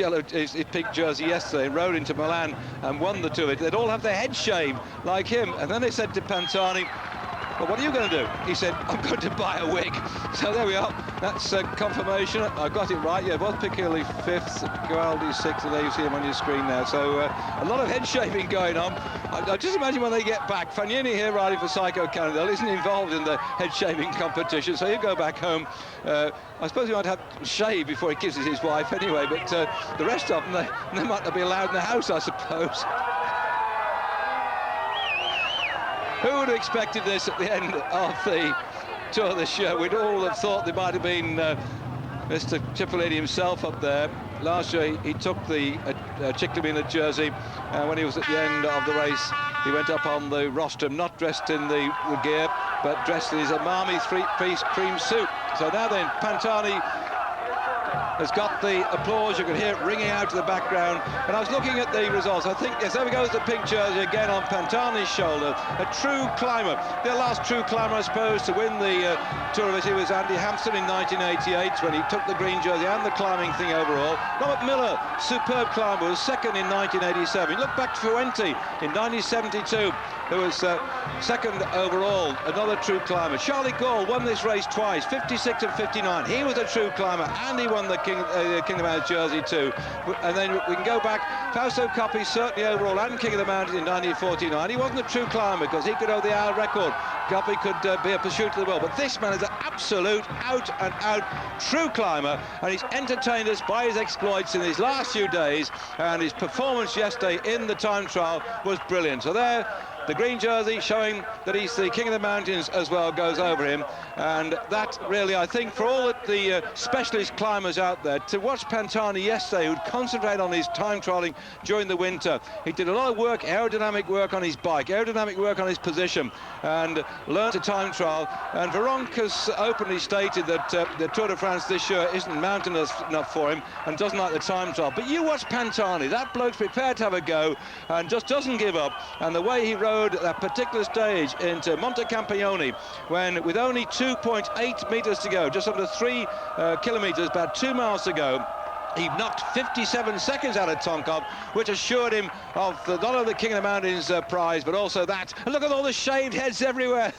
[SPEAKER 1] pink jersey yesterday and rode into Milan and won the Tour, they'd all have their heads shaved like him. And then they said to Pantani, well, what are you going to do? He said, I'm going to buy a wig. So there we are. That's confirmation. I got it right. Yeah, it was Piccoli fifth, Gualdi sixth, and there you see him on your screen now. So a lot of head shaving going on. I just imagine when they get back. Fagnini here riding for Psycho Cannondale isn't involved in the head shaving competition, so he'll go back home. I suppose he might have shave before he kisses his wife anyway, but the rest of them, they might not be allowed in the house, I suppose. Who would have expected this at the end of the Tour this year? We'd all have thought there might have been Mr. Cipollini himself up there. Last year he took the Ciclamina jersey, and when he was at the end of the race, he went up on the rostrum, not dressed in the gear, but dressed in his Amami three-piece cream suit. So now then, Pantani has got the applause. You can hear it ringing out to the background. And I was looking at the results. I think, yes, there we go, the pink jersey again on Pantani's shoulder. A true climber. The last true climber, I suppose, to win the Tour of Italy was Andy Hampson in 1988, when he took the green jersey and the climbing thing overall. Robert Miller, superb climber, was second in 1987. Look back to Fuente in 1972, who was second overall, another true climber. Charlie Gall won this race twice, 56 and 59. He was a true climber, and he won the King of the Mountains jersey too. And then we can go back. Fausto Coppi, certainly overall and King of the Mountains in 1949. He wasn't a true climber because he could hold the hour record. Coppi could be a pursuit of the world, but this man is an absolute out-and-out true climber, and he's entertained us by his exploits in these last few days, and his performance yesterday in the time trial was brilliant. So there, the green jersey showing that he's the King of the Mountains as well goes over him, and that really, I think, for all the specialist climbers out there, to watch Pantani yesterday, who'd concentrate on his time trialing during the winter. He did a lot of work, aerodynamic work on his bike, aerodynamic work on his position, and learned to time trial. And Veronk has openly stated that the Tour de France this year isn't mountainous enough for him and doesn't like the time trial. But you watch Pantani, that bloke's prepared to have a go and just doesn't give up. And the way he rode that particular stage into Monte Campione, when with only 2.8 meters to go, just under 3 kilometers, about 2 miles to go, He knocked 57 seconds out of Tonkov, which assured him of not only the King of the Mountains prize, but also that. And look at all the shaved heads everywhere.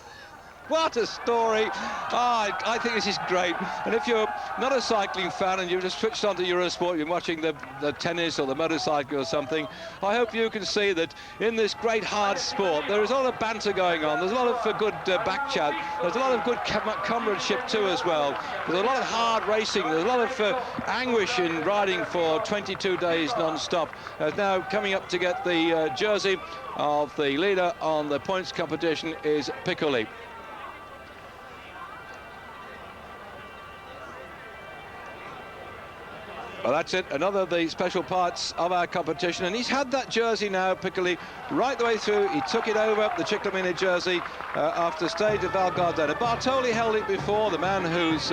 [SPEAKER 1] What a story. I think this is great. And if you're not a cycling fan and you've just switched on to Eurosport, you're watching the tennis or the motorcycle or something, I hope you can see that in this great hard sport, there is a lot of banter going on. There's a lot of good back chat. There's a lot of good comradeship too as well. There's a lot of hard racing. There's a lot of anguish in riding for 22 days non-stop. Now coming up to get the jersey of the leader on the points competition is Piccoli. Well, that's it, another of the special parts of our competition, and he's had that jersey now, Piccoli, right the way through. He took it over, the Ciclamini jersey, after stage of Val Gardena. Bartoli held it before, the man who's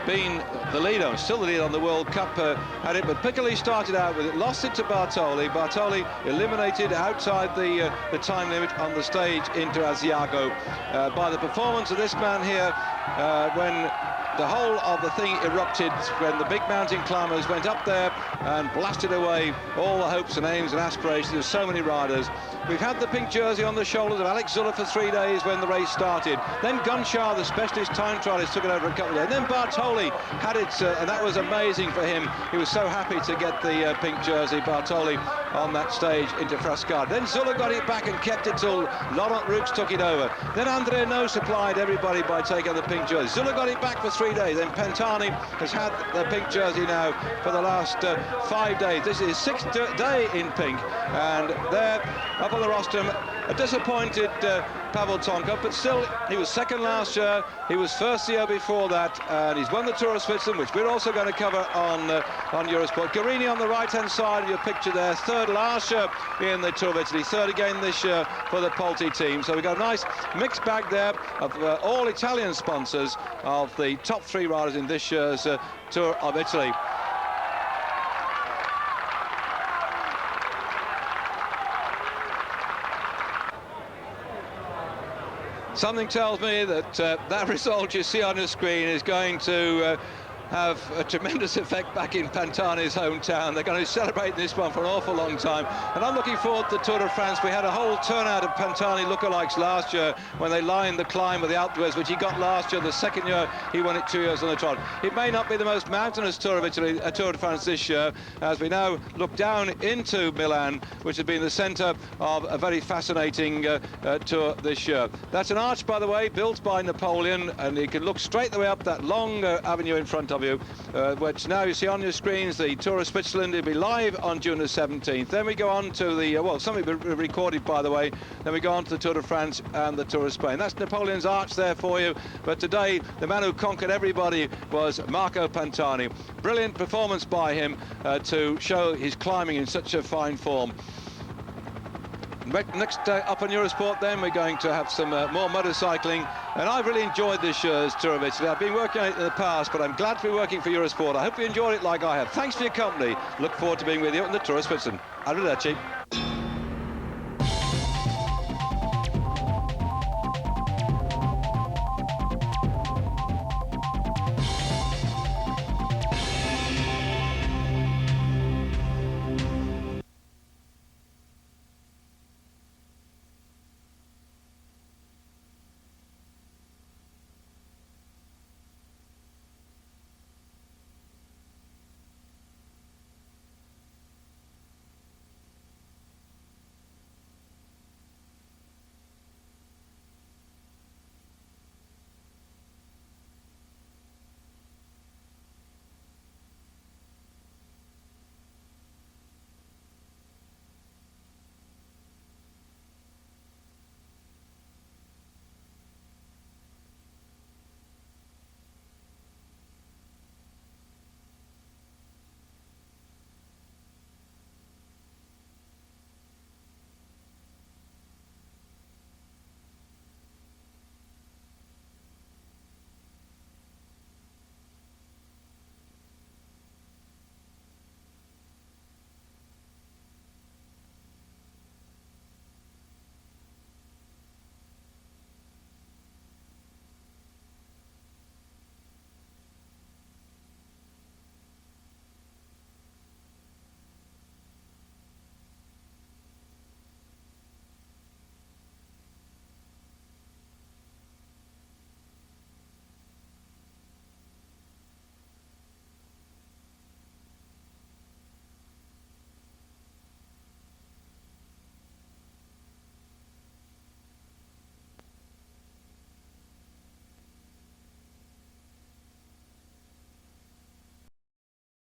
[SPEAKER 1] been the leader, still the leader on the World Cup, had it, but Piccoli started out with it, lost it to Bartoli. Bartoli eliminated outside the time limit on the stage into Asiago by the performance of this man here when the whole of the thing erupted, when the big mountain climbers went up there and blasted away all the hopes and aims and aspirations of so many riders. We've had the pink jersey on the shoulders of Alex Zuller for 3 days when the race started. Then Gunshar, the specialist time trialist, took it over a couple of days. And then Bartoli had it, and that was amazing for him. He was so happy to get the pink jersey, Bartoli, on that stage into Frascati. Then Zuller got it back and kept it till Laurent Roux took it over. Then André No supplied everybody by taking the pink jersey. Zuller got it back for 3 days. Then Pantani has had the pink jersey now for the last 5 days. This is his 6th day in pink, and there up on the rostrum, a disappointed Pavel Tonkov, but still he was second last year, he was first the year before that, and he's won the Tour of Switzerland, which we're also going to cover on Eurosport. Guarini on the right-hand side of your picture there, third last year in the Tour of Italy, third again this year for the Polti team. So we've got a nice mixed bag there of all Italian sponsors of the top 3 riders in this year's Tour of Italy. Something tells me that that result you see on the screen is going to have a tremendous effect back in Pantani's hometown. They're going to celebrate this one for an awful long time, and I'm looking forward to the Tour de France. We had a whole turnout of Pantani lookalikes last year when they lined the climb with the Alpe d'Huez, which he got last year. The second year he won it 2 years on the trot. It may not be the most mountainous Tour of Italy, Tour de France this year, as we now look down into Milan, which has been the centre of a very fascinating tour this year. That's an arch, by the way, built by Napoleon, and you can look straight the way up that long avenue in front of you, which now you see on your screens. The Tour of Switzerland will be live on June the 17th. Then we go on to the, well, some of it recorded, by the way. Then we go on to the Tour de France and the Tour of Spain. That's Napoleon's arch there for you. But today, the man who conquered everybody was Marco Pantani. Brilliant performance by him to show his climbing in such a fine form. Next up on Eurosport, then we're going to have some more motorcycling, and I've really enjoyed this year's Tour of Italy. I've been working on it in the past, but I'm glad to be working for Eurosport. I hope you enjoyed it like I have. Thanks for your company. Look forward to being with you on the Tour of Switzerland. Arrivederci.